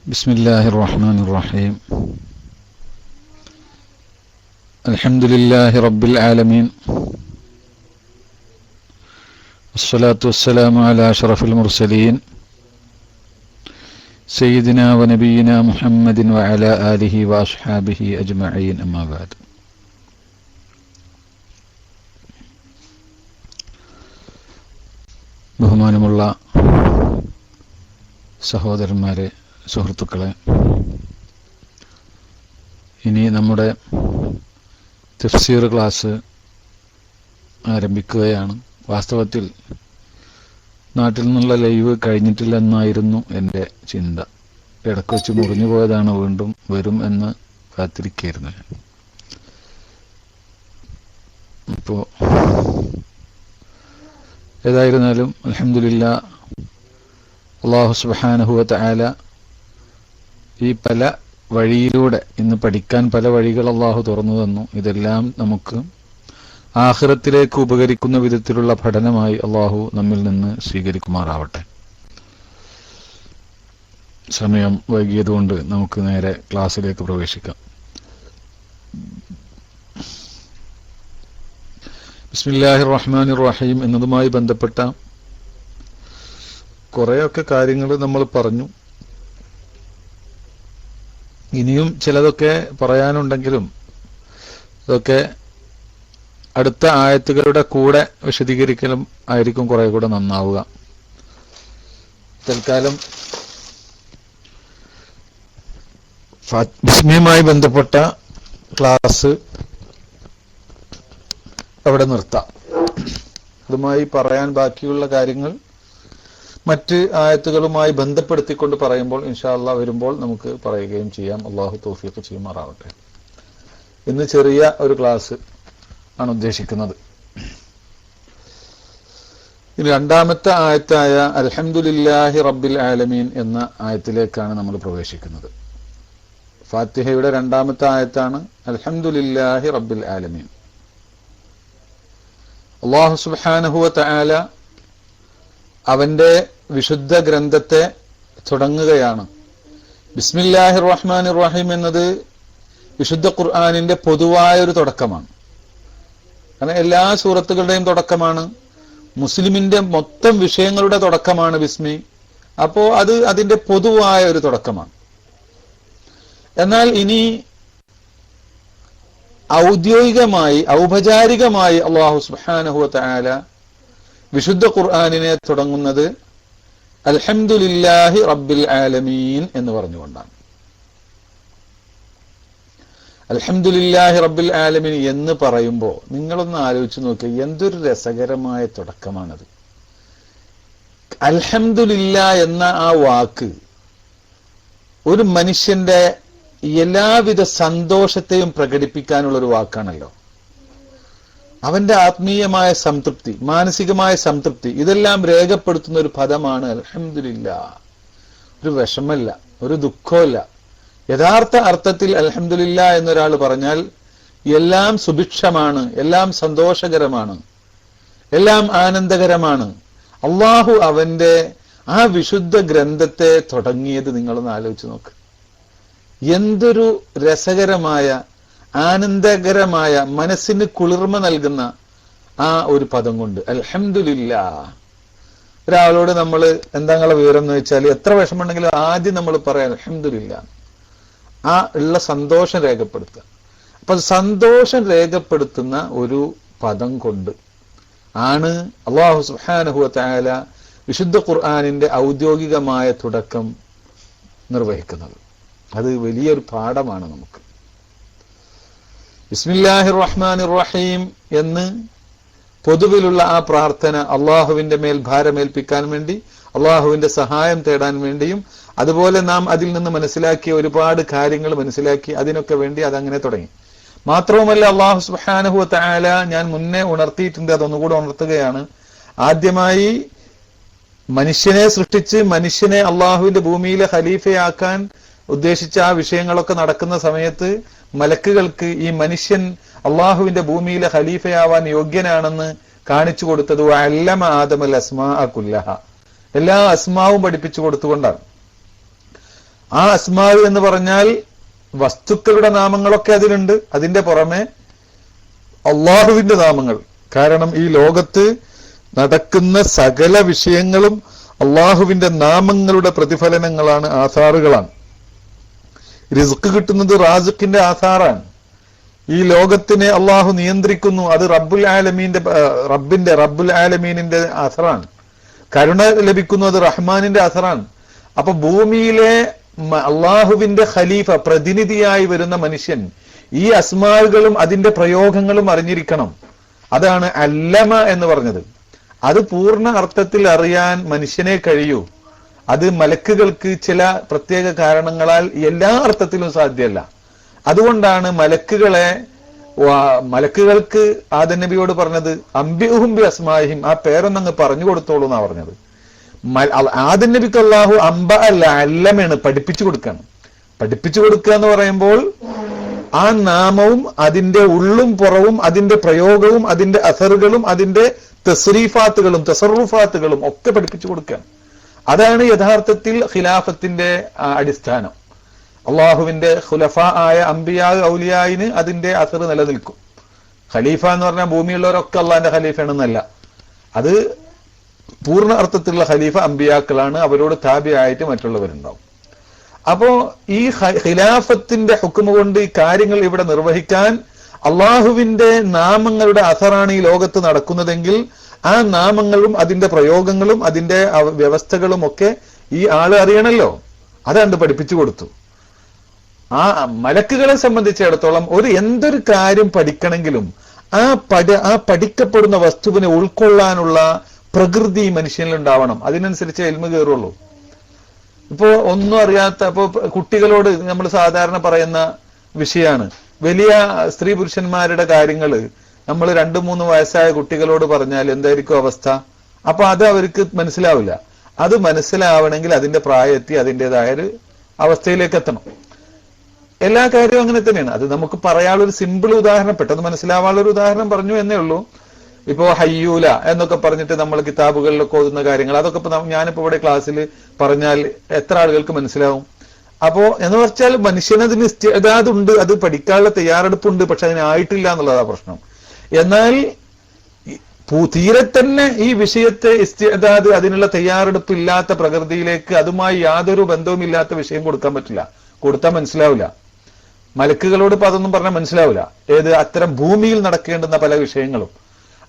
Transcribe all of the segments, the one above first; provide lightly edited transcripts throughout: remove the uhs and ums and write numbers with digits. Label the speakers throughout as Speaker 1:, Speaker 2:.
Speaker 1: ബിസ്മില്ലാഹിർ റഹ്മാനിർ റഹീം. അൽഹംദുലില്ലാഹി റബ്ബിൽ ആലമീൻ. വസ്സലാത്തു വസ്സലാമു അലാ അഷ്റഫിൽ മുർസലീൻ സയ്യിദിനാ വ നബിയിനാ മുഹമ്മദിൻ വ അലാ ആലിഹി വ അസ്ഹാബിഹി അജ്മഈൻ. അമ്മാ ബഅദ്. ബഹുമാനമുള്ള സഹോദരന്മാരെ, സുഹൃത്തുക്കളെ, ഇനി നമ്മുടെ തഫ്സീർ ക്ലാസ് ആരംഭിക്കുകയാണ്. വാസ്തവത്തിൽ നാട്ടിൽ നിന്നുള്ള ലൈവ് കഴിഞ്ഞിട്ടില്ലെന്നായിരുന്നു എൻ്റെ ചിന്ത. ഇടയ്ക്ക് വെച്ച് മുറിഞ്ഞു പോയതാണ്. വീണ്ടും വരും എന്ന് കാത്തിരിക്കുകയായിരുന്നു ഞാൻ. ഇപ്പോൾ ഏതായിരുന്നാലും അൽഹംദുലില്ലാ, അല്ലാഹു സുബ്ഹാനഹു വ തആല ഈ പല വഴിയിലൂടെ ഇന്ന് പഠിക്കാൻ പല വഴികൾ അല്ലാഹു തുറന്നു തന്നു. ഇതെല്ലാം നമുക്ക് ആഖിറത്തിലേക്ക് ഉപകരിക്കുന്ന വിധത്തിലുള്ള പഠനമായി അല്ലാഹു നമ്മിൽ നിന്ന് സ്വീകരിക്കുമാറാവട്ടെ. സമയം വൈകിയതുകൊണ്ട് നമുക്ക് നേരെ ക്ലാസ്സിലേക്ക് പ്രവേശിക്കാം. ബിസ്മില്ലാഹിർ റഹ്മാനിർ റഹീം എന്നതുമായി ബന്ധപ്പെട്ട കുറേയൊക്കെ കാര്യങ്ങൾ നമ്മൾ പറഞ്ഞു. ഇനിയും ചിലതൊക്കെ പറയാനുണ്ടെങ്കിലും അതൊക്കെ അടുത്ത ആയത്തുകളുടെ കൂടെ വിശദീകരിക്കലും ആയിരിക്കും കുറെ കൂടെ നന്നാവുക. തൽക്കാലം ബിസ്മിയുമായി ബന്ധപ്പെട്ട ക്ലാസ് അവിടെ നിർത്താം. അതുമായി പറയാൻ ബാക്കിയുള്ള കാര്യങ്ങൾ മറ്റ് ആയത്തുകളുമായി ബന്ധപ്പെടുത്തിക്കൊണ്ട് പറയുമ്പോൾ ഇൻഷാ അല്ലാഹ് വരുമ്പോൾ നമുക്ക് പറയുകയും ചെയ്യാം. അല്ലാഹു തൗഫീഖ് ചെയ്യുമാറാവട്ടെ. ഇന്ന് ചെറിയ ഒരു ക്ലാസ് ആണ് ഉദ്ദേശിക്കുന്നത്. ഇനി രണ്ടാമത്തെ ആയത്തായ അൽഹംദുലില്ലാഹി റബ്ബിൽ ആലമീൻ എന്ന ആയത്തിലേക്കാണ് നമ്മൾ പ്രവേശിക്കുന്നത്. ഫാത്തിഹയുടെ രണ്ടാമത്തെ ആയത്താണ് അൽഹംദുലില്ലാഹി റബ്ബിൽ ആലമീൻ. അല്ലാഹു സുബ്ഹാനഹു വ തആല അവന്റെ വിശുദ്ധ ഗ്രന്ഥത്തെ തുടങ്ങുകയാണ്. ബിസ്മില്ലാഹിർ റഹ്മാനിർ റഹീം എന്നത് വിശുദ്ധ ഖുർആനിന്റെ പൊതുവായ ഒരു തുടക്കമാണ്. കാരണം എല്ലാ സൂറത്തുകളുടെയും തുടക്കമാണ്. മുസ്ലിമിന്റെ മൊത്തം വിഷയങ്ങളുടെ തുടക്കമാണ് ബിസ്മി. അപ്പോ അത് അതിന്റെ പൊതുവായ ഒരു തുടക്കമാണ്. എന്നാൽ ഇനി ഔദ്യോഗികമായി ഔപചാരികമായി അല്ലാഹു സുബ്ഹാനഹു വ തആല വിശുദ്ധ ഖുർആനിനെ തുടങ്ങുന്നത് അൽഹംദുലില്ലാഹി റബ്ബിൽ ആലമീൻ എന്ന് പറഞ്ഞുകൊണ്ടാണ്. അൽഹംദുലില്ലാഹി റബ്ബിൽ ആലമീൻ എന്ന് പറയുമ്പോൾ നിങ്ങളൊന്ന് ആലോചിച്ച് നോക്കുക, എന്തൊരു രസകരമായ തുടക്കമാണത്. അൽഹംദുലില്ലാ എന്ന ആ വാക്ക് ഒരു മനുഷ്യന്റെ എല്ലാവിധ സന്തോഷത്തെയും പ്രകടിപ്പിക്കാനുള്ള ഒരു വാക്കാണല്ലോ. അവന്റെ ആത്മീയമായ സംതൃപ്തി, മാനസികമായ സംതൃപ്തി, ഇതെല്ലാം രേഖപ്പെടുത്തുന്ന ഒരു പദമാണ് അൽഹംദുലില്ലാ. ഒരു വിഷമല്ല, ഒരു ദുഃഖമില്ല. യഥാർത്ഥ അർത്ഥത്തിൽ അൽഹംദുലില്ലാ എന്നൊരാൾ പറഞ്ഞാൽ എല്ലാം സുഭിക്ഷമാണ്, എല്ലാം സന്തോഷകരമാണ്, എല്ലാം ആനന്ദകരമാണ്. അള്ളാഹു അവന്റെ ആ വിശുദ്ധ ഗ്രന്ഥത്തെ തുടങ്ങിയത് നിങ്ങളൊന്ന് ആലോചിച്ച് നോക്ക്. എന്തൊരു രസകരമായ, ആനന്ദകരമായ, മനസ്സിന് കുളിർമ നൽകുന്ന ആ ഒരു പദം കൊണ്ട് അൽഹംദുലില്ലാ. ഒരാളോട് നമ്മൾ എന്താ നിങ്ങളെ വിവരം എന്ന് വെച്ചാൽ എത്ര വിഷമമുണ്ടെങ്കിലും ആദ്യം നമ്മൾ പറയാം അൽഹംദുലില്ലാ. ആ ഉള്ള സന്തോഷം രേഖപ്പെടുത്തുക. അപ്പൊ സന്തോഷം രേഖപ്പെടുത്തുന്ന ഒരു പദം കൊണ്ട് ആണ് അല്ലാഹു സുബ്ഹാനഹു വ തആല വിശുദ്ധ ഖുർആനിന്റെ ഔദ്യോഗികമായ തുടക്കം നിർവഹിക്കുന്നത്. അത് വലിയൊരു പാഠമാണ് നമുക്ക്. ബിസ്മില്ലാഹിർ റഹ്മാനിർ റഹീം എന്ന് പൊതുവിലുള്ള ആ പ്രാർത്ഥന അള്ളാഹുവിന്റെ മേൽ ഭാരമേൽപ്പിക്കാൻ വേണ്ടി, അള്ളാഹുവിന്റെ സഹായം തേടാൻ വേണ്ടിയും, അതുപോലെ നാം അതിൽ നിന്ന് മനസ്സിലാക്കിയ ഒരുപാട് കാര്യങ്ങൾ മനസ്സിലാക്കി അതിനൊക്കെ വേണ്ടി അതങ്ങനെ തുടങ്ങി. മാത്രവുമല്ല അല്ലാഹു സുബ്ഹാനഹു വ തആല, ഞാൻ മുന്നേ ഉണർത്തിയിട്ടുണ്ട്, അതൊന്നുകൂടെ ഉണർത്തുകയാണ്. ആദ്യമായി മനുഷ്യനെ സൃഷ്ടിച്ച് മനുഷ്യനെ അള്ളാഹുവിന്റെ ഭൂമിയിലെ ഖലീഫയാക്കാൻ ഉദ്ദേശിച്ച ആ വിഷയങ്ങളൊക്കെ നടക്കുന്ന സമയത്ത് മലക്കുകൾക്ക് ഈ മനുഷ്യൻ അള്ളാഹുവിന്റെ ഭൂമിയിലെ ഖലീഫയാവാൻ യോഗ്യനാണെന്ന് കാണിച്ചു കൊടുത്തത് അല്ലമ ആദമൽ അസ്മാഅ കുല്ലഹ, എല്ലാ അസ്മാവും പഠിപ്പിച്ചു കൊടുത്തുകൊണ്ടാണ്. ആ അസ്മാവ് എന്ന് പറഞ്ഞാൽ വസ്തുക്കളുടെ നാമങ്ങളൊക്കെ അതിലുണ്ട്, അതിന്റെ പുറമെ അള്ളാഹുവിന്റെ നാമങ്ങൾ. കാരണം ഈ ലോകത്ത് നടക്കുന്ന സകല വിഷയങ്ങളും അള്ളാഹുവിന്റെ നാമങ്ങളുടെ പ്രതിഫലനങ്ങളാണ്, ആധാറുകളാണ്. റിസ്ക് കിട്ടുന്നത് റാസിഖിന്റെ ആധാറാണ്. ഈ ലോകത്തിനെ അള്ളാഹു നിയന്ത്രിക്കുന്നു, അത് റബ്ബുൽ ആലമീനിന്റെ അസറാണ്. കരുണ ലഭിക്കുന്നു, അത് റഹ്മാനിന്റെ അസറാണ്. അപ്പൊ ഭൂമിയിലെ അള്ളാഹുവിന്റെ ഖലീഫ, പ്രതിനിധിയായി വരുന്ന മനുഷ്യൻ ഈ അസ്മാകളും അതിന്റെ പ്രയോഗങ്ങളും അറിഞ്ഞിരിക്കണം. അതാണ് അല്ലമ എന്ന് പറഞ്ഞത്. അത് പൂർണ്ണ അർത്ഥത്തിൽ അറിയാൻ മനുഷ്യനെ കഴിയൂ. അത് മലക്കുകൾക്ക് ചില പ്രത്യേക കാരണങ്ങളാൽ എല്ലാ അർത്ഥത്തിലും സാധ്യമല്ല. അതുകൊണ്ടാണ് മലക്കുകൾക്ക് ആദം നബിയോട് പറഞ്ഞത് അംബിഉഹും ബി അസ്മാഇഹിം, ആ പേരൊന്നങ്ങ് പറഞ്ഞു കൊടുത്തോളൂ എന്നാ പറഞ്ഞത്. ആദം നബിക്ക് അല്ലാഹു അംബ അല്ല അല്ലമാണ്, പഠിപ്പിച്ചു കൊടുക്കാണ്. പഠിപ്പിച്ചു കൊടുക്കുക എന്ന് പറയുമ്പോൾ ആ നാമവും അതിന്റെ ഉള്ളും പുറവും അതിന്റെ പ്രയോഗവും അതിന്റെ അസറുകളും അതിന്റെ തസ്രീഫാത്തുകളും തസറുഫാത്തുകളും ഒക്കെ പഠിപ്പിച്ചു കൊടുക്കുകയാണ്. അതാണ് യഥാർത്ഥത്തിൽ ഖിലാഫത്തിന്റെ അടിസ്ഥാനം. അള്ളാഹുവിന്റെ ഖുലഫ ആയ അംബിയാ ഔലിയായിന് അതിന്റെ അസർ നിലനിൽക്കും. ഖലീഫ എന്ന് പറഞ്ഞാൽ ഭൂമിയുള്ളവരൊക്കെ അള്ളാഹിന്റെ ഖലീഫയാണെന്നല്ല, അത് പൂർണ്ണ അർത്ഥത്തിലുള്ള ഖലീഫ അംബിയാക്കളാണ്, അവരോട് താബിയായിട്ട് മറ്റുള്ളവരുണ്ടാവും. അപ്പോ ഈ ഖിലാഫത്തിന്റെ ഹുക്മ കൊണ്ട് ഈ കാര്യങ്ങൾ ഇവിടെ നിർവഹിക്കാൻ അള്ളാഹുവിന്റെ നാമങ്ങളുടെ അസറാണ് ഈ ലോകത്ത് നടക്കുന്നതെങ്കിൽ ആ നാമങ്ങളും അതിന്റെ പ്രയോഗങ്ങളും അതിന്റെ വ്യവസ്ഥകളും ഒക്കെ ഈ ആള് അറിയണല്ലോ. അതാണ്ട് പഠിപ്പിച്ചു കൊടുത്തു. ആ മലക്കുകളെ സംബന്ധിച്ചിടത്തോളം എന്തൊരു കാര്യം പഠിക്കണമെങ്കിലും ആ പഠിക്കപ്പെടുന്ന വസ്തുവിനെ ഉൾക്കൊള്ളാനുള്ള പ്രകൃതി മനുഷ്യനിലുണ്ടാവണം. അതിനനുസരിച്ച് ഇൽമ കയറുള്ളൂ. ഇപ്പോ ഒന്നും അറിയാത്ത, ഇപ്പോ കുട്ടികളോട് നമ്മൾ സാധാരണ പറയുന്ന വിഷയമാണ്, വലിയ സ്ത്രീ പുരുഷന്മാരുടെ കാര്യങ്ങള് നമ്മൾ 2-3 വയസ്സായ കുട്ടികളോട് പറഞ്ഞാൽ എന്തായിരിക്കും അവസ്ഥ? അപ്പൊ അത് അവർക്ക് മനസ്സിലാവില്ല. അത് മനസ്സിലാവണമെങ്കിൽ അതിന്റെ പ്രായത്തി അതിൻ്റെതായ ഒരു അവസ്ഥയിലേക്ക് എത്തണം. എല്ലാ കാര്യവും അങ്ങനെ തന്നെയാണ്. അത് നമുക്ക് പറയാനുള്ളൊരു സിമ്പിൾ ഉദാഹരണം, പെട്ടെന്ന് മനസ്സിലാവാനുള്ളൊരു ഉദാഹരണം പറഞ്ഞു എന്നേ ഉള്ളൂ. ഇപ്പോ ഹയ്യൂല എന്നൊക്കെ പറഞ്ഞിട്ട് നമ്മൾ കിതാബുകളിലൊക്കെ ഓതുന്ന കാര്യങ്ങൾ, അതൊക്കെ ഇപ്പൊ ഞാനിപ്പോ ഇവിടെ ക്ലാസ്സിൽ പറഞ്ഞാൽ എത്ര ആളുകൾക്ക് മനസ്സിലാവും? അപ്പോ എന്ന് വെച്ചാൽ മനുഷ്യനതിന് ഇസ്തിഅദാദുണ്ട്, അത് പഠിക്കാനുള്ള തയ്യാറെടുപ്പുണ്ട്, പക്ഷെ അതിനായിട്ടില്ല എന്നുള്ളതാ പ്രശ്നം. എന്നാൽ തീരെ തന്നെ ഈ വിഷയത്തെ ഇസ്തിഅദാദ്, അതിനുള്ള തയ്യാറെടുപ്പ് ഇല്ലാത്ത പ്രകൃതിയിലേക്ക് അതുമായി യാതൊരു ബന്ധവുമില്ലാത്ത വിഷയം കൊടുക്കാൻ പറ്റില്ല. കൊടുത്താൽ മനസ്സിലാവില്ല. മലക്കുകളോട് ഇപ്പൊ അതൊന്നും പറഞ്ഞാൽ മനസ്സിലാവില്ല. അത്തരം ഭൂമിയിൽ നടക്കേണ്ടുന്ന പല വിഷയങ്ങളും.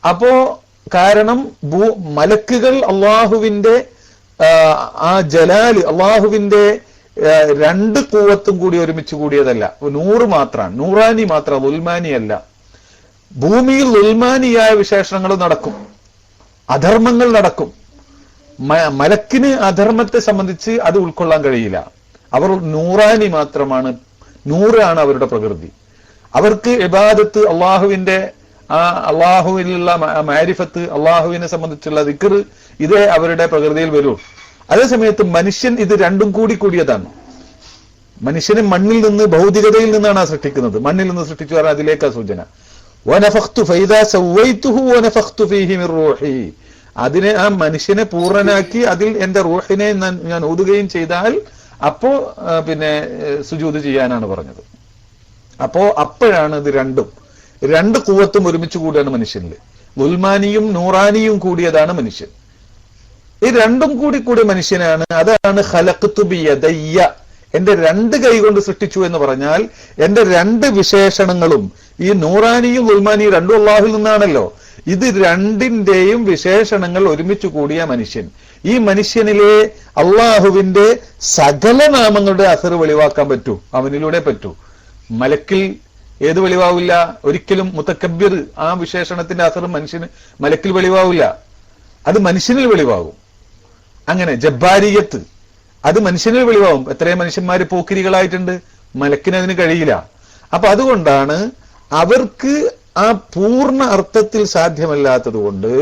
Speaker 1: അപ്പോ കാരണം മലക്കുകൾ അള്ളാഹുവിന്റെ ആ ജലാല്, അള്ളാഹുവിന്റെ 2 ഖുവ്വത്തും കൂടി ഒരുമിച്ച് കൂടിയതല്ല. 100 മാത്രമാണ്, നൂറാനി മാത്രം, ഉൽമാനി അല്ല. ഭൂമിയിൽ ഉൽമാനിയായ വിശേഷണങ്ങൾ നടക്കും, അധർമ്മങ്ങൾ നടക്കും. മലക്കിന് അധർമ്മത്തെ സംബന്ധിച്ച് അത് ഉൾക്കൊള്ളാൻ കഴിയില്ല. അവർ നൂറാനി മാത്രമാണ്, 100 ആണ് അവരുടെ പ്രകൃതി. അവർക്ക് ഇബാദത്ത്, അള്ളാഹുവിലുള്ള മാരിഫത്ത്, അള്ളാഹുവിനെ സംബന്ധിച്ചുള്ള ദിക്ർ, ഇതേ അവരുടെ പ്രകൃതിയിൽ വരൂ. അതേസമയത്ത് മനുഷ്യൻ ഇത് രണ്ടും കൂടിയതാണ്. മനുഷ്യനെ മണ്ണിൽ നിന്ന്, ഭൗതികതയിൽ നിന്നാണ് സൃഷ്ടിക്കുന്നത്. മണ്ണിൽ നിന്ന് സൃഷ്ടിച്ചു പറഞ്ഞാൽ അതിലേക്കാ സൂചന. വനഫഖ്തു ഫൈദാ സവൈതുഹു വനഫഖ്തു ഫീഹി മിർ റൂഹി, അതിനെ, ആ മനുഷ്യനെ പൂർണ്ണനാക്കി അതിൽ എന്റെ റൂഹിനെ ഞാൻ ഊതുകയും ചെയ്താൽ അപ്പോ പിന്നെ സുജൂദ് ചെയ്യാനാണ് പറഞ്ഞത്. അപ്പോഴാണ് ഇത് 2 ഖുവ്വത്തും ഒരുമിച്ച് കൂടിയാണ് മനുഷ്യനിൽ. ഉൽമാനിയും നൂറാനിയും കൂടിയതാണ് മനുഷ്യൻ. ഈ 2ഉം കൂടിയ മനുഷ്യനാണ്. അതാണ് ഖലഖ്തു ബിയദയ്യ, എന്റെ 2 കൈ കൊണ്ട് സൃഷ്ടിച്ചു എന്ന് പറഞ്ഞാൽ എന്റെ 2 വിശേഷണങ്ങളും, ഈ നൂറാനിയും ഉൽമാനിയും 2 അള്ളാഹുവിൽ നിന്നാണല്ലോ. ഇത് 2ന്റെയും വിശേഷണങ്ങൾ ഒരുമിച്ച് കൂടിയ മനുഷ്യൻ. ഈ മനുഷ്യനിലെ അള്ളാഹുവിന്റെ സകല നാമങ്ങളുടെ അസർ വെളിവാക്കാൻ പറ്റൂ, അവനിലൂടെ പറ്റൂ. മലക്കിൽ ഏത് വെളിവാവില്ല? ഒരിക്കലും മുതക്കബ്ബിർ, ആ വിശേഷണത്തിന്റെ അസർ മലക്കിൽ വെളിവാവില്ല, അത് മനുഷ്യനിൽ വെളിവാകും. അങ്ങനെ ജബ്ബാരിയത്ത്, അത് മനുഷ്യനിൽ വെളിവാകും. എത്രയും മനുഷ്യന്മാര് പോക്കിരികളായിട്ടുണ്ട്, മലക്കിന് അതിന് കഴിയില്ല. അപ്പൊ അതുകൊണ്ടാണ് അവർക്ക് ആ പൂർണ്ണ അർത്ഥത്തിൽ സാധ്യമല്ലാത്തത് കൊണ്ട്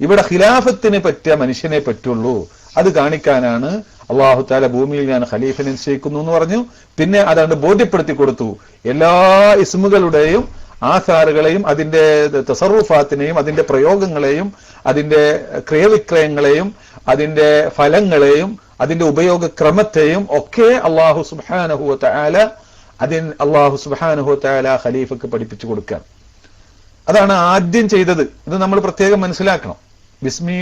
Speaker 1: ഇവിടെ ഖിലാഫത്തിന് പറ്റിയ മനുഷ്യനെ പറ്റുള്ളൂ. അത് കാണിക്കാനാണ് അള്ളാഹു താല ഭൂമിയിൽ ഞാൻ ഖലീഫനെ നിശ്ചയിക്കുന്നു എന്ന് പറഞ്ഞു. പിന്നെ അതാണ്ട് ബോധ്യപ്പെടുത്തി കൊടുത്തു. എല്ലാ ഇസ്മുകളുടെയും ആസാറുകളെയും അതിന്റെ തസറുഫാത്തിനെയും അതിന്റെ പ്രയോഗങ്ങളെയും അതിന്റെ ക്രയവിക്രയങ്ങളെയും അതിന്റെ ഫലങ്ങളെയും അതിന്റെ ഉപയോഗക്രമത്തെയും ഒക്കെ അല്ലാഹു സുബ്ഹാനഹു വ തആല അല്ലാഹു സുബ്ഹാനഹു വ തആല ഖലീഫക്ക് പഠിപ്പിച്ചു കൊടുക്കാൻ. അതാണ് ആദ്യം ചെയ്തത്. ഇത് നമ്മൾ പ്രത്യേകം മനസ്സിലാക്കണം. ബിസ്മി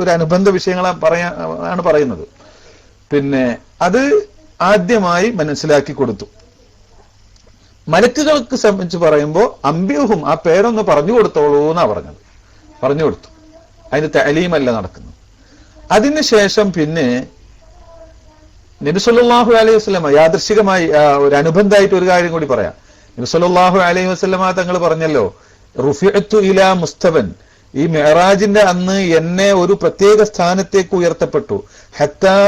Speaker 1: ഒരു അനുബന്ധ വിഷയങ്ങളാണ് പറയുന്നത്. പിന്നെ അത് ആദ്യമായി മനസ്സിലാക്കി കൊടുത്തു. മലക്കുകൾക്ക് സംബന്ധിച്ച് പറയുമ്പോൾ അംബിയുഹും ആ പേരൊന്ന് പറഞ്ഞു കൊടുത്തോളൂ എന്നാ പറഞ്ഞത്. പറഞ്ഞു കൊടുത്തു. അതിന് തഅലീമല്ല നടക്കുന്നത്. അതിനുശേഷം പിന്നെ നബി സല്ലല്ലാഹു അലൈഹി വസല്ലമ യാദൃശ്ചികമായി ഒരു അനുബന്ധമായിട്ട് ഒരു കാര്യം കൂടി പറയാം. നബി സല്ലല്ലാഹു അലൈഹി വസല്ലമ തങ്ങൾ പറഞ്ഞല്ലോ, റുഫിഅത്തു ഇലാ മുസ്തബൻ, ഈ മിഅ്റാജിന്റെ അന്ന് എന്നെ ഒരു പ്രത്യേക സ്ഥാനത്തേക്ക് ഉയർത്തപ്പെട്ടു. ഹത്താ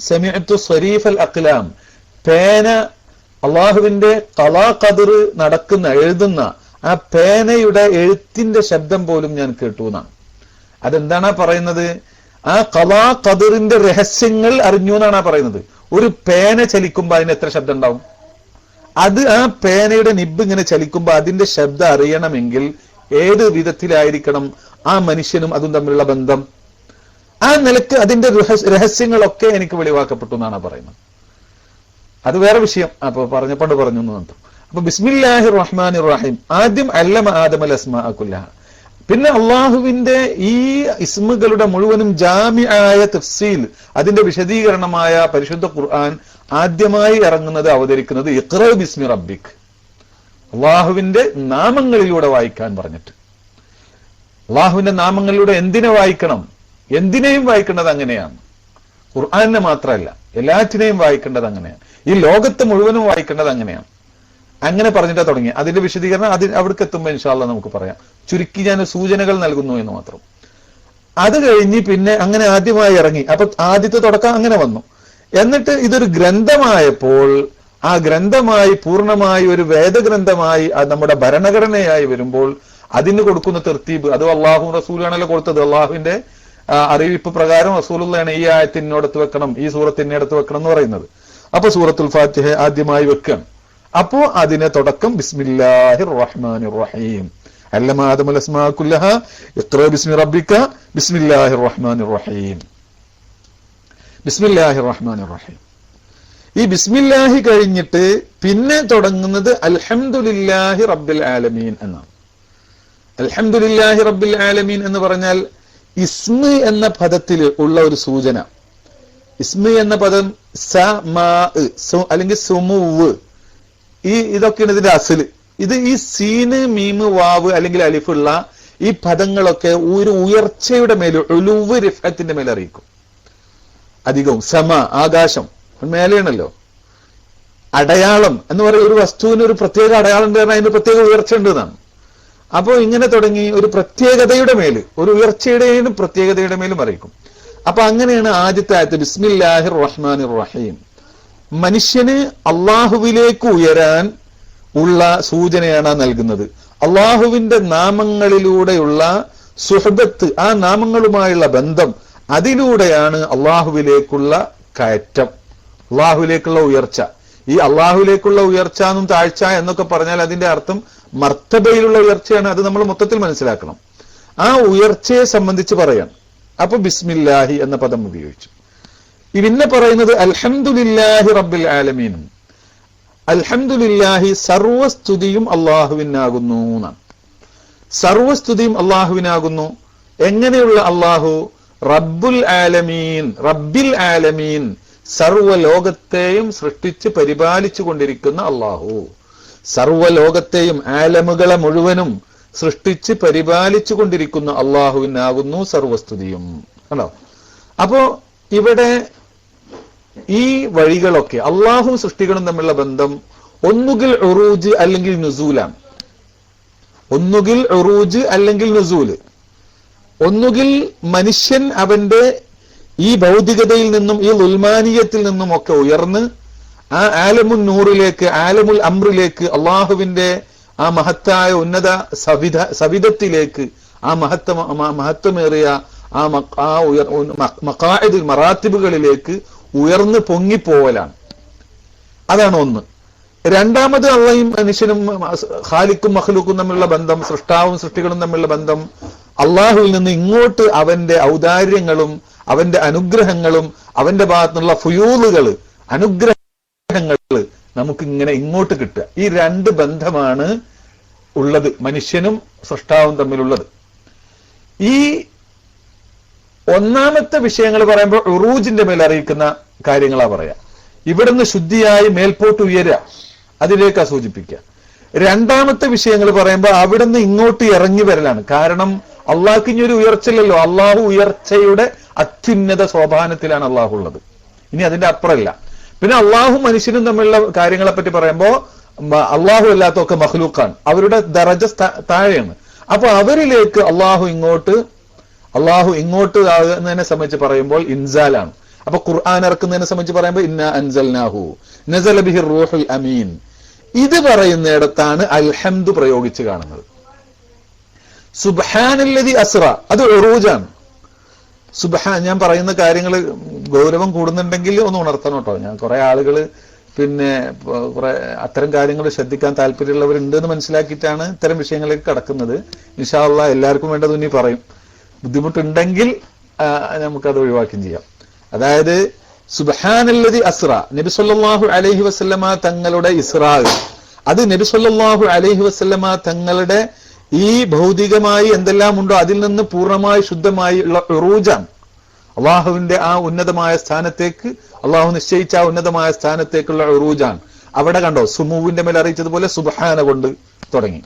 Speaker 1: സമിഅത്തു സ്വരീഫൽ അഖ്ലാം, പേന അള്ളാഹുവിന്റെ ഖളാ ഖദർ നടക്കുന്ന എഴുതുന്ന ആ പേനയുടെ എഴുത്തിന്റെ ശബ്ദം പോലും ഞാൻ കേട്ടു എന്നാണ്. അതെന്താണ് പറയുന്നത്? ആ ഖളാ ഖദറിന്റെ രഹസ്യങ്ങൾ അറിഞ്ഞു എന്നാണ് പറയുന്നത്. ഒരു പേന ചലിക്കുമ്പോ അതിന് എത്ര ശബ്ദം ഉണ്ടാവും? അത് ആ പേനയുടെ നിബ് ഇങ്ങനെ ചലിക്കുമ്പോ അതിന്റെ ശബ്ദം അറിയണമെങ്കിൽ ഏത് വിധത്തിലായിരിക്കണം ആ മനുഷ്യനും അതും തമ്മിലുള്ള ബന്ധം? ആ നിലക്ക് അതിന്റെ രഹസ്യങ്ങളൊക്കെ എനിക്ക് വെളിവാക്കപ്പെട്ടു എന്നാണ് പറയുന്നത്. അത് വേറെ വിഷയം. അപ്പൊ പറഞ്ഞപ്പോണ്ട് പറഞ്ഞു എന്ന് പറഞ്ഞു. അപ്പൊ ബിസ്മില്ലാഹിർ റഹ്മാനിർ റഹീം, ആദ്യം അല്ലമ ആദമൽ അസ്മാഅ കുല്ലഹ. പിന്നെ അള്ളാഹുവിന്റെ ഈ ഇസ്മുകളുടെ മുഴുവനും ജാമിആയ തഫ്സീൽ, അതിന്റെ വിശദീകരണമായ പരിശുദ്ധ ഖുർആൻ ആദ്യമായി ഇറങ്ങുന്നത് അവതരിക്കുന്നത് ഇഖ്റ ബിസ്മി റബ്ബിക്, അള്ളാഹുവിന്റെ നാമങ്ങളിലൂടെ വായിക്കാൻ പറഞ്ഞിട്ട്. അള്ളാഹുവിന്റെ നാമങ്ങളിലൂടെ എന്തിനെ വായിക്കണം? എന്തിനേയും വായിക്കേണ്ടത് അങ്ങനെയാണ്. ഖുർആനെ മാത്രമല്ല, എല്ലാറ്റിനെയും വായിക്കേണ്ടത് അങ്ങനെയാണ്. ഈ ലോകത്ത് മുഴുവനും വായിക്കേണ്ടത് അങ്ങനെയാണ്. അങ്ങനെ പറഞ്ഞിട്ടാ തുടങ്ങി. അതിന്റെ വിശദീകരണം അവിടേക്ക് എത്തുമ്പോ ഇൻഷാ അല്ലാഹ് നമുക്ക് പറയാം. ചുരുക്കി ഞാൻ സൂചനകൾ നൽകുന്നു എന്ന് മാത്രം. അത് കഴിഞ്ഞ് പിന്നെ അങ്ങനെ ആദ്യമായി ഇറങ്ങി. അപ്പൊ ആദ്യത്തെ തുടക്കം അങ്ങനെ വന്നു. എന്നിട്ട് ഇതൊരു ഗ്രന്ഥമായപ്പോൾ ആ ഗ്രന്ഥമായി പൂർണ്ണമായി ഒരു വേദഗ്രന്ഥമായി നമ്മുടെ ഭരണഘടനയായി വരുമ്പോൾ അതിന് കൊടുക്കുന്ന തെർത്തീബ് അത് അള്ളാഹു റസൂലാണല്ലോ കൊടുത്തത്. അള്ളാഹുവിന്റെ അറിയിപ്പ് പ്രകാരം റസൂലുള്ളാഹിയാണ് ഈ ആയത്തിനോടത്ത് വെക്കണം, ഈ സൂറത്തിനടുത്ത് വെക്കണം എന്ന് പറയുന്നത്. അപ്പൊ സൂറത്തുൽ ഫാത്തിഹ ആദ്യമായി വെക്കണം. അപ്പോ അതിനെ തുടക്കം ബിസ്മില്ലാഹിർ റഹ്മാനിർ റഹീം, അല്ലമ ആദമൽ അസ്മാഅ കുല്ലഹ ഇഖ്റ ബിസ്മി റബ്ബിക ബിസ്മില്ലാഹിർ റഹ്മാനിർ റഹീം, ബിസ്മില്ലാഹിർ റഹ്മാനിർ റഹീം. ഈ ബിസ്മില്ലാഹി കഴിഞ്ഞിട്ട് പിന്നെ തുടങ്ങുന്നത് അൽഹംദുലില്ലാഹി റബ്ബിൽ ആലമീൻ എന്നാണ്. അൽഹംദുലില്ലാഹി റബ്ബിൽ ആലമീൻ എന്ന് പറഞ്ഞാൽ ഇസ്മ എന്ന പദത്തിൽ ഉള്ള ഒരു സൂചന. ഇസ്മ എന്ന പദം അല്ലെങ്കിൽ സുമുവ്, ഇതൊക്കെയാണ് ഇതിന്റെ അസല്. ഇത് ഈ സീന് മീമ് വാവ് അല്ലെങ്കിൽ അലിഫുള്ള ഈ പദങ്ങളൊക്കെ ഒരു ഉയർച്ചയുടെ മേൽ, ഉലുവ് റിഫഅത്തിന്റെ മേൽ അറിയിക്കും. അധികവും ആകാശം മേലെയാണല്ലോ. അടയാളം എന്ന് പറയുന്ന ഒരു വസ്തുവിന് ഒരു പ്രത്യേക അടയാളം ഉണ്ട്, അതിന് പ്രത്യേക ഉയർച്ച ഉണ്ട് എന്നാണ്. അപ്പോ ഇങ്ങനെ തുടങ്ങി ഒരു പ്രത്യേകതയുടെ മേല്, ഒരു ഉയർച്ചയുടെയും പ്രത്യേകതയുടെ മേലും അറിയിക്കും. അപ്പൊ അങ്ങനെയാണ് ആദ്യത്തെ ആയത്ത് ബിസ്മില്ലാഹിർ റഹ്മാനിർ റഹീം. മനുഷ്യന് അള്ളാഹുവിലേക്ക് ഉയരാൻ ഉള്ള സൂചനയാണ് നൽകുന്നത്. അള്ളാഹുവിന്റെ നാമങ്ങളിലൂടെയുള്ള സുഹബത്ത്, ആ നാമങ്ങളുമായുള്ള ബന്ധം, അതിലൂടെയാണ് അള്ളാഹുവിലേക്കുള്ള കയറ്റം, അള്ളാഹുവിലേക്കുള്ള ഉയർച്ച. ഈ അള്ളാഹുവിലേക്കുള്ള ഉയർച്ച എന്നും താഴ്ച എന്നൊക്കെ പറഞ്ഞാൽ അതിന്റെ അർത്ഥം മർത്തബയിലുള്ള ഉയർച്ചയാണ്. അത് നമ്മൾ മൊത്തത്തിൽ മനസ്സിലാക്കണം. ആ ഉയർച്ചയെ സംബന്ധിച്ച് പറയാൻ അപ്പൊ ബിസ്മില്ലാഹി എന്ന പദം ഉപയോഗിച്ചു. പിന്നെ പറയുന്നത് അൽഹംദുലില്ലാഹി റബ്ബിൽ ആലമീൻ. അൽഹംദുലില്ലാഹി, സർവസ്തുതിയും അള്ളാഹുവിനാകുന്നു എന്നാണ്. സർവസ്തുതിയും അള്ളാഹുവിനാകുന്നു. എങ്ങനെയുള്ള അള്ളാഹു? റബ്ബുൽ ആലമീൻ, റബ്ബിൽ ആലമീൻ, സർവലോകത്തെയും സൃഷ്ടിച്ച് പരിപാലിച്ചു കൊണ്ടിരിക്കുന്ന അള്ളാഹു. സർവലോകത്തെയും ആലമുകളെ മുഴുവനും സൃഷ്ടിച്ച് പരിപാലിച്ചു കൊണ്ടിരിക്കുന്ന അള്ളാഹുവിനാകുന്നു സർവസ്തുതിയും. കണ്ടോ? അപ്പോ ഇവിടെ ഈ വഴികളൊക്കെ അള്ളാഹു സൃഷ്ടികളും തമ്മിലുള്ള ബന്ധം ഒന്നുകിൽ ഉറൂജ് അല്ലെങ്കിൽ നുസൂലാണ്. ഒന്നുകിൽ ഉറൂജ് അല്ലെങ്കിൽ നുസൂല്. ഒന്നുകിൽ മനുഷ്യൻ അവന്റെ ഈ ഭൗതികതയിൽ നിന്നും ഈ ഉൽമാനീയത്തിൽ നിന്നും ഒക്കെ ഉയർന്ന് ആ ആലമുൽ നൂറിലേക്ക്, ആലമുൽ അംറിലേക്ക്, അള്ളാഹുവിന്റെ ആ മഹത്തായ ഉന്നത സവിധത്തിലേക്ക്, ആ മഹത്വമേറിയ ആ മറാത്തിബുകളിലേക്ക് ഉയർന്ന് പൊങ്ങിപ്പോവലാണ്. അതാണ് ഒന്ന്. രണ്ടാമത് അള്ളയും മനുഷ്യനും ഖാലിക്കും മഖ്ലൂക്കും തമ്മിലുള്ള ബന്ധം, സൃഷ്ടാവും സൃഷ്ടികളും തമ്മിലുള്ള ബന്ധം അള്ളാഹുവിൽ നിന്ന് ഇങ്ങോട്ട് അവന്റെ ഔദാര്യങ്ങളും അവന്റെ അനുഗ്രഹങ്ങളും അവന്റെ ഭാഗത്തുനിന്നുള്ള ഫുയൂലുകള്, അനുഗ്രഹങ്ങള് നമുക്ക് ഇങ്ങനെ ഇങ്ങോട്ട് കിട്ടുക. ഈ രണ്ട് ബന്ധമാണ് ഉള്ളത് മനുഷ്യനും സൃഷ്ടാവും തമ്മിലുള്ളത്. ഈ ഒന്നാമത്തെ വിഷയങ്ങൾ പറയുമ്പോൾ ഉറൂജിന്റെ മേൽ അറിയിക്കുന്ന കാര്യങ്ങളാ പറയാ. ഇവിടുന്ന് ശുദ്ധിയായി മേൽപോട്ട് ഉയരുക, അതിലേക്കാ സൂചിപ്പിക്കുക. രണ്ടാമത്തെ വിഷയങ്ങൾ പറയുമ്പോൾ അവിടുന്ന് ഇങ്ങോട്ട് ഇറങ്ങി വരലാണ്. കാരണം അള്ളാഹ്ക്ക് ഇനി ഒരു ഉയർച്ചയില്ലല്ലോ. അള്ളാഹു ഉയർച്ചയുടെ അത്യുന്നത സോപാനത്തിലാണ് അള്ളാഹു ഉള്ളത്. ഇനി അതിന്റെ അപ്പുറമല്ല. പിന്നെ അള്ളാഹു മനുഷ്യനും തമ്മിലുള്ള കാര്യങ്ങളെ പറ്റി പറയുമ്പോൾ അള്ളാഹു അല്ലാത്തൊക്കെ മഖ്ലൂക്കാണ്, അവരുടെ ദറജ താഴെയാണ്. അപ്പൊ അവരിലേക്ക് അള്ളാഹു ഇങ്ങോട്ട് ആകുന്നതിനെ സംബന്ധിച്ച് പറയുമ്പോൾ ഇൻസാലാണ്. അപ്പൊ ഖുർആൻ ഇറക്കുന്നതിനെ സംബന്ധിച്ച് പറയുമ്പോൾ ഇന്നാ അൻസൽനാഹു നസല ബിഹിർ റൂഹുൽ അമീൻ. ഇത് പറയുന്നിടത്താണ് അൽഹംദു പ്രയോഗിച്ച് കാണുന്നത്. സുബ്ഹാനല്ലദി അസ്റ, അത് ഉറൂജാണ്. ഞാൻ പറയുന്ന കാര്യങ്ങൾ ഗൗരവം കൂടുന്നുണ്ടെങ്കിൽ ഒന്ന് ഉണർത്തണം കേട്ടോ. ഞാൻ കുറെ ആളുകള് കുറെ അത്തരം കാര്യങ്ങൾ ശ്രദ്ധിക്കാൻ താല്പര്യമുള്ളവരുണ്ട് എന്ന് മനസ്സിലാക്കിയിട്ടാണ് ഇത്തരം വിഷയങ്ങളിലേക്ക് കടക്കുന്നത്. ഇൻഷാ അല്ലാഹ് എല്ലാവർക്കും വേണ്ടത് ഇനി പറയും. ബുദ്ധിമുട്ടുണ്ടെങ്കിൽ നമുക്കത് ഒഴിവാക്കുകയും ചെയ്യാം. അതായത് സുബ്ഹാനല്ലദി അസ്റ, നബി സല്ലല്ലാഹു അലൈഹി വസല്ലമ തങ്ങളുടെ ഇസ്റാ, അത് നബി സല്ലല്ലാഹു അലൈഹി വസല്ലമ തങ്ങളുടെ ഈ ഭൗതികമായി എന്തെല്ലാം ഉണ്ടോ അതിൽ നിന്ന് പൂർണ്ണമായി ശുദ്ധമായി ഉള്ള ഉറൂജാണ്. അള്ളാഹുവിന്റെ ആ ഉന്നതമായ സ്ഥാനത്തേക്ക്, അള്ളാഹു നിശ്ചയിച്ച ആ ഉന്നതമായ സ്ഥാനത്തേക്കുള്ള ഉറൂജാണ്. അവിടെ കണ്ടോ സുമൂവിന്റെ മേൽ അറിയിച്ചതുപോലെ സുബ്ഹാന കൊണ്ട് തുടങ്ങി.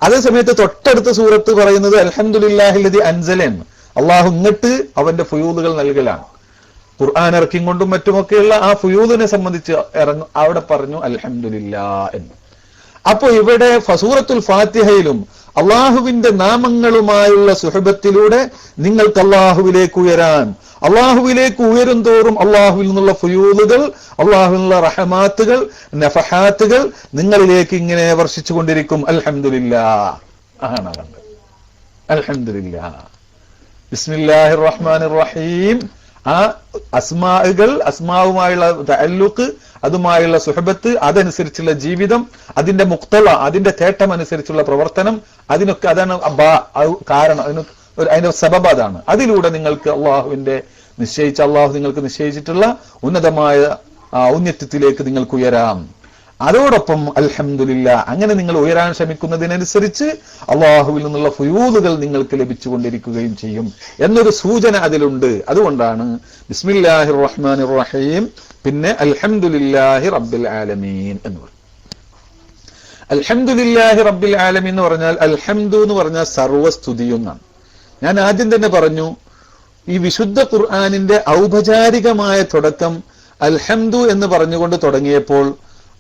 Speaker 1: അതേ സമയത്ത് തൊട്ടടുത്ത സൂറത്ത് പറയുന്നത് അൽഹംദുലില്ലാഹില്ലദി അൻസലൻ, അള്ളാഹു ഇങ്ങോട്ട് അവന്റെ ഫുയൂദുകൾ നൽകലാണ്. ഖുർആൻ ഇറക്കിയും കൊണ്ടും മറ്റുമൊക്കെയുള്ള ആ ഫുയൂദിനെ സംബന്ധിച്ച് അവിടെ പറഞ്ഞു അൽഹംദുലില്ലാ എന്ന്. അപ്പൊ ഇവിടെ സൂറത്തുൽ ഫാത്തിഹയിലും അള്ളാഹുവിന്റെ നാമങ്ങളുമായുള്ള സുഹബത്തിലൂടെ നിങ്ങൾക്ക് അള്ളാഹുവിലേക്ക് ഉയരാൻ, അള്ളാഹുവിലേക്ക് ഉയരും തോറും അള്ളാഹുവിൽ നിന്നുള്ള ഫുയൂദുകൾ, അള്ളാഹുവിൽ നിന്നുള്ള റഹമാത്തുകൾ, നഫഹാത്തുകൾ നിങ്ങളിലേക്ക് ഇങ്ങനെ വർഷിച്ചു കൊണ്ടിരിക്കും. അൽഹംദുലില്ലാ ആണ് കണ്ടത്. അൽഹംദുലില്ലാ, ബിസ്മില്ലാഹിർ റഹ്മാനിർ റഹീം. ആ അസ്മാവുമായുള്ള തഅല്ലുഖ്, അതുമായുള്ള സുഹബത്ത്, അതനുസരിച്ചുള്ള ജീവിതം, അതിന്റെ മുക്തള, അതിന്റെ തേട്ടം അനുസരിച്ചുള്ള പ്രവർത്തനം, അതിനൊക്കെ അതാണ് കാരണം, അതിന്റെ സബബ് അതാണ്. അതിലൂടെ നിങ്ങൾക്ക് അള്ളാഹു നിങ്ങൾക്ക് നിശ്ചയിച്ചിട്ടുള്ള ഉന്നതമായ ഔന്നത്യത്തിലേക്ക് നിങ്ങൾക്ക് ഉയരാം. അതോടൊപ്പം അൽഹംദുലില്ലാ, അങ്ങനെ നിങ്ങൾ ഉയരാൻ ശ്രമിക്കുന്നതിനനുസരിച്ച് അള്ളാഹുവിൽ നിന്നുള്ള ഫുയൂദുകൾ നിങ്ങൾക്ക് ലഭിച്ചുകൊണ്ടിരിക്കുകയും ചെയ്യും എന്നൊരു സൂചന അതിലുണ്ട്. അതുകൊണ്ടാണ് ബിസ്മില്ലാഹിർ റഹ്മാനിർ റഹീം പിന്നെ അൽഹംദുലില്ലാഹി റബ്ബിൽ ആലമീൻ എന്ന് പറയും. അൽഹംദുലില്ലാഹി റബ്ബിൽ ആലമീൻ എന്ന് പറഞ്ഞാൽ അൽഹംദു എന്ന് പറഞ്ഞാൽ സർവസ്തുതിയെന്നാണ്. ഞാൻ ആദ്യം തന്നെ പറഞ്ഞു, ഈ വിശുദ്ധ ഖുർആനിന്റെ ഔപചാരികമായ തുടക്കം അൽഹംദു എന്ന് പറഞ്ഞുകൊണ്ട് തുടങ്ങിയപ്പോൾ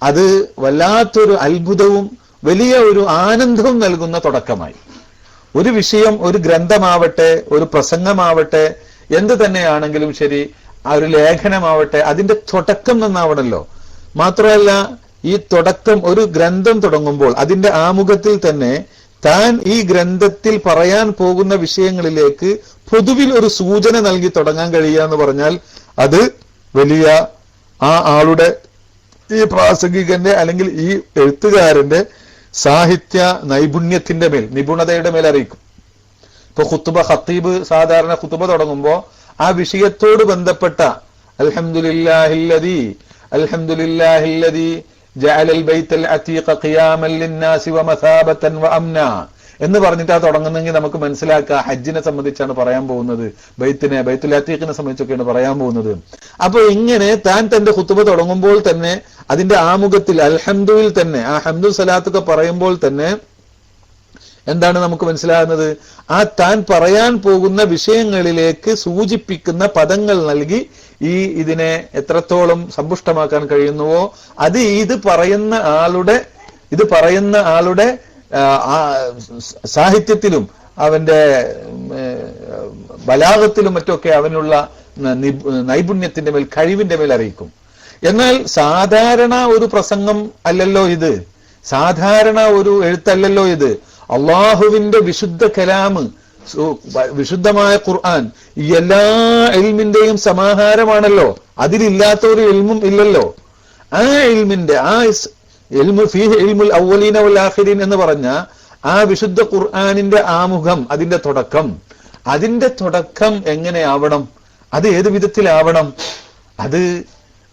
Speaker 1: അത് വല്ലാത്തൊരു അത്ഭുതവും വലിയ ഒരു ആനന്ദവും നൽകുന്ന തുടക്കമായി. ഒരു വിഷയം, ഒരു ഗ്രന്ഥമാവട്ടെ, ഒരു പ്രസംഗമാവട്ടെ, എന്ത് തന്നെയാണെങ്കിലും ശരി, ആ ഒരു ലേഖനമാവട്ടെ, അതിന്റെ തുടക്കം നന്നാവണല്ലോ. മാത്രമല്ല ഈ തുടക്കം, ഒരു ഗ്രന്ഥം തുടങ്ങുമ്പോൾ അതിന്റെ ആമുഖത്തിൽ തന്നെ താൻ ഈ ഗ്രന്ഥത്തിൽ പറയാൻ പോകുന്ന വിഷയങ്ങളിലേക്ക് പൊതുവിൽ ഒരു സൂചന നൽകി തുടങ്ങാൻ കഴിയുക എന്ന് പറഞ്ഞാൽ അത് വലിയ ആ ആളുടെ, ഈ പ്രാസംഗികന്റെ അല്ലെങ്കിൽ ഈ എഴുത്തുകാരന്റെ സാഹിത്യ നൈപുണ്യത്തിന്റെ മേൽ, നിപുണതയുടെ മേൽ അറിയിക്കും. ഇപ്പൊ ഖത്തീബ് സാധാരണ ഖുതുബ തുടങ്ങുമ്പോ ആ വിഷയത്തോട് ബന്ധപ്പെട്ട അൽഹംദുലില്ലാഹില്ലദീ ജഅലൽ ബൈത്തൽ അതീഖ ഖിയാമൻ ലിന്നാസി വമസാബതൻ വഅംനാ എന്ന് പറഞ്ഞിട്ടാ തുടങ്ങുന്നെങ്കിൽ നമുക്ക് മനസ്സിലാക്കുക ഹജ്ജിനെ സംബന്ധിച്ചാണ് പറയാൻ പോകുന്നത്, ബൈത്തുൽ അതീഖിനെ സംബന്ധിച്ചൊക്കെയാണ് പറയാൻ പോകുന്നത്. അപ്പൊ ഇങ്ങനെ താൻ തന്റെ ഖുതുബ തുടങ്ങുമ്പോൾ തന്നെ അതിന്റെ ആമുഖത്തിൽ അൽഹംദുവിൽ തന്നെ ആ ഹംദു സലാത്തൊക്കെ പറയുമ്പോൾ തന്നെ എന്താണ് നമുക്ക് മനസ്സിലാകുന്നത്? ആ താൻ പറയാൻ പോകുന്ന വിഷയങ്ങളിലേക്ക് സൂചിപ്പിക്കുന്ന പദങ്ങൾ നൽകി ഇതിനെ എത്രത്തോളം സമ്പുഷ്ടമാക്കാൻ കഴിയുന്നുവോ അത് ഇത് പറയുന്ന ആളുടെ സാഹിത്യത്തിലും അവന്റെ ബലാഗത്തിലും മറ്റൊക്കെ അവനുള്ള നൈപുണ്യത്തിന്റെ മേൽ, കഴിവിന്റെ മേൽ അറിയിക്കും. എന്നാൽ സാധാരണ ഒരു പ്രസംഗം അല്ലല്ലോ ഇത്, സാധാരണ ഒരു എഴുത്തല്ലല്ലോ ഇത്. അള്ളാഹുവിന്റെ വിശുദ്ധ കലാമ്, വിശുദ്ധമായ ഖുർആൻ എല്ലാ ഇൽമിന്റെയും സമാഹാരമാണല്ലോ. അതിലില്ലാത്ത ഒരു ഇൽമും ഇല്ലല്ലോ. ആ ഇൽമിന്റെ, ആ ഫീഹി ഇൽമുൽ അവ്വലീന വൽ ആഖിരീൻ എന്ന് പറഞ്ഞ ആ വിശുദ്ധ ഖുർആനിന്റെ ആമുഖം, അതിന്റെ തുടക്കം എങ്ങനെയാവണം, അത് ഏത് വിധത്തിലാവണം, അത്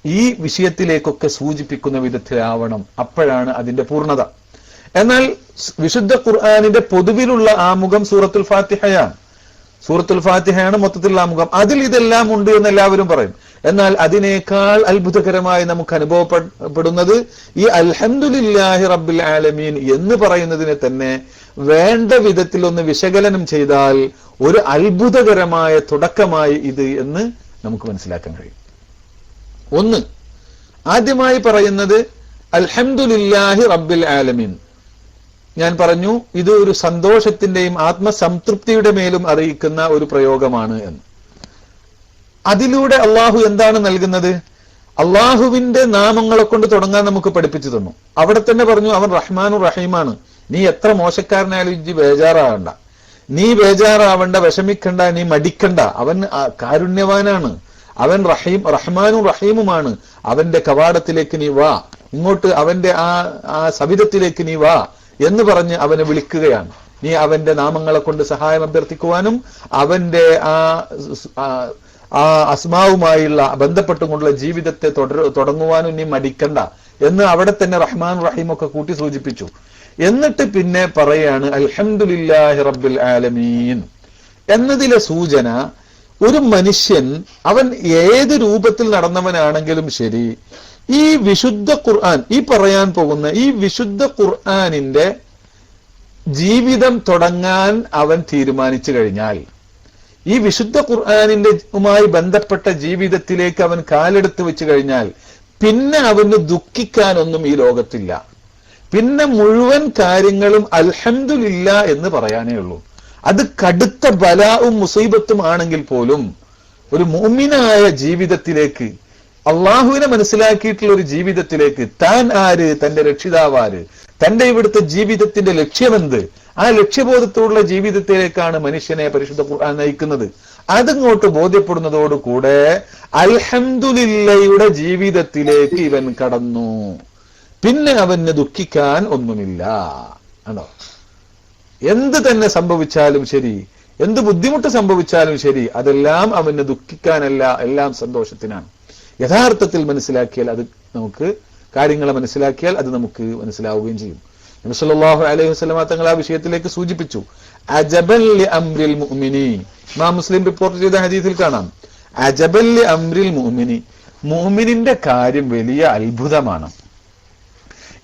Speaker 1: ഈ വിഷയത്തിലേക്കൊക്കെ സൂചിപ്പിക്കുന്ന വിധത്തിലാവണം. അപ്പോഴാണ് അതിന്റെ പൂർണ്ണത. എന്നാൽ വിശുദ്ധ ഖുർആനിന്റെ പൊതുവിലുള്ള ആമുഖം സൂറത്തുൽ ഫാത്തിഹയാണ് മൊത്തത്തിലുള്ള ആമുഖം. അതിൽ ഇതെല്ലാം ഉണ്ട് എന്ന് എല്ലാവരും പറയും. എന്നാൽ അതിനേക്കാൾ അത്ഭുതകരമായി നമുക്ക് അനുഭവപ്പെടുന്നത് ഈ അൽഹംദുലില്ലാഹി റബ്ബിൽ ആലമീൻ എന്ന് പറയുന്നതിനെ തന്നെ വേണ്ട വിധത്തിൽ ഒന്ന് വിശകലനം ചെയ്താൽ ഒരു അത്ഭുതകരമായ തുടക്കമായി ഇത് എന്ന് നമുക്ക് മനസ്സിലാക്കാൻ കഴിയും. ഒന്ന്, ആദ്യമായി പറയുന്നത് അൽഹംദുലില്ലാഹി റബ്ബിൽ ആലമീൻ. ഞാൻ പറഞ്ഞു ഇത് ഒരു സന്തോഷത്തിന്റെയും ആത്മസംതൃപ്തിയുടെ മേലും അറിയിക്കുന്ന ഒരു പ്രയോഗമാണ് എന്ന്. അതിലൂടെ അള്ളാഹു എന്താണ് നൽകുന്നത്? അള്ളാഹുവിന്റെ നാമങ്ങളെ കൊണ്ട് തുടങ്ങാൻ നമുക്ക് പഠിപ്പിച്ചു തന്നു. അവിടെ തന്നെ പറഞ്ഞു അവൻ റഹ്മാനും റഹീമാണ്. നീ എത്ര മോശക്കാരനായാലും ഇജ്ജ് ബേജാറാവണ്ട, നീ ബേജാറാവണ്ട, വിഷമിക്കണ്ട, നീ മടിക്കണ്ട. അവൻ കാരുണ്യവാനാണ്, അവൻ റഹ്മാനും റഹീമുമാണ്. അവന്റെ കവാടത്തിലേക്ക് നീ വാ, ഇങ്ങോട്ട് അവന്റെ ആ സവിധത്തിലേക്ക് നീ വാ എന്ന് പറഞ്ഞ് അവനെ വിളിക്കുകയാണ്. നീ അവന്റെ നാമങ്ങളെ കൊണ്ട് സഹായം അഭ്യർത്ഥിക്കുവാനും അവന്റെ ആ അസ്മാവുമായുള്ള ബന്ധപ്പെട്ടുകൊണ്ടുള്ള ജീവിതത്തെ തുടങ്ങുവാനും നീ മടിക്കണ്ട എന്ന് അവിടെ തന്നെ റഹ്മാൻ റഹീം ഒക്കെ കൂട്ടി സൂചിപ്പിച്ചു. എന്നിട്ട് പിന്നെ പറയാണ് അൽഹംദുലില്ലാഹി റബ്ബിൽ ആലമീൻ എന്നതിലെ സൂചന, ഒരു മനുഷ്യൻ അവൻ ഏത് രൂപത്തിൽ നടന്നവനാണെങ്കിലും ശരി, ഈ വിശുദ്ധ ഖുർആൻ, ഈ പറയാൻ പോകുന്ന ഈ വിശുദ്ധ ഖുർആനിന്റെ ജീവിതം തുടങ്ങാൻ അവൻ തീരുമാനിച്ചു കഴിഞ്ഞാൽ, ഈ വിശുദ്ധ ഖുർആനിന്റെയുമായി ബന്ധപ്പെട്ട ജീവിതത്തിലേക്ക് അവൻ കാലെടുത്ത് വെച്ച് കഴിഞ്ഞാൽ പിന്നെ അവന് ദുഃഖിക്കാനൊന്നും ഈ ലോകത്തില്ല. പിന്നെ മുഴുവൻ കാര്യങ്ങളും അൽഹംദുലില്ലാ എന്ന് പറയാനേ ഉള്ളൂ. അത് കടുത്ത ബലാവും മുസീബത്തും ആണെങ്കിൽ പോലും ഒരു മുഅ്മിനായ ജീവിതത്തിലേക്ക്, അള്ളാഹുവിനെ മനസ്സിലാക്കിയിട്ടുള്ള ഒരു ജീവിതത്തിലേക്ക്, താൻ ആര്, തന്റെ രക്ഷിതാവാര്, തന്റെ ഇവിടുത്തെ ജീവിതത്തിന്റെ ലക്ഷ്യമെന്ത്, ആ ലക്ഷ്യബോധത്തോടുള്ള ജീവിതത്തിലേക്കാണ് മനുഷ്യനെ പരിശുദ്ധ ഖുർആൻ നയിക്കുന്നത്. അതിങ്ങോട്ട് ബോധ്യപ്പെടുന്നതോടുകൂടെ അൽഹംദുലില്ലയുടെ ജീവിതത്തിലേക്ക് ഇവൻ കടന്നു. പിന്നെ അവന് ദുഃഖിക്കാൻ ഒന്നുമില്ല. ആണോ? എന്ത് തന്നെ സംഭവിച്ചാലും ശരി, എന്ത് ബുദ്ധിമുട്ട് സംഭവിച്ചാലും ശരി, അതെല്ലാം അവന് ദുഃഖിക്കാനല്ല, എല്ലാം സന്തോഷത്തിനാണ്. യഥാർത്ഥത്തിൽ മനസ്സിലാക്കിയാൽ അത് നമുക്ക് കാര്യങ്ങളെ മനസ്സിലാക്കിയാൽ അത് നമുക്ക് മനസ്സിലാവുകയും ചെയ്യും. നബി സല്ലല്ലാഹു അലൈഹി വസല്ലം തങ്ങൾ ആ വിഷയത്തിലേക്ക് സൂചിപ്പിച്ചു. അജബൻ ലി അംരിൽ മുഅ്മിനി, ഇമാം മുസ്ലിം റിപ്പോർട്ട് ചെയ്ത ഹദീസിൽ കാണാം, അജബൻ ലി അംരിൽ മുഅ്മിനി, മുഅ്മിനിന്റെ കാര്യം വലിയ അത്ഭുതമാണ്.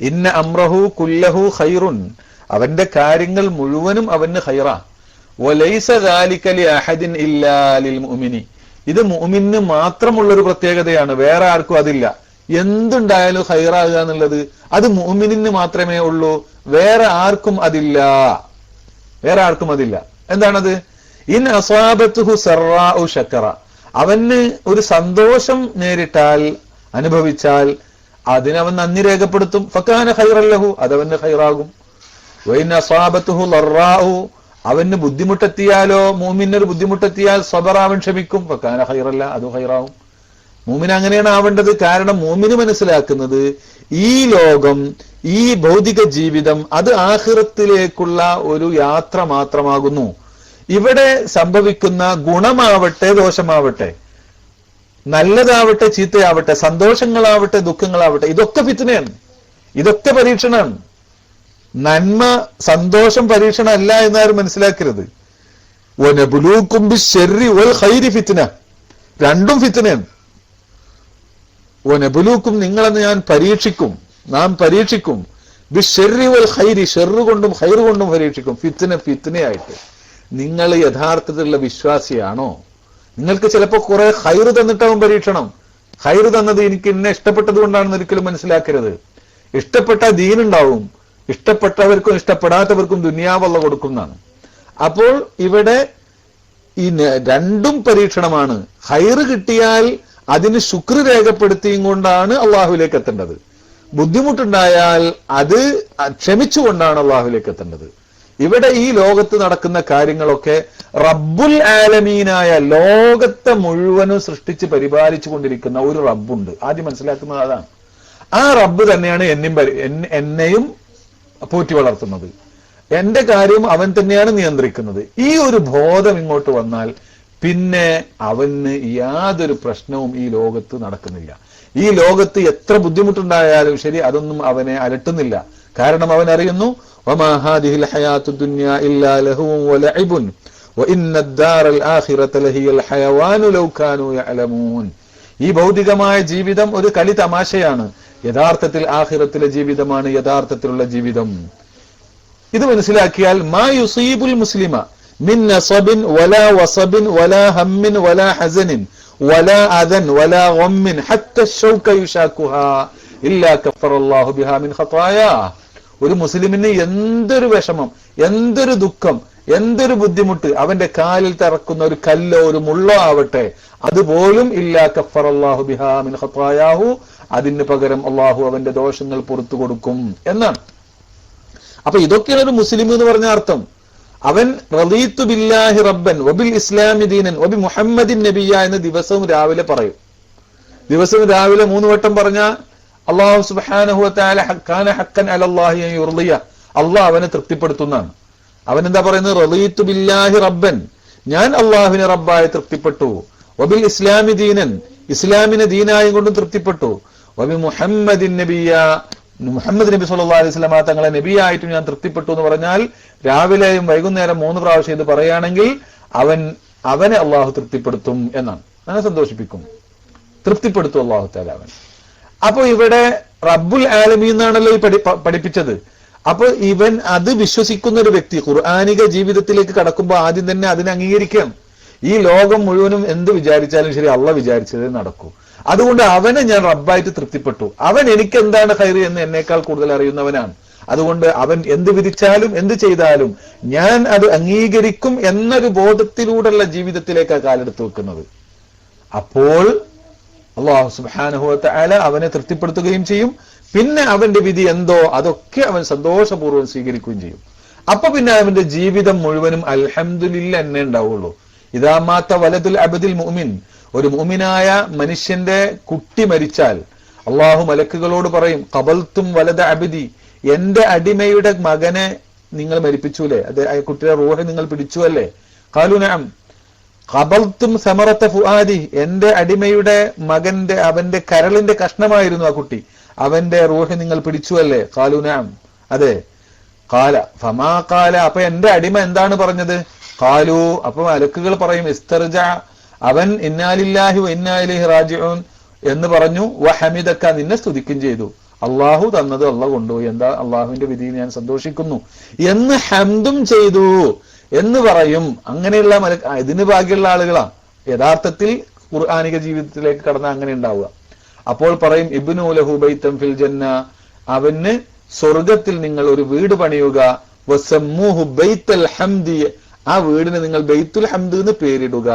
Speaker 1: ഇന്ന അംറഹു കുല്ലഹു ഖൈറുൻ, അവന്റെ കാര്യങ്ങൾ മുഴുവനും അവന് ഖൈറാ. വലൈസ ദാലിക ലി അഹദിൻ ഇല്ലാ ലിൽ മുഅ്മിനി, ഇത് മുഅ്മിന് മാത്രമുള്ളൊരു പ്രത്യേകതയാണ്, വേറെ ആർക്കും അതില്ല. എന്തുണ്ടായാലും ഖൈറാകുക എന്നുള്ളത് അത് മുഅ്മിനിന് മാത്രമേ ഉള്ളൂ, വേറെ ആർക്കും അതില്ല. എന്താണത്? ഇൻ അസാബത്തുഹു സറാഉ ശക്കറ, അവന് ഒരു സന്തോഷം നേരിട്ടാൽ, അനുഭവിച്ചാൽ അതിനവൻ നന്ദി രേഖപ്പെടുത്തും. ഫകാന ഖൈറൻ ലഹു, അതവന് ഖൈറാകും. വഇൻ അസാബത്തുഹു ലറാഉ, അവന് ബുദ്ധിമുട്ടെത്തിയാലോ, മുഅ്മിനൊരു ബുദ്ധിമുട്ടെത്തിയാൽ സബറ, അവൻ ക്ഷമിക്കും. ഫകാന ഖൈറൻ ലഹു, അത് ഖൈറാവും. മുഅ്മിൻ അങ്ങനെയാണ് ആവേണ്ടത്. കാരണം മുഅ്മിന് മനസ്സിലാക്കുന്നത് ഈ ലോകം, ഈ ഭൗതിക ജീവിതം അത് ആഖിറത്തിലേക്കുള്ള ഒരു യാത്ര മാത്രമാകുന്നു. ഇവിടെ സംഭവിക്കുന്ന ഗുണമാവട്ടെ ദോഷമാവട്ടെ, നല്ലതാവട്ടെ ചീത്തയാവട്ടെ, സന്തോഷങ്ങളാവട്ടെ ദുഃഖങ്ങളാവട്ടെ, ഇതൊക്കെ ഫിത്നയാണ്, ഇതൊക്കെ പരീക്ഷണമാണ്. നന്മ, സന്തോഷം പരീക്ഷണം അല്ല എന്നാരും മനസ്സിലാക്കരുത്. വനബ്ലൂക്കും ബിശ്ശർരി വൽ ഖൈരി ഫിത്ന, രണ്ടും ഫിത്നയാണ്. വനബ്ലൂക്കും, നിങ്ങളെന്ന് ഞാൻ പരീക്ഷിക്കും, നാം പരീക്ഷിക്കും. ബിശ്ശർരി വൽ ഖൈരി, ഷർറ് കൊണ്ടും ഖൈറ് കൊണ്ടും പരീക്ഷിക്കും. ഫിത്നയായിട്ട്. നിങ്ങൾ യഥാർത്ഥത്തിലുള്ള വിശ്വാസിയാണോ? നിങ്ങൾക്ക് ചിലപ്പോൾ കുറെ ഖൈറ് തന്നിട്ടാവും പരീക്ഷണം. ഖൈറ് തന്നത് എനിക്ക് ഇന്നെ ഇഷ്ടപ്പെട്ടത് കൊണ്ടാണെന്ന് ഒരിക്കലും മനസ്സിലാക്കരുത്. ഇഷ്ടപ്പെട്ട ദീനുണ്ടാവും, ഇഷ്ടപ്പെട്ടവർക്കും ഇഷ്ടപ്പെടാത്തവർക്കും ദുനിയാവല്ല കൊടുക്കുന്നതാണ്. അപ്പോൾ ഇവിടെ ഈ രണ്ടും പരീക്ഷണമാണ്. ഖൈറ് കിട്ടിയാൽ അതിന് ശുക്ർ രേഖപ്പെടുത്തിയും കൊണ്ടാണ് അള്ളാഹുവിലേക്ക് എത്തേണ്ടത്. ബുദ്ധിമുട്ടുണ്ടായാൽ അത് ക്ഷമിച്ചുകൊണ്ടാണ് അള്ളാഹുവിലേക്ക് എത്തേണ്ടത്. ഇവിടെ ഈ ലോകത്ത് നടക്കുന്ന കാര്യങ്ങളൊക്കെ റബ്ബുൽ ആലമീനായ, ലോകത്തെ മുഴുവനും സൃഷ്ടിച്ച് പരിപാലിച്ചു കൊണ്ടിരിക്കുന്ന ഒരു റബ്ബുണ്ട്. ആദ്യം മനസ്സിലാക്കുന്നത് അതാണ്. ആ റബ്ബ് തന്നെയാണ് എന്നെയും പോറ്റി വളർത്തുന്നത്, എന്റെ കാര്യം അവൻ തന്നെയാണ് നിയന്ത്രിക്കുന്നത്. ഈ ഒരു ബോധം ഇങ്ങോട്ട് വന്നാൽ പിന്നെ അവന് യാതൊരു പ്രശ്നവും ഈ ലോകത്ത് നടക്കുന്നില്ല. ഈ ലോകത്ത് എത്ര ബുദ്ധിമുട്ടുണ്ടായാലും ശരി, അതൊന്നും അവനെ അലട്ടുന്നില്ല. കാരണം അവൻ അറിയുന്നു, വമാ ഹാദിഹിൽ ഹയാത്തുദ് ദുനിയ ഇല്ലാ ലഹുവും വലഇബുൻ വഇന്നദ് ദാറൽ ആഖിറത ലഹിയൽ ഹയവാനു ലൗ കാനൂ യഅലമൂൻ. ഈ ഭൗതികമായ ജീവിതം ഒരു കളി തമാശയാണ്. യഥാർത്ഥത്തിൽ ആഖിറത്തിലെ ജീവിതമാണ് യഥാർത്ഥത്തിലുള്ള ജീവിതം. ഇത് മനസ്സിലാക്കിയാൽ മാ യുസീബുൽ മുസ്ലിമ മിൻ നസബിൻ വലാ വസബിൻ വലാ ഹമ്മിൻ വലാ ഹസനിൻ വലാ അദൻ വലാ ഗമ്മിൻ ഹത്ത ശൗക യുശാക്കുഹാ ഇല്ലാ കഫറല്ലാഹു ബിഹാ മിൻ ഖതായാ. ഒരു മുസ്ലിമിന് എന്തൊരു വിഷമം, എന്തൊരു ദുഃഖം, എന്തൊരു ബുദ്ധിമുട്ട് അവന്റെ കാലിൽ തറക്കുന്ന ഒരു കല്ലോ ഒരു മുള്ളോ ആവട്ടെ, അതുപോലും ഇല്ലാ കഫറല്ലാഹു ബിഹാ മിൻ ഖതായാഹു, അതിന് പകരം അള്ളാഹു അവന്റെ ദോഷങ്ങൾ പുറത്തു കൊടുക്കും എന്നാണ്. അപ്പൊ ഇതൊക്കെയാണ് ഒരു മുസ്ലിം എന്ന് പറഞ്ഞ അർത്ഥം. അവൻ റളീതു ബില്ലാഹി റബ്ബൻ വബിൽ ഇസ്ലാമി ദീനൻ വബി മുഹമ്മദിൻ നബിയ്യ എന്ന് ദിവസവും രാവിലെ പറയും. ദിവസവും രാവിലെ 3 വട്ടം പറഞ്ഞ അല്ലാഹു സുബ്ഹാനഹു വ തആല കാന ഹഖൻ അലല്ലാഹി അൻ യുർളിയ, അല്ലാഹു അവനെ തൃപ്തിപ്പെടുത്തുന്നതാണ്. അവൻ എന്താ പറയുന്നത്? റളീതു ബില്ലാഹി റബ്ബൻ, ഞാൻ അല്ലാഹുവിനെ റബ്ബായി തൃപ്തിപ്പെട്ടു. വബിൽ ഇസ്ലാമി ദീനൻ, ഇസ്ലാമിനെ ദീനായും കൊണ്ടും തൃപ്തിപ്പെട്ടു. വബി മുഹമ്മദിൻ നബിയ്യ, മുഹമ്മദ് നബി സല്ലല്ലാഹു അലൈഹി വസല്ലമ തങ്ങളെ നബിയായിട്ടും ഞാൻ തൃപ്തിപ്പെട്ടു എന്ന് പറഞ്ഞാൽ രാവിലെയും വൈകുന്നേരം 3 പ്രാവശ്യം ഇത് പറയുകയാണെങ്കിൽ അവനെ അള്ളാഹു തൃപ്തിപ്പെടുത്തും എന്നാണ്. അങ്ങനെ സന്തോഷിപ്പിക്കും, തൃപ്തിപ്പെടുത്തും അള്ളാഹു തആല അവൻ. അപ്പൊ ഇവിടെ റബ്ബുൽ ആലമീൻ എന്നാണല്ലോ ഈ പഠിപ്പിച്ചത്. അപ്പൊ ഇവൻ അത് വിശ്വസിക്കുന്ന ഒരു വ്യക്തി ഖുർആനിക ജീവിതത്തിലേക്ക് കടക്കുമ്പോൾ ആദ്യം തന്നെ അതിനെ അംഗീകരിക്കണം. ഈ ലോകം മുഴുവനും എന്ത് വിചാരിച്ചാലും ശരി, അള്ളാഹ് വിചാരിച്ചതേ നടക്കൂ. അതുകൊണ്ട് അവനെ ഞാൻ റബ്ബായിട്ട് തൃപ്തിപ്പെട്ടു. അവൻ എനിക്ക് എന്താണ് ഖൈർ എന്ന് എന്നേക്കാൾ കൂടുതൽ അറിയുന്നവനാണ്. അതുകൊണ്ട് അവൻ എന്ത് വിധിച്ചാലും എന്ത് ചെയ്താലും ഞാൻ അത് അംഗീകരിക്കും എന്നൊരു ബോധത്തിലൂടെയുള്ള ജീവിതത്തിലേക്ക് കാലെടുത്ത് വെക്കുന്നത്. അപ്പോൾ അല്ലാഹു സുബ്ഹാനഹു വ തആല അവനെ തൃപ്തിപ്പെടുത്തുകയും ചെയ്യും. പിന്നെ അവന്റെ വിധി എന്തോ അതൊക്കെ അവൻ സന്തോഷപൂർവ്വം സ്വീകരിക്കുകയും ചെയ്യും. അപ്പൊ പിന്നെ അവന്റെ ജീവിതം മുഴുവനും അൽഹംദുലില്ലാ എന്നെ ഉണ്ടാവുള്ളൂ. ഇദാ മാത വലദുൽ അബ്ദിൽ മുഅ്മിൻ, ഒരു മുഅ്മിനായ മനുഷ്യന്റെ കുട്ടി മരിച്ചാൽ അള്ളാഹു മലക്കുകളോട് പറയും, ഖബൽതും വലദ അബ്ദി, എന്റെ അടിമയുടെ മകനെ നിങ്ങൾ മരിപ്പിച്ചൂലേ, അത് ആ കുട്ടിയുടെ റൂഹ് നിങ്ങൾ പിടിച്ചുവല്ലേ? ഖാലു നഅം. ഖബൽതും സമറത ഫുആദി, എന്റെ അടിമയുടെ മകന്റെ അവന്റെ കരളിന്റെ കഷ്ണമായിരുന്നു ആ കുട്ടി, അവന്റെ റൂഹ് നിങ്ങൾ പിടിച്ചുവല്ലേ? ഖാലു നഅം, അതെ. ഖാല ഫമാ ഖാല, അപ്പൊ എന്റെ അടിമ എന്താണ് പറഞ്ഞത്? ഖാലു, അപ്പൊ മലക്കുകൾ പറയും, ഇസ്തർജ, അവൻ ഇന്നാ ലില്ലാഹി വ ഇന്നാ ഇലൈഹി റാജിഊൻ എന്ന് പറഞ്ഞു. വഹമിദക, നിന്നെ സ്തുതിക്കുകയും ചെയ്തു. അള്ളാഹു തന്നത് അള്ളാഹു കൊണ്ടുപോയി, എന്താ അള്ളാഹുവിന്റെ വിധിയിൽ ഞാൻ സന്തോഷിക്കുന്നു എന്ന് ഹംദും ചെയ്തു എന്ന് പറയും. അങ്ങനെയുള്ള ഇതിന് ഭാഗ്യമുള്ള ആളുകളാണ് യഥാർത്ഥത്തിൽ ഖുർആനിക ജീവിതത്തിലേക്ക് കടന്ന അങ്ങനെ ഉണ്ടാവുക. അപ്പോൾ പറയും, ഇബ്നു ലഹു ബൈതൻ ഫിൽ ജന്ന, അവന് സ്വർഗത്തിൽ നിങ്ങൾ ഒരു വീട് പണിയുക. വസമ്മൂഹു ബൈത്തുൽ ഹംദി, ആ വീടിന് നിങ്ങൾ ബൈത്തുൽ ഹംദ് എന്ന് പേരിടുക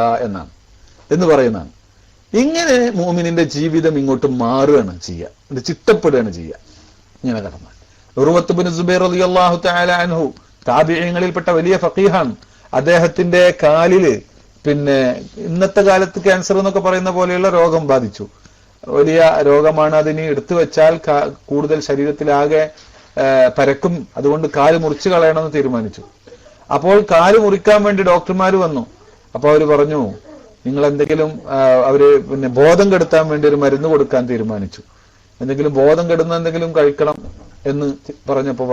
Speaker 1: എന്ന് പറയുന്നതാണ്. ഇങ്ങനെ മുഅ്മിനിന്റെ ജീവിതം ഇങ്ങോട്ട് മാറുകയാണ് ചെയ്യുക, ഇത് ചിട്ടപ്പെടുകയാണ് ചെയ്യുക. ഇങ്ങനെ കടന്നാൽ ഉർവത്ത് ബിൻ സുബൈർ റളിയല്ലാഹു തആല അൻഹു താബിഈങ്ങളിൽപ്പെട്ട വലിയ ഫഖീഹാണ്. അദ്ദേഹത്തിന്റെ കാലില് പിന്നെ ഇന്നത്തെ കാലത്ത് ക്യാൻസർ എന്നൊക്കെ പറയുന്ന പോലെയുള്ള രോഗം ബാധിച്ചു. വലിയ രോഗമാണ്. അതിന് എടുത്തു വെച്ചാൽ കൂടുതൽ ശരീരത്തിലാകെ പരക്കും. അതുകൊണ്ട് കാല് മുറിച്ചു കളയണമെന്ന് തീരുമാനിച്ചു. അപ്പോൾ കാല് മുറിക്കാൻ വേണ്ടി ഡോക്ടർമാർ വന്നു. അപ്പൊ അവര് പറഞ്ഞു, നിങ്ങൾ എന്തെങ്കിലും അവര് പിന്നെ ബോധം കെടുത്താൻ വേണ്ടി ഒരു മരുന്ന് കൊടുക്കാൻ തീരുമാനിച്ചു. എന്തെങ്കിലും ബോധം കെടുന്ന എന്തെങ്കിലും കഴിക്കണം എന്ന് പറഞ്ഞപ്പോ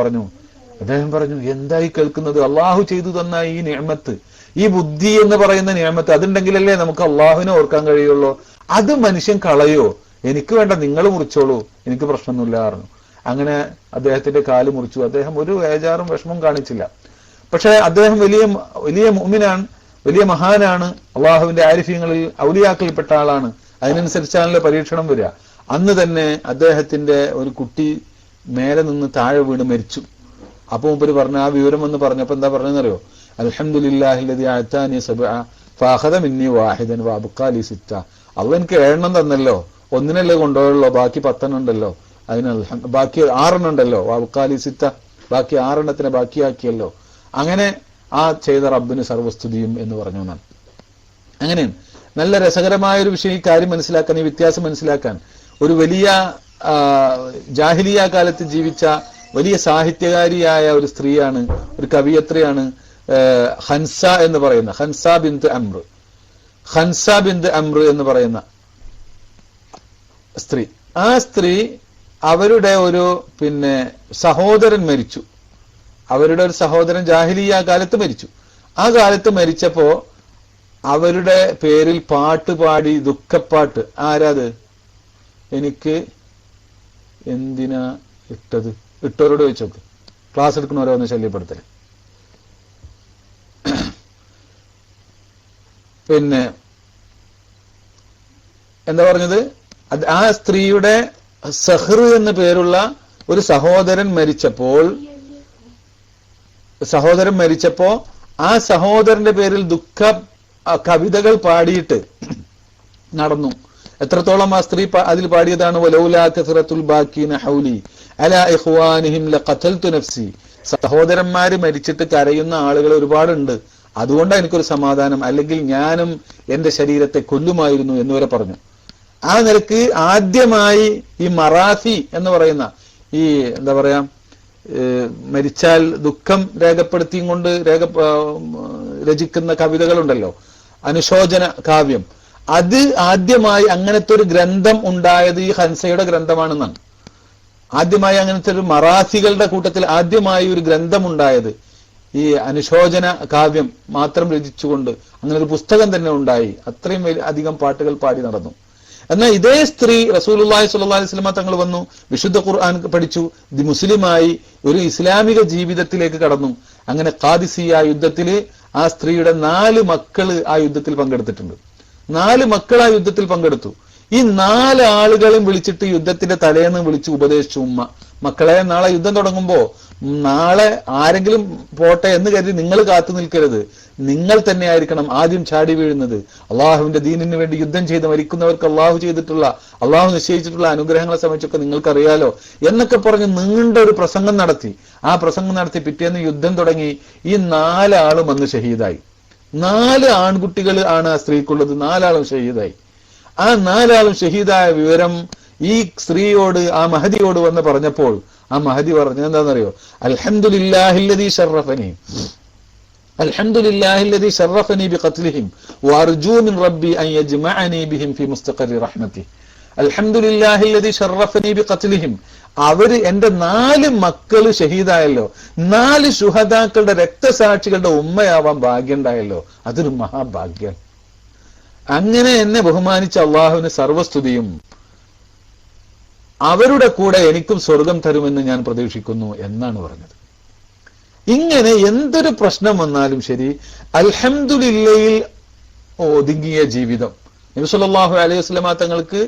Speaker 1: അദ്ദേഹം പറഞ്ഞു, എന്തായി കേൾക്കുന്നത്? അള്ളാഹു ചെയ്തു തന്ന ഈ നിഅമത്ത്, ഈ ബുദ്ധി എന്ന് പറയുന്ന നിഅമത്ത്, അതുണ്ടെങ്കിലല്ലേ നമുക്ക് അള്ളാഹുവിനെ ഓർക്കാൻ കഴിയുള്ളൂ. അത് മനുഷ്യൻ കളയോ? എനിക്ക് വേണ്ട, നിങ്ങൾ മുറിച്ചോളൂ, എനിക്ക് പ്രശ്നമൊന്നുമില്ല പറഞ്ഞു. അങ്ങനെ അദ്ദേഹത്തിന്റെ കാല് മുറിച്ചു. അദ്ദേഹം ഒരു വേജാറും വിഷമം കാണിച്ചില്ല. പക്ഷെ അദ്ദേഹം വലിയ മുഅ്മിനാണ്, വലിയ മഹാനാണ്, അള്ളാഹുവിന്റെ ആരിഫ്യങ്ങളിൽ ഔലിയാക്കളിൽപ്പെട്ട ആളാണ്. അതിനനുസരിച്ചാണല്ലോ പരീക്ഷണം വരിക. അന്ന് തന്നെ അദ്ദേഹത്തിന്റെ ഒരു കുട്ടി മേലെ നിന്ന് താഴെ വീണ് മരിച്ചു. അപ്പൊ മുമ്പ് പറഞ്ഞു, ആ വിവരം എന്ന് പറഞ്ഞപ്പോ എന്താ പറഞ്ഞെന്നറിയോ? അൽഹംദുലില്ലാഹില്ലദീ അഅതാനി സബ്അ ഫഅഖദ മിന്നി വാഹിദൻ വഅബ്ഖാ ലി സിത്ത. അള്ളാഹ് എനിക്ക് 7 തന്നല്ലോ, ഒന്നിനല്ലേ കൊണ്ടുപോയുള്ളൂ, ബാക്കി 10 ഉണ്ടല്ലോ, അതിന് ബാക്കി 6 ഉണ്ടല്ലോ, വഅബ്ഖാ ലി സിത്ത, ബാക്കി 6 ബാക്കിയാക്കിയല്ലോ. അങ്ങനെ ആ ചെയ്ത റബ്ബിന് സർവസ്തുതിയും എന്ന് പറഞ്ഞു എന്നാണ്. അങ്ങനെ നല്ല രസകരമായ ഒരു വിഷയം, ഈ കാര്യം മനസ്സിലാക്കാൻ, ഈ വ്യത്യാസം മനസ്സിലാക്കാൻ. ഒരു വലിയ ജാഹിലിയ കാലത്ത് ജീവിച്ച വലിയ സാഹിത്യകാരിയായ ഒരു സ്ത്രീയാണ്, ഒരു കവിയത്രിയാണ് ഹൻസ എന്ന് പറയുന്ന ഹൻസ ബിന്ത് അമ്ര എന്ന് പറയുന്ന സ്ത്രീ. ആ സ്ത്രീ അവരുടെ ഒരു സഹോദരൻ മരിച്ചു. അവരുടെ ഒരു സഹോദരൻ ജാഹിലിയ കാലത്ത് മരിച്ചു. ആ കാലത്ത് മരിച്ചപ്പോ അവരുടെ പേരിൽ പാട്ട് പാടി, ദുഃഖപ്പാട്ട്. ആരാത്? എനിക്ക് എന്തിനാ ഇട്ടത്? ഇട്ടവരോട് ചോദിച്ചോക്ക്. ക്ലാസ് എടുക്കണവരോ ഒന്ന് ശല്യപ്പെടുത്തല്. എന്താ പറഞ്ഞത്? ആ സ്ത്രീയുടെ സഹ്ർ എന്ന പേരുള്ള ഒരു സഹോദരൻ മരിച്ചപ്പോ ആ സഹോദരന്റെ പേരിൽ ദുഃഖ കവിതകൾ പാടിയിട്ട് നടന്നു. എത്രത്തോളം ആ സ്ത്രീ അതിൽ പാടിയതാണ്? വലൗലാ കസറത്തുൽ ബാക്കീന ഹൗലി അലാ ഇഖ്വാനിഹിം ലഖതൽതു നഫ്സി. സഹോദരന്മാര് മരിച്ചിട്ട് കരയുന്ന ആളുകൾ ഒരുപാടുണ്ട്, അതുകൊണ്ടാണ് എനിക്കൊരു സമാധാനം, അല്ലെങ്കിൽ ഞാനും എന്റെ ശരീരത്തെ കൊല്ലുമായിരുന്നു എന്ന് വരെ പറഞ്ഞു. ആ നിലക്ക് ആദ്യമായി ഈ മറാഫി എന്ന് പറയുന്ന ഈ എന്താ പറയാ മരിച്ചാൽ ദുഃഖം രേഖപ്പെടുത്തിയും കൊണ്ട് രചിക്കുന്ന കവിതകളുണ്ടല്ലോ, അനുശോചന കാവ്യം, അത് ആദ്യമായി അങ്ങനത്തെ ഒരു ഗ്രന്ഥം ഉണ്ടായത് ഈ ഹൻസയുടെ ഗ്രന്ഥമാണെന്നാണ്. ആദ്യമായി അങ്ങനത്തെ ഒരു മറാസികളുടെ കൂട്ടത്തിൽ ആദ്യമായി ഒരു ഗ്രന്ഥം ഉണ്ടായത് ഈ അനുശോചന കാവ്യം മാത്രം രചിച്ചുകൊണ്ട് അങ്ങനെ ഒരു പുസ്തകം തന്നെ ഉണ്ടായി. അത്രയും അധികം പാട്ടുകൾ പാടി നടന്നു. എന്നാൽ ഇതേ സ്ത്രീ റസൂലുള്ളാഹി സ്വല്ലല്ലാഹി അലൈഹി വസല്ലം തങ്ങൾ വന്നു, വിശുദ്ധ ഖുർആൻ പഠിച്ചു, മുസ്ലിമായി ഒരു ഇസ്ലാമിക ജീവിതത്തിലേക്ക് കടന്നു. അങ്ങനെ ഖാദിസിയ യുദ്ധത്തിൽ ആ സ്ത്രീയുടെ 4 മക്കള് ആ യുദ്ധത്തിൽ പങ്കെടുത്തിട്ടുണ്ട്. 4 മക്കൾ ആ യുദ്ധത്തിൽ പങ്കെടുത്തു. ഈ 4 ആളുകളും വിളിച്ചിട്ട് യുദ്ധത്തിന്റെ തലേന്ന് വിളിച്ച് ഉപദേശിച്ചു. ഉമ്മ, മക്കളെ, നാളെ യുദ്ധം തുടങ്ങുമ്പോ നാളെ ആരെങ്കിലും പോട്ടെ എന്ന് കരുതി നിങ്ങൾ കാത്തു നിൽക്കരുത്, നിങ്ങൾ തന്നെ ആയിരിക്കണം ആദ്യം ചാടി വീഴുന്നത്. അള്ളാഹുവിന്റെ ദീനിന് വേണ്ടി യുദ്ധം ചെയ്ത് മരിക്കുന്നവർക്ക് അള്ളാഹു നിശ്ചയിച്ചിട്ടുള്ള അനുഗ്രഹങ്ങളെ സംബന്ധിച്ചൊക്കെ നിങ്ങൾക്കറിയാലോ എന്നൊക്കെ പറഞ്ഞ് നീണ്ട ഒരു പ്രസംഗം നടത്തി. ആ പ്രസംഗം നടത്തി പിറ്റേന്ന് യുദ്ധം തുടങ്ങി. ഈ 4 ആളും അന്ന് ഷഹീദായി. 4 ആൺകുട്ടികൾ ആണ് ആ സ്ത്രീക്കുള്ളത്. 4 ആളും ഷഹീദായി. ആ 4 ആളും ഷഹീദായ വിവരം ഈ സ്ത്രീയോട്, ആ മഹദിയോട് വന്ന് പറഞ്ഞപ്പോൾ ആ മഹദി പറഞ്ഞത് എന്താണെന്നറിയോ? അൽഹംദുലില്ലാഹില്ലദീ ശറഫനി ബിഖത്ലിഹിം വഅർജൂ മിൻ റബ്ബി അൻ യജ്മഅനി ബിഹിം ഫീ മുസ്തഖറി റഹ്മതി. അൽഹംദുലില്ലാഹില്ലദീ ശറഫനി ബിഖത്ലിഹിം. അവര് എന്റെ 4 മക്കള് ഷഹീദായല്ലോ, 4 ശുഹദാക്കളുടെ രക്തസാക്ഷികളുടെ ഉമ്മയാവാൻ ഭാഗ്യമുണ്ടായല്ലോ, അതൊരു മഹാഭാഗ്യം. അങ്ങനെ എന്നെ ബഹുമാനിച്ച അള്ളാഹുവിന് സർവസ്തുതിയും. അവരുടെ കൂടെ എനിക്കും സ്വർഗം തരുമെന്ന് ഞാൻ പ്രതീക്ഷിക്കുന്നു എന്നാണ് പറഞ്ഞത്. ഇങ്ങനെ എന്തൊരു പ്രശ്നം വന്നാലും ശരി, അൽഹംദുലില്ലയിൽ ഒതുങ്ങിയ ജീവിതം. നബി സല്ലല്ലാഹു അലൈഹി വസല്ലമ തങ്ങൾക്ക്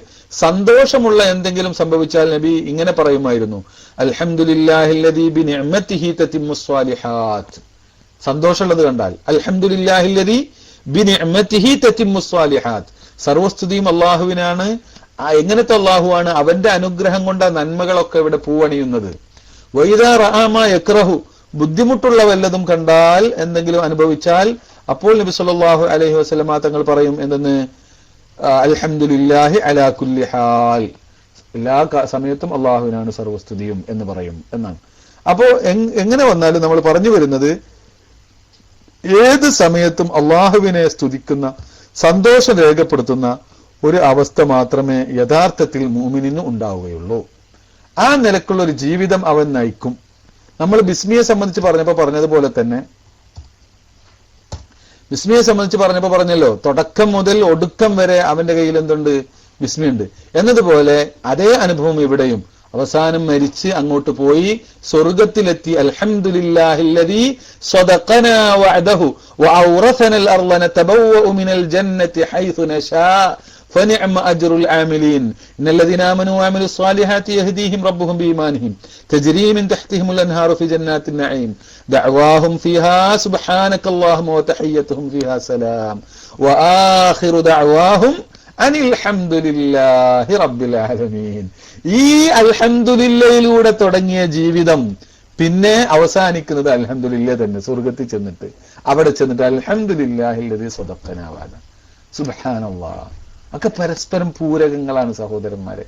Speaker 1: സന്തോഷമുള്ള എന്തെങ്കിലും സംഭവിച്ചാൽ നബി ഇങ്ങനെ പറയുമായിരുന്നു, അൽഹംദുലില്ലാഹില്ലദീ ബിനിഅമതിഹി തതിമ്മുസ് സ്വാലിഹാത്ത്. സന്തോഷമുള്ളത് കണ്ടാൽ അൽഹംദുലില്ലാഹില്ലദീ ബിനിഅമതിഹി തതിമ്മുസ് സ്വാലിഹാത്ത്. സർവസ്തുതിയും അള്ളാഹുവിനാണ്. എങ്ങനത്തെ അള്ളാഹുവാണ്? അവന്റെ അനുഗ്രഹം കൊണ്ട് നന്മകളൊക്കെ ഇവിടെ പൂവണിയുന്നത്. വൈദാ റഅ മാ യക്റഹു. ബുദ്ധിമുട്ടുള്ള വല്ലതും കണ്ടാൽ, എന്തെങ്കിലും അനുഭവിച്ചാൽ, അപ്പോൾ നബി സല്ലല്ലാഹു അലൈഹി വസല്ലമ തങ്ങൾ പറയും എന്തെന്ന്? അൽഹംദുലില്ലാഹി അലാ കുല്ലി ഹാൽ. എല്ലാ സമയത്തും അള്ളാഹുവിനാണ് സർവസ്തുതിയും എന്ന് പറയും എന്നാണ്. അപ്പോ എങ്ങനെ വന്നാലും നമ്മൾ പറഞ്ഞു വരുന്നത്, ഏത് സമയത്തും അള്ളാഹുവിനെ സ്തുതിക്കുന്ന, സന്തോഷം രേഖപ്പെടുത്തുന്ന ഒരു അവസ്ഥ മാത്രമേ യഥാർത്ഥത്തിൽ മുഅ്മിനിന് ഉണ്ടാവുകയുള്ളൂ. ആ നിലക്കുള്ള ഒരു ജീവിതം അവൻ നയിക്കും. നമ്മൾ ബിസ്മിയെ സംബന്ധിച്ച് പറഞ്ഞതുപോലെ തന്നെ, ബിസ്മിയെ സംബന്ധിച്ച് പറഞ്ഞല്ലോ, തുടക്കം മുതൽ ഒടുക്കം വരെ അവന്റെ കയ്യിൽ എന്തുണ്ട്? ബിസ്മിയുണ്ട് എന്നതുപോലെ അതേ അനുഭവം ഇവിടെയും. അവസാനം മരിച്ച് അങ്ങോട്ട് പോയി സ്വർഗത്തിലെത്തി. അൽഹംദുലില്ലാഹില്ലദീ സ്വദഖനാ വഅദഹു വഔറസനൽ അർള നതബവ്വഉ മിനൽ ജന്നതി ഹൈസു നശാ فنعم أجر العاملين إن الذين آمنوا وعملوا الصالحات يهديهم ربهم بإيمانهم تجري من تحتهم الأنهار في جنات النعيم دعواهم فيها سبحانك اللهم وتحيتهم فيها سلام وآخر دعواهم أن الحمد لله رب العالمين. ഈ അൽഹംദുലില്ലയിലൂടെ തുടങ്ങിയ ജീവിതം പിന്നെ അവസാനിക്കുന്നത് അൽഹംദുലില്ലാ തന്നെ. സ്വർഗത്തിൽ ചെന്നിട്ട് അവിടെ ചെന്നിട്ട് അൽഹംദുലില്ലാഹില്ലദീ സ്വദഖനാ വഅദഹു. സുബ്ഹാനല്ലാഹ്. ഒക്കെ പരസ്പരം പൂരകങ്ങളാണ് സഹോദരന്മാരെ.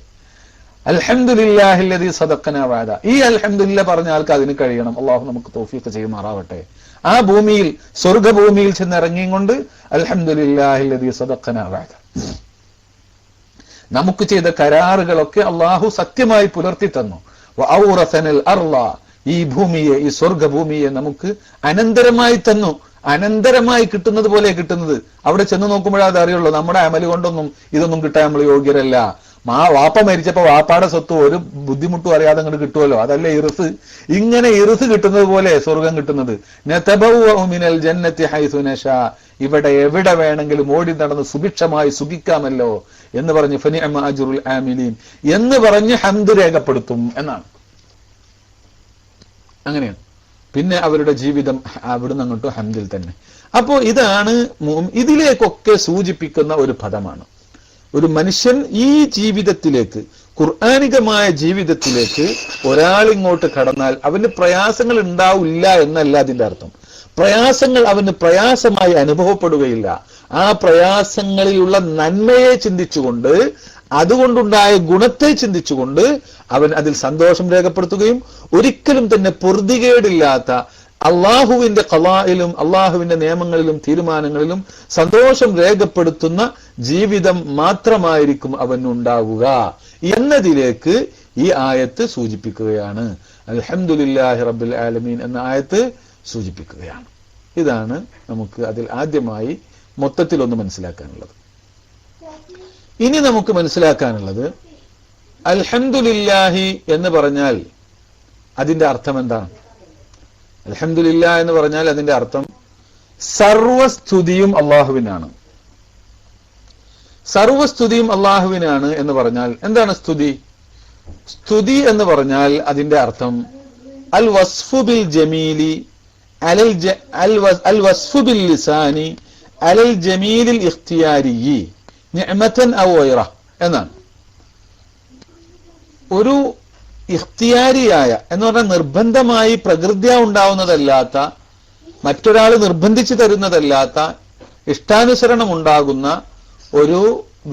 Speaker 1: അൽഹംദുലില്ലാഹില്ലദീ സദഖനാ വഅദ. ഈ അൽഹംദുലില്ലാ പറഞ്ഞ ആൾക്ക് അതിന് കഴിയണം. അള്ളാഹു നമുക്ക് തൗഫീഖ് ചെയ്യുമാറാവട്ടെ. ആ ഭൂമിയിൽ, സ്വർഗഭൂമിയിൽ ചെന്നിറങ്ങിയും കൊണ്ട് അൽഹംദുലില്ലാഹില്ലദീ സദഖനാ വഅദ, നമുക്ക് ചെയ്ത കരാറുകളൊക്കെ അള്ളാഹു സത്യമായി പുലർത്തി തന്നു. വഔറസനൽ അർള, ഈ ഭൂമിയെ, ഈ സ്വർഗഭൂമിയെ നമുക്ക് അനന്തരമായി തന്നു. അനന്തരമായി കിട്ടുന്നത് പോലെ കിട്ടുന്നത്. അവിടെ ചെന്ന് നോക്കുമ്പോഴേ അത് അറിയുള്ളൂ, നമ്മുടെ അമല് കൊണ്ടൊന്നും ഇതൊന്നും കിട്ടാൻ നമ്മൾ യോഗ്യരല്ല. വാപ്പ മരിച്ചപ്പോ വാപ്പാടെ സ്വത്ത് ഒരു ബുദ്ധിമുട്ടും അറിയാതെ അങ്ങോട്ട് കിട്ടുമല്ലോ, അതല്ലേ ഇറുസ്. ഇങ്ങനെ ഇറുസ് കിട്ടുന്നത് പോലെ സ്വർഗം കിട്ടുന്നത്. നതബവ്വഉ മിനൽ ജന്നത്തി ഹൈസു നശാ, ഇവിടെ എവിടെ വേണമെങ്കിലും ഓടി നടന്ന് സുഭിക്ഷമായി സുഖിക്കാമല്ലോ എന്ന് പറഞ്ഞ് ഫനിഅമ അജ്റുൽ ആമിലീൻ എന്ന് പറഞ്ഞ് ഹംദ് രേഖപ്പെടുത്തും എന്നാണ്. അങ്ങനെയാണ് പിന്നെ അവരുടെ ജീവിതം അവിടുന്ന് അങ്ങോട്ട് ഹംദിൽ തന്നെ. അപ്പോ ഇതാണ് ഇതിലേക്കൊക്കെ സൂചിപ്പിക്കുന്ന ഒരു പദമാണ്. ഒരു മനുഷ്യൻ ഈ ജീവിതത്തിലേക്ക്, ഖുർആനികമായ ജീവിതത്തിലേക്ക് ഒരാളിങ്ങോട്ട് കടന്നാൽ അവന് പ്രയാസങ്ങൾ ഉണ്ടാവില്ല എന്നല്ല അതിന്റെ അർത്ഥം. പ്രയാസങ്ങൾ അവന് പ്രയാസമായി അനുഭവപ്പെടുകയില്ല. ആ പ്രയാസങ്ങളിലുള്ള നന്മയെ ചിന്തിച്ചുകൊണ്ട്, അതുകൊണ്ടുണ്ടായ ഗുണത്തെ ചിന്തിച്ചുകൊണ്ട് അവൻ അതിൽ സന്തോഷം രേഖപ്പെടുത്തുകയും ഒരിക്കലും തന്നെ പൊറുതികേടില്ലാത്ത അള്ളാഹുവിന്റെ ഖളായിലും അള്ളാഹുവിന്റെ നിയമങ്ങളിലും തീരുമാനങ്ങളിലും സന്തോഷം രേഖപ്പെടുത്തുന്ന ജീവിതം മാത്രമായിരിക്കും അവനുണ്ടാവുക എന്നതിലേക്ക് ഈ ആയത്ത് സൂചിപ്പിക്കുകയാണ്. അൽഹംദുലില്ലാഹി റബ്ബിൽ ആലമീൻ എന്ന ആയത്ത് സൂചിപ്പിക്കുകയാണ്. ഇതാണ് നമുക്ക് അതിൽ ആദ്യമായി മൊത്തത്തിലൊന്ന് മനസ്സിലാക്കാനുള്ളത്. ഇനി നമുക്ക് മനസ്സിലാക്കാനുള്ളത് അൽഹംദുലില്ലാഹി എന്ന് പറഞ്ഞാൽ അതിന്റെ അർത്ഥം എന്താണ്? അൽഹംദുലില്ലാ എന്ന് പറഞ്ഞാൽ അതിന്റെ അർത്ഥം സർവസ്തുതിയും അള്ളാഹുവിനാണ്. സർവസ്തുതിയും അള്ളാഹുവിനാണ് എന്ന് പറഞ്ഞാൽ എന്താണ് സ്തുതി? സ്തുതി എന്ന് പറഞ്ഞാൽ അതിന്റെ അർത്ഥം അൽ വസ്ഫു ബിൽ ജമീലി അൽ വസ്ഫു ബിൽ ലിസാനി അലൽ ജമീലിൽ ഇഖ്തിയാരി നിഅമതൻ ഔ ഗൈറ എന്നാണ്. ഒരു ഇഖ്തിയാരിയായ എന്ന് പറഞ്ഞാൽ നിർബന്ധമായി പ്രകൃത്യാ ഉണ്ടാവുന്നതല്ലാത്ത, മറ്റൊരാൾ നിർബന്ധിച്ചു തരുന്നതല്ലാത്ത, ഇഷ്ടാനുസരണം ഉണ്ടാകുന്ന ഒരു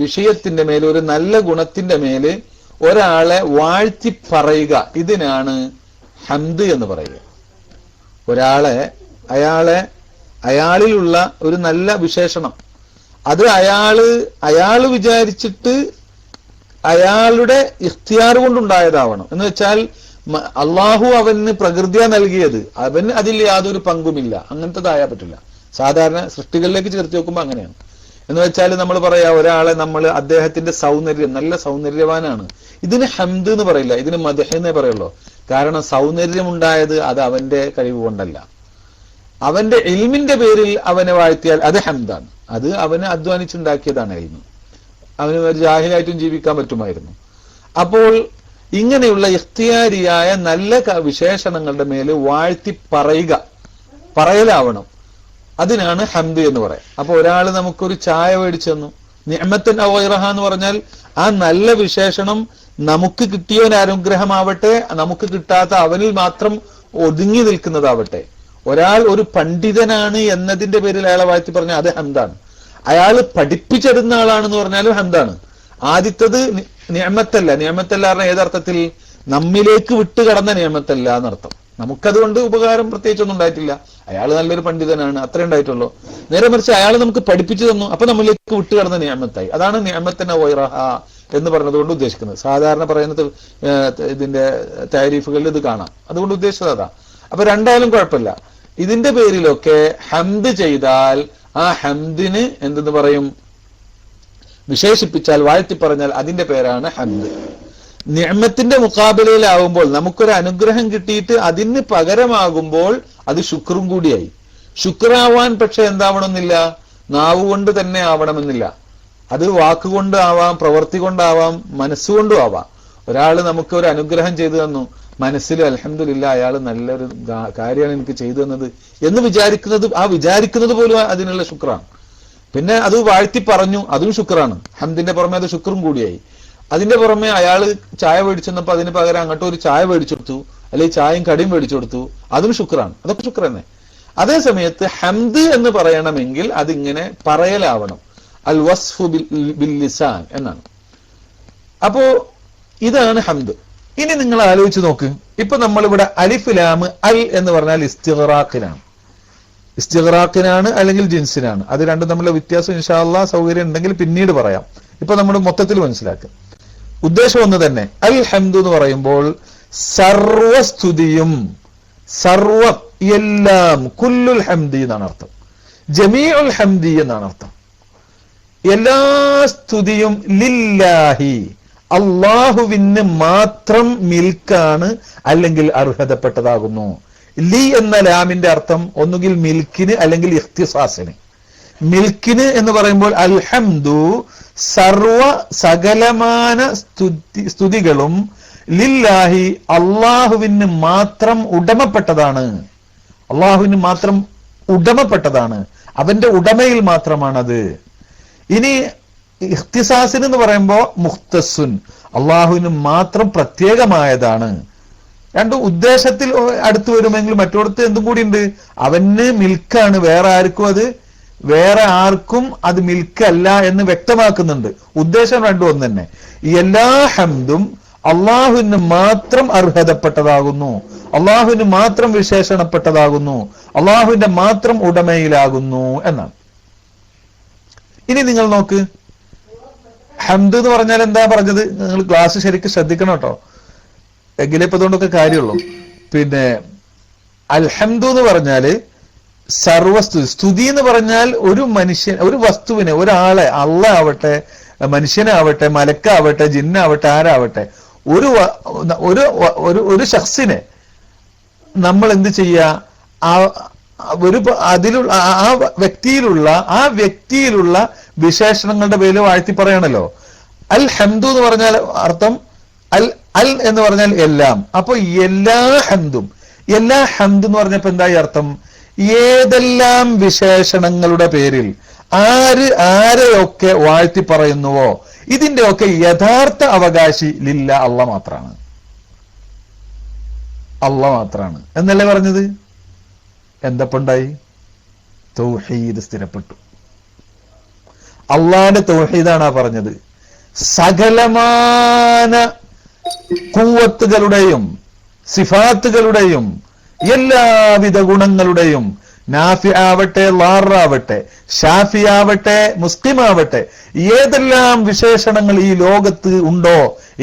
Speaker 1: വിഷയത്തിന്റെ മേൽ, ഒരു നല്ല ഗുണത്തിന്റെ മേല് ഒരാളെ വാഴ്ത്തി പറയുക, ഇതിനാണ് ഹംദ് എന്ന് പറയുക. അയാളിലുള്ള ഒരു നല്ല വിശേഷണം, അത് അയാള് വിചാരിച്ചിട്ട് അയാളുടെ ഇഖ്തിയാർ കൊണ്ടുണ്ടായതാവണം. എന്ന് വെച്ചാൽ അള്ളാഹു അവന് പ്രകൃതിയാ നൽകിയത്, അവന് അതിൽ യാതൊരു പങ്കുമില്ല. അങ്ങനത്തതായാൽ പറ്റില്ല. സാധാരണ സൃഷ്ടികളിലേക്ക് ചേർത്ത് നോക്കുമ്പോൾ അങ്ങനെയാണ്. എന്ന് വെച്ചാൽ നമ്മൾ പറയാ ഒരാളെ അദ്ദേഹത്തിന്റെ സൗന്ദര്യം, നല്ല സൗന്ദര്യവാനാണ്, ഇതിന് ഹംദ് എന്ന് പറയില്ല, ഇതിന് മദ്ഹ് എന്നേ പറയുള്ളൂ. കാരണം സൗന്ദര്യം ഉണ്ടായത് അത് അവന്റെ കഴിവ് കൊണ്ടല്ല, അവന്റെ ഇൽമിന്റെ പേരിൽ അവനെ വാഴ്ത്തിയാൽ അത് ഹംദാണ്. അത് അവന് അധ്വാനിച്ചുണ്ടാക്കിയതാണ് ഇൽമ്. അവന് ഒരു ജാഹിലായിട്ടും ജീവിക്കാൻ പറ്റുമായിരുന്നു. അപ്പോൾ ഇങ്ങനെയുള്ള ഇഖ്തിയാരിയായ നല്ല വിശേഷണങ്ങളുടെ മേല് വാഴ്ത്തി പറയലാവണം. അതിനാണ് ഹംദ് എന്ന് പറയാം. അപ്പൊ ഒരാൾ നമുക്കൊരു ചായ മേടിച്ചു തന്നു, നിഅമത്തൻ ഔ ഗൈറഹ എന്ന് പറഞ്ഞാൽ ആ നല്ല വിശേഷണം നമുക്ക് കിട്ടിയവൻ അനുഗ്രഹമാവട്ടെ, നമുക്ക് കിട്ടാത്ത അവനിൽ മാത്രം ഒതുങ്ങി നിൽക്കുന്നതാവട്ടെ. ഒരാൾ ഒരു പണ്ഡിതനാണ് എന്നതിന്റെ പേരിൽ അയാളെ വാഴ്ത്തി പറഞ്ഞാൽ അത് ഹംദാണ്. അയാൾ പഠിപ്പിച്ചെടുന്ന ആളാണെന്ന് പറഞ്ഞാലും ഹംദാണ്. ആദ്യത്തത് നിഅമത്തല്ല. നിഅമത്തല്ല പറഞ്ഞാൽ ഏതർത്ഥത്തിൽ? നമ്മിലേക്ക് വിട്ടുകടന്ന നിഅമത്തല്ല എന്നർത്ഥം. നമുക്കതുകൊണ്ട് ഉപകാരം പ്രത്യേകിച്ചൊന്നും ഉണ്ടായിട്ടില്ല. അയാൾ നല്ലൊരു പണ്ഡിതനാണ്, അത്രേ ഉണ്ടായിട്ടുള്ളൂ. നേരെ മറിച്ച് അയാൾ നമുക്ക് പഠിപ്പിച്ചു തന്നു, അപ്പൊ നമ്മളിലേക്ക് വിട്ടുകടന്ന നിഅമത്തായി. അതാണ് നിഅമത്തൻ ഔ ഗൈറഹ എന്ന് പറഞ്ഞതുകൊണ്ട് ഉദ്ദേശിക്കുന്നത്. സാധാരണ പറയുന്നത് ഇതിന്റെ താരീഫുകളിൽ ഇത് കാണാം, അതുകൊണ്ട് ഉദ്ദേശിച്ചത് അതാ. അപ്പൊ രണ്ടായാലും കുഴപ്പമില്ല. ഇതിന്റെ പേരിലൊക്കെ ഹംദ് ചെയ്താൽ ആ ഹംദിന് എന്തെന്ന് പറയും? വിശേഷിപ്പിച്ചാൽ, വാഴ്ത്തി പറഞ്ഞാൽ അതിന്റെ പേരാണ് ഹംദ്. നിഅമത്തിന്റെ മുഖാബിലയിലാവുമ്പോൾ, നമുക്കൊരു അനുഗ്രഹം കിട്ടിയിട്ട് അതിന് പകരമാകുമ്പോൾ അത് ശുക്റും കൂടിയായി. ശുക്രാവാൻ പക്ഷെ എന്താവണമെന്നില്ല, നാവുകൊണ്ട് തന്നെ ആവണമെന്നില്ല. അത് വാക്കുകൊണ്ട് ആവാം, പ്രവൃത്തി കൊണ്ടാവാം, മനസ്സുകൊണ്ടും ആവാം. ഒരാള് നമുക്ക് ഒരു അനുഗ്രഹം ചെയ്തു തന്നു, മനസ്സിൽ അൽഹംദുലില്ലാ അയാൾ നല്ലൊരു കാര്യമാണ് എനിക്ക് ചെയ്തു തന്നത് എന്ന് വിചാരിക്കുന്നത് പോലും അതിനുള്ള ശുക്രാണ്. പിന്നെ അത് വാഴ്ത്തി പറഞ്ഞു, അതും ശുക്രാണ്. ഹംദിന്റെ പുറമെ അത് ശുക്രും കൂടിയായി. അതിന്റെ പുറമെ അയാൾ ചായ മേടിച്ചെന്നപ്പോ അതിന് പകരം അങ്ങോട്ട് ഒരു ചായ മേടിച്ചു കൊടുത്തു, അല്ലെങ്കിൽ ചായയും കടിയും മേടിച്ചു കൊടുത്തു, അതും ശുക്രാണ്. അതൊക്കെ ശുക്ർ തന്നെ. അതേ സമയത്ത് ഹംദ് എന്ന് പറയണമെങ്കിൽ അതിങ്ങനെ പറയലാവണം. അൽ വസ്ഫു ബിൽ ലിസാൻ എന്നാണ്. അപ്പോ ഇതാണ് ഹംദ്. ഇനി നിങ്ങൾ ആലോചിച്ച് നോക്ക്, ഇപ്പൊ നമ്മളിവിടെ അലിഫ് ലാം അൽ എന്ന് പറഞ്ഞാൽ ഇസ്തിഗ്റാഖിനാണ് അല്ലെങ്കിൽ ജിൻസിനാണ്. അത് രണ്ടും തമ്മിലുള്ള വ്യത്യാസം ഇൻഷാ അല്ലാഹ് സൗകര്യം ഉണ്ടെങ്കിൽ പിന്നീട് പറയാം. ഇപ്പൊ നമ്മൾ മൊത്തത്തിൽ മനസ്സിലാക്കുക. ഉദ്ദേശം ഒന്ന് തന്നെ. അൽ ഹംദ് എന്ന് പറയുമ്പോൾ സർവസ്തുതിയും, സർവം, എല്ലാം, കുല്ലുൽ ഹംദി എന്നാണ് അർത്ഥം. ജമീഉൽ ഹംദി എന്നാണ് അർത്ഥം. എല്ലാ സ്തുതിയും ലില്ലാഹി, അള്ളാഹുവിന് മാത്രം മിൽക്കാണ് അല്ലെങ്കിൽ അർഹതപ്പെട്ടതാകുന്നു. ലി എന്ന ലാമിന്റെ അർത്ഥം ഒന്നുകിൽ മിൽക്കിന് അല്ലെങ്കിൽ ഇഖ്തിസാസിന്. മിൽക്കിന് എന്ന് പറയുമ്പോൾ അൽഹംദു, സകലമാന സ്തുതികളും ലില്ലാഹി, അള്ളാഹുവിന് മാത്രം ഉടമപ്പെട്ടതാണ്. അള്ളാഹുവിന് മാത്രം ഉടമപ്പെട്ടതാണ്, അവന്റെ ഉടമയിൽ മാത്രമാണത്. ഇനി ഇഖ്തിസാസിന് എന്ന് പറയുമ്പോൾ മുഖ്തസുൻ, അള്ളാഹുവിന് മാത്രം പ്രത്യേകമായതാണ്. രണ്ടും ഉദ്ദേശത്തിൽ അടുത്ത് വരുമെങ്കിൽ മറ്റോടത്ത് എന്തും കൂടി ഉണ്ട്, അവന് മിൽക്കാണ്, വേറെ ആർക്കും അത് മിൽക്കല്ല എന്ന് വ്യക്തമാക്കുന്നുണ്ട്. ഉദ്ദേശം രണ്ടും ഒന്ന് തന്നെ. എല്ലാ ഹംദും അള്ളാഹുവിന് മാത്രം അർഹതപ്പെട്ടതാകുന്നു, അള്ളാഹുവിന് മാത്രം വിശേഷണപ്പെട്ടതാകുന്നു, അള്ളാഹുവിന്റെ മാത്രം ഉടമയിലാകുന്നു എന്നാണ്. ഇനി നിങ്ങൾ നോക്ക്, ഹംദ് എന്ന് പറഞ്ഞാൽ എന്താ പറഞ്ഞത്? നിങ്ങൾ ക്ലാസ് ശരിക്കും ശ്രദ്ധിക്കണം കേട്ടോ, എങ്കിലേ ഇപ്പൊ അതുകൊണ്ടൊക്കെ കാര്യമുള്ളൂ. പിന്നെ അൽഹംദു എന്ന് പറഞ്ഞാല് സർവസ്തുതി. സ്തുതി എന്ന് പറഞ്ഞാൽ ഒരു മനുഷ്യൻ, ഒരു വസ്തുവിനെ, ഒരാളെ, അള്ളാഹ് ആവട്ടെ, മനുഷ്യനാവട്ടെ, മലക്കാവട്ടെ, ജിന്നാവട്ടെ, ആരാവട്ടെ, ഒരു ശഖ്സിനെ നമ്മൾ എന്ത് ചെയ്യുക, അതിലുള്ള ആ വ്യക്തിയിലുള്ള വിശേഷണങ്ങളുടെ പേരിൽ വാഴ്ത്തി പറയണല്ലോ. അൽ ഹംദു എന്ന് പറഞ്ഞാൽ അർത്ഥം അൽ എന്ന് പറഞ്ഞാൽ എല്ലാം. അപ്പൊ എല്ലാ ഹംദും എന്ന് പറഞ്ഞപ്പോ എന്തായി അർത്ഥം? ഏതെല്ലാം വിശേഷണങ്ങളുടെ പേരിൽ ആരെയൊക്കെ വാഴ്ത്തി പറയുന്നുവോ ഇതിന്റെ ഒക്കെ യഥാർത്ഥ അവകാശി ലില്ല, അള്ളാഹ് മാത്രാണ് എന്നല്ലേ പറഞ്ഞത്? എന്തപ്പുണ്ടായി? തൗഹീദ് സ്ഥിരപ്പെട്ടു. അള്ളാന്റെ തൗഹീദാണ് പറഞ്ഞത്. സകലമാന ഖുവത്തുകളുടെയും സിഫാത്തുകളുടെയും എല്ലാവിധ ഗുണങ്ങളുടെയും, നാഫി ആവട്ടെ, ലാറാവട്ടെ, ഷാഫി ആവട്ടെ, മുസ്ലിമാവട്ടെ, ഏതെല്ലാം വിശേഷണങ്ങൾ ഈ ലോകത്ത് ഉണ്ടോ,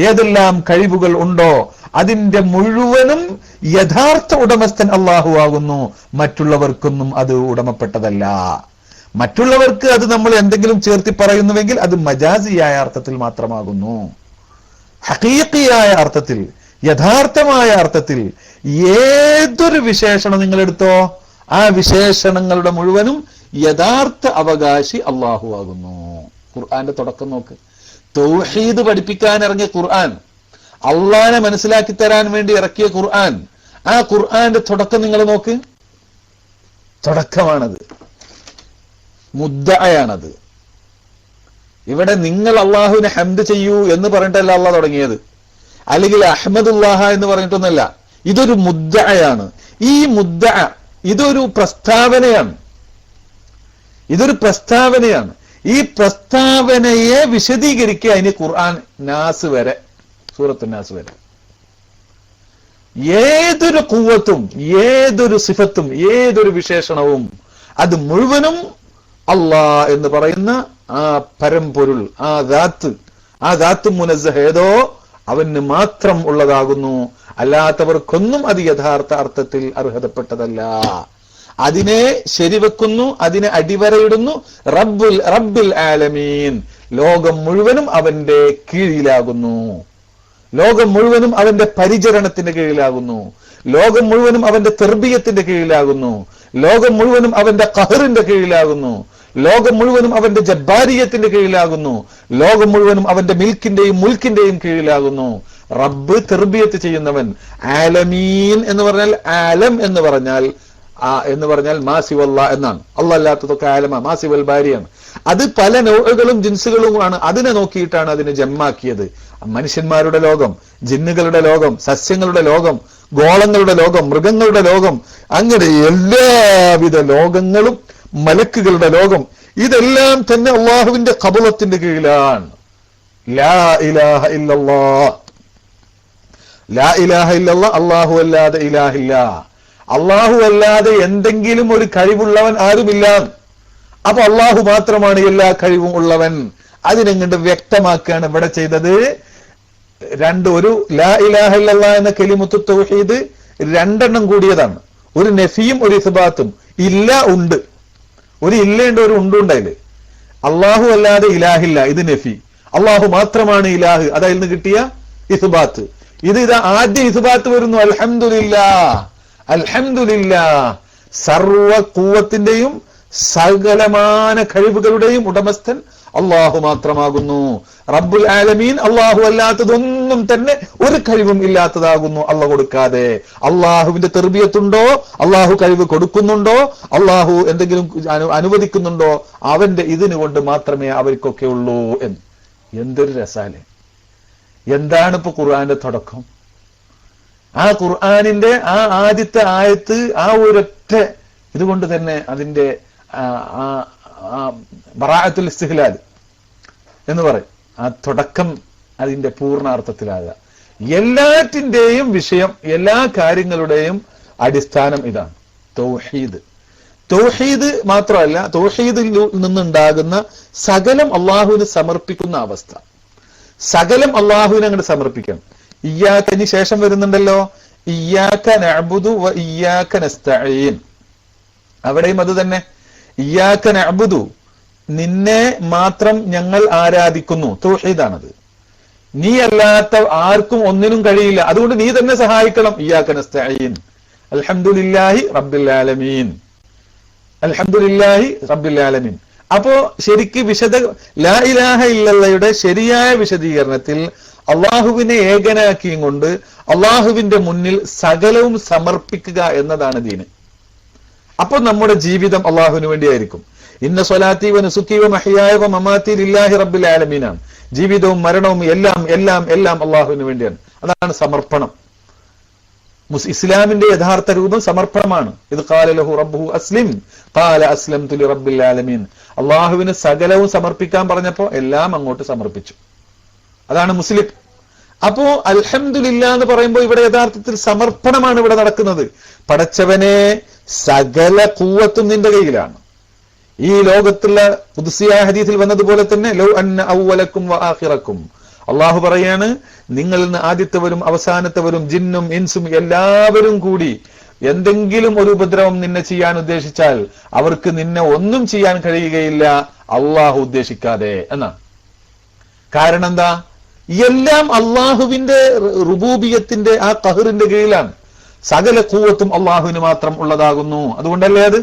Speaker 1: ഏതെല്ലാം കഴിവുകൾ ഉണ്ടോ, അതിന്റെ മുഴുവനും യഥാർത്ഥ ഉടമസ്ഥൻ അള്ളാഹു ആകുന്നു. മറ്റുള്ളവർക്കൊന്നും അത് ഉടമപ്പെട്ടതല്ല. മറ്റുള്ളവർക്ക് അത് നമ്മൾ എന്തെങ്കിലും ചേർത്തി പറയുന്നുവെങ്കിൽ അത് മജാസിയായ അർത്ഥത്തിൽ മാത്രമാകുന്നു. ഹഖീഖിയായ അർത്ഥത്തിൽ, യഥാർത്ഥമായ അർത്ഥത്തിൽ ഏതൊരു വിശേഷണം നിങ്ങൾ എടുത്തോ, ആ വിശേഷണങ്ങളുടെ മുഴുവനും യഥാർത്ഥ അവകാശി അള്ളാഹു ആകുന്നു. ഖുർആന്റെ തുടക്കം നോക്ക്. തൗഹീദ് പഠിപ്പിക്കാൻ ഇറങ്ങിയ ഖുർആൻ, അള്ളാനെ മനസ്സിലാക്കി തരാൻ വേണ്ടി ഇറക്കിയ ഖുർആൻ, ആ ഖുർആന്റെ തുടക്കം നിങ്ങൾ നോക്ക്. തുടക്കമാണത്, മുദ്ദഅയാണത്. ഇവിടെ നിങ്ങൾ അള്ളാഹുവിനെ ഹംദ് ചെയ്യൂ എന്ന് പറഞ്ഞിട്ടല്ല അള്ളാഹ് തുടങ്ങിയത്, അല്ലെങ്കിൽ അഹ്മദുല്ലാഹ എന്ന് പറഞ്ഞിട്ടൊന്നല്ല. ഇതൊരു മുദ്ദഅയാണ്. ഈ മുദ്ദഅ ഇതൊരു പ്രസ്താവനയാണ്. ഈ പ്രസ്താവനയെ വിശദീകരിക്കുക അതിന് ഖുർആൻ നാസ് വരെ, സൂറത്തു നാസ് വരെ. ഏതൊരു ഖുവ്വത്തും, ഏതൊരു സിഫത്തും, ഏതൊരു വിശേഷണവും അത് മുഴുവനും അള്ളാഹ് എന്ന് പറയുന്ന ആ പരമ്പൊരുൾ, ആ ദാത്ത് മുനസ്സഹ് ഏതോ അവന് മാത്രം ഉള്ളതാകുന്നു. അല്ലാത്തവർക്കൊന്നും അത് യഥാർത്ഥ അർത്ഥത്തിൽ അർഹതപ്പെട്ടതല്ല. അതിനെ ശരിവെക്കുന്നു, അതിനെ അടിവരയിടുന്നു. റബ്ബുൽ ആലമീൻ, ലോകം മുഴുവനും അവന്റെ കീഴിലാകുന്നു. ലോകം മുഴുവനും അവന്റെ പരിചരണത്തിന്റെ കീഴിലാകുന്നു. ലോകം മുഴുവനും അവന്റെ തെർബിയത്തിന്റെ കീഴിലാകുന്നു. ലോകം മുഴുവനും അവന്റെ ഖഹറിന്റെ കീഴിലാകുന്നു. ലോകം മുഴുവനും അവന്റെ ജബ്ബാരിയത്തിന്റെ കീഴിലാകുന്നു. ലോകം മുഴുവനും അവന്റെ മിൽക്കിന്റെയും മുൽക്കിന്റെയും കീഴിലാകുന്നു. റബ്ബ് തെർബിയത്ത് ചെയ്യുന്നവൻ. ആലമീൻ എന്ന് പറഞ്ഞാൽ, ആലം എന്ന് പറഞ്ഞാൽ മാസിവല്ല എന്നാണ്. അല്ലാത്തതൊക്കെ ആലമ, മാസിവൽ ബാരിയാണ്. അത് പല നൗഅകളും ജിൻസുകളുമാണ്. അതിനെ നോക്കിയിട്ടാണ് അതിനെ ജമ്മാക്കിയത്. മനുഷ്യന്മാരുടെ ലോകം, ജിന്നുകളുടെ ലോകം, സസ്യങ്ങളുടെ ലോകം, ഗോളങ്ങളുടെ ലോകം, മൃഗങ്ങളുടെ ലോകം, അങ്ങനെ എല്ലാവിധ ലോകങ്ങളും, മലക്കുകളുടെ ലോകം, ഇതെല്ലാം തന്നെ അള്ളാഹുവിന്റെ ഖബളത്തിന്റെ കീഴിലാണ്. ലാ ഇലാഹ ഇല്ലല്ലാഹ് ലാ ഇലാഹ ഇല്ലല്ലാഹ്, അല്ലാഹു അല്ലാതെ ഇലാഹില്ല, അല്ലാഹു അല്ലാതെ എന്തെങ്കിലും ഒരു കഴിവുള്ളവൻ ആരുമില്ല. അപ്പൊ അല്ലാഹു മാത്രമാണ് എല്ലാ കഴിവും ഉള്ളവൻ. അതിനെങ്ങണ്ട് വ്യക്തമാക്കുകയാണ് ഇവിടെ ചെയ്തത്. ഒരു ലാ ഇലാഹ ഇല്ലല്ലാഹ് എന്ന കലിമത്തു തൗഹീദ് രണ്ടെണ്ണം കൂടിയതാണ്. ഒരു നഫിയും ഒരു ഇസ്ബാത്തും. ഇല്ല ഉണ്ട്, ഒരു ഇല്ലുണ്ട്, ഒരു ഉണ്ടുണ്ടായില്. അല്ലാഹു അല്ലാതെ ഇലാഹില്ല, ഇത് നഫി. അല്ലാഹു മാത്രമാണ് ഇലാഹ്, അതതിൽ നിന്ന് കിട്ടിയ ഇസ്ബാത്ത്. ഇതാ ആദ്യം ഇസ്ബാത്ത് വരുന്നു. അൽഹംദുലില്ലാഹ്, അൽഹംദുലില്ലാഹ്, സർവ ഖുവ്വത്തിന്റെയും സകലമാന കഴിവുകളുടെയും ഉടമസ്ഥൻ അള്ളാഹു മാത്രമാകുന്നു. റബ്ബുൽ ആലമീൻ, അള്ളാഹു അല്ലാത്തതൊന്നും തന്നെ ഒരു കഴിവും ഇല്ലാത്തതാകുന്നു അള്ളാഹു കൊടുക്കാതെ. അള്ളാഹുവിന്റെ തെർബിയത്തുണ്ടോ, അള്ളാഹു കഴിവ് കൊടുക്കുന്നുണ്ടോ, അള്ളാഹു എന്തെങ്കിലും അനുവദിക്കുന്നുണ്ടോ, അവന്റെ ഇതിന് കൊണ്ട് മാത്രമേ അവർക്കൊക്കെ ഉള്ളൂ എന്ന്. എന്തൊരു രസാലെ! എന്താണ് ഇപ്പൊ ഖുർആന്റെ തുടക്കം? ആ ഖുർആനിന്റെ ആ ആദ്യത്തെ ആയത്ത് ആ ഒരൊറ്റ ഇതുകൊണ്ട് തന്നെ അതിന്റെ ബറാഅത്തുൽ ഇസ്തിഹ്ലാൽ എന്ന് പറയും. ആ തുടക്കം അതിന്റെ പൂർണ്ണാർത്ഥത്തിലാകുക. എല്ലാറ്റിന്റെയും വിഷയം, എല്ലാ കാര്യങ്ങളുടെയും അടിസ്ഥാനം ഇതാണ് തൗഹീദ്. തൗഹീദ് മാത്രമല്ല, തൗഹീദിൽ നിന്നുണ്ടാകുന്ന സകലം അള്ളാഹുവിന് സമർപ്പിക്കുന്ന അവസ്ഥ. സകലം അള്ളാഹുവിനെ അങ്ങോട്ട് സമർപ്പിക്കണം. ഇയ്യാക്കന് ശേഷം വരുന്നുണ്ടല്ലോ, ഇയ്യാക നഅ്ബുദു വ ഇയ്യാക നസ്തഈൻ. അവിടെയും അത് തന്നെ. ഇയ്യാക നഅ്ബുദു, നിന്നെ മാത്രം ഞങ്ങൾ ആരാധിക്കുന്നു. തൗഹീദാണത്. നീ അല്ലാത്ത ആർക്കും ഒന്നിനും കഴിയില്ല, അതുകൊണ്ട് നീ തന്നെ സഹായിക്കണം. ഇയ്യാക നസ്തഈൻ, അൽഹംദുലില്ലാഹി റബ്ബിൽ ആലമീൻ, അൽഹംദുലില്ലാഹി റബ്ബിൽ ആലമീൻ. അപ്പോ ശരിക്ക് ലാ ഇലാഹ ഇല്ലല്ലയുടെ ശരിയായ വിശദീകരണത്തിൽ അള്ളാഹുവിനെ ഏകനാക്കിയും കൊണ്ട് അള്ളാഹുവിന്റെ മുന്നിൽ സകലവും സമർപ്പിക്കുക എന്നതാണ് ദീന്. അപ്പൊ നമ്മുടെ ജീവിതം അള്ളാഹുവിന് വേണ്ടിയായിരിക്കും. ഇന്ന സ്വലാത്തി വ നുസുക്കി വ മഹ്യായ വ മമാതി ലില്ലാഹി റബ്ബിൽ ആലമീനാണ്. ജീവിതവും മരണവും എല്ലാം എല്ലാം എല്ലാം അള്ളാഹുവിന് വേണ്ടിയാണ്. അതാണ് സമർപ്പണം. ഇസ്ലാമിന്റെ യഥാർത്ഥ രൂപം സമർപ്പണമാണ്. ഇത് ഖാല ലഹു റബ്ബുഹു അസ്ലിം ഖാല അസ്ലംതു ലിറബ്ബിൽ ആലമീൻ. അള്ളാഹുവിന് സകലവും സമർപ്പിക്കാൻ പറഞ്ഞപ്പോ എല്ലാം അങ്ങോട്ട് സമർപ്പിച്ചു. അതാണ് മുസ്ലിം. അപ്പോ അൽഹംദുലില്ലാ എന്ന് പറയുമ്പോൾ ഇവിടെ യഥാർത്ഥത്തിൽ സമർപ്പണമാണ് ഇവിടെ നടക്കുന്നത്. പടച്ചവനെ, സകല ഖുവ്വത്തും നിന്റെ കയ്യിലാണ്. ഈ ലോകത്തുള്ള ഖുദ്സിയ ഹദീസിൽ വന്നതുപോലെ തന്നെ ലൗ അന്ന അവ്വലക്കും വ ആഖിറക്കും, അള്ളാഹു പറയാണ്, നിങ്ങളിൽ നിന്ന് ആദ്യത്തവരും അവസാനത്തവരും ജിന്നും ഇൻസും എല്ലാവരും കൂടി എന്തെങ്കിലും ഒരു ഉപദ്രവം നിന്നെ ചെയ്യാൻ ഉദ്ദേശിച്ചാൽ അവർക്ക് നിന്നെ ഒന്നും ചെയ്യാൻ കഴിയുകയില്ല അള്ളാഹു ഉദ്ദേശിക്കാതെ എന്നാണ്. കാരണം എന്താ? എല്ലാം അള്ളാഹുവിന്റെ റുബൂബിയത്തിന്റെ ആ ഖഹറിന്റെ കീഴിലാണ്. സകല ഖുവ്വത്തും അള്ളാഹുവിന് മാത്രം ഉള്ളതാകുന്നു. അതുകൊണ്ടല്ലേ അത്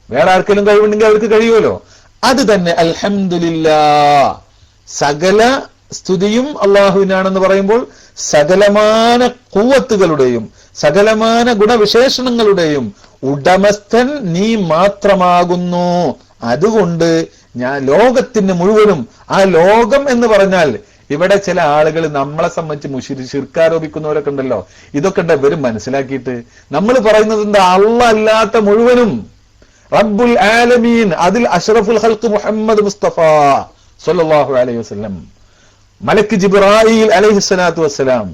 Speaker 1: വേറെ ആർക്കെങ്കിലും കഴിവുണ്ടെങ്കിൽ അവർക്ക് കഴിയുമല്ലോ. അത് തന്നെ അൽഹംദുലില്ലാഹ്, സകല സ്തുതിയും അള്ളാഹുവിനാണെന്ന് പറയുമ്പോൾ സകലമാന ഖുവ്വത്തുകളുടെയും സകലമാന ഗുണവിശേഷണങ്ങളുടെയും ഉടമസ്ഥൻ നീ മാത്രമാകുന്നു. അതുകൊണ്ട് ഞാൻ ലോകത്തിന് മുഴുവനും, ആ ലോകം എന്ന് പറഞ്ഞാൽ ഇവിടെ ചില ആളുകൾ നമ്മളെ സംബന്ധിച്ച് ശിർക്കാരോപിക്കുന്നവരൊക്കെ ഉണ്ടല്ലോ. ഇതൊക്കെ ഉണ്ട് ഇവരും മനസ്സിലാക്കിയിട്ട്. നമ്മൾ പറയുന്നത് എന്താ? അല്ലാഹ് അല്ലാത്ത മുഴുവനും റബ്ബുൽ ആലമീൻ, അതിൽ അഷ്റഫുൽ ഖൽഖ് മുഹമ്മദ് മുസ്തഫ സ്വല്ലല്ലാഹു അലൈഹി വസല്ലം, മലക്ക് ജിബ്രായീൽ അലൈഹിസ്സലാത്തു വസ്സലാം,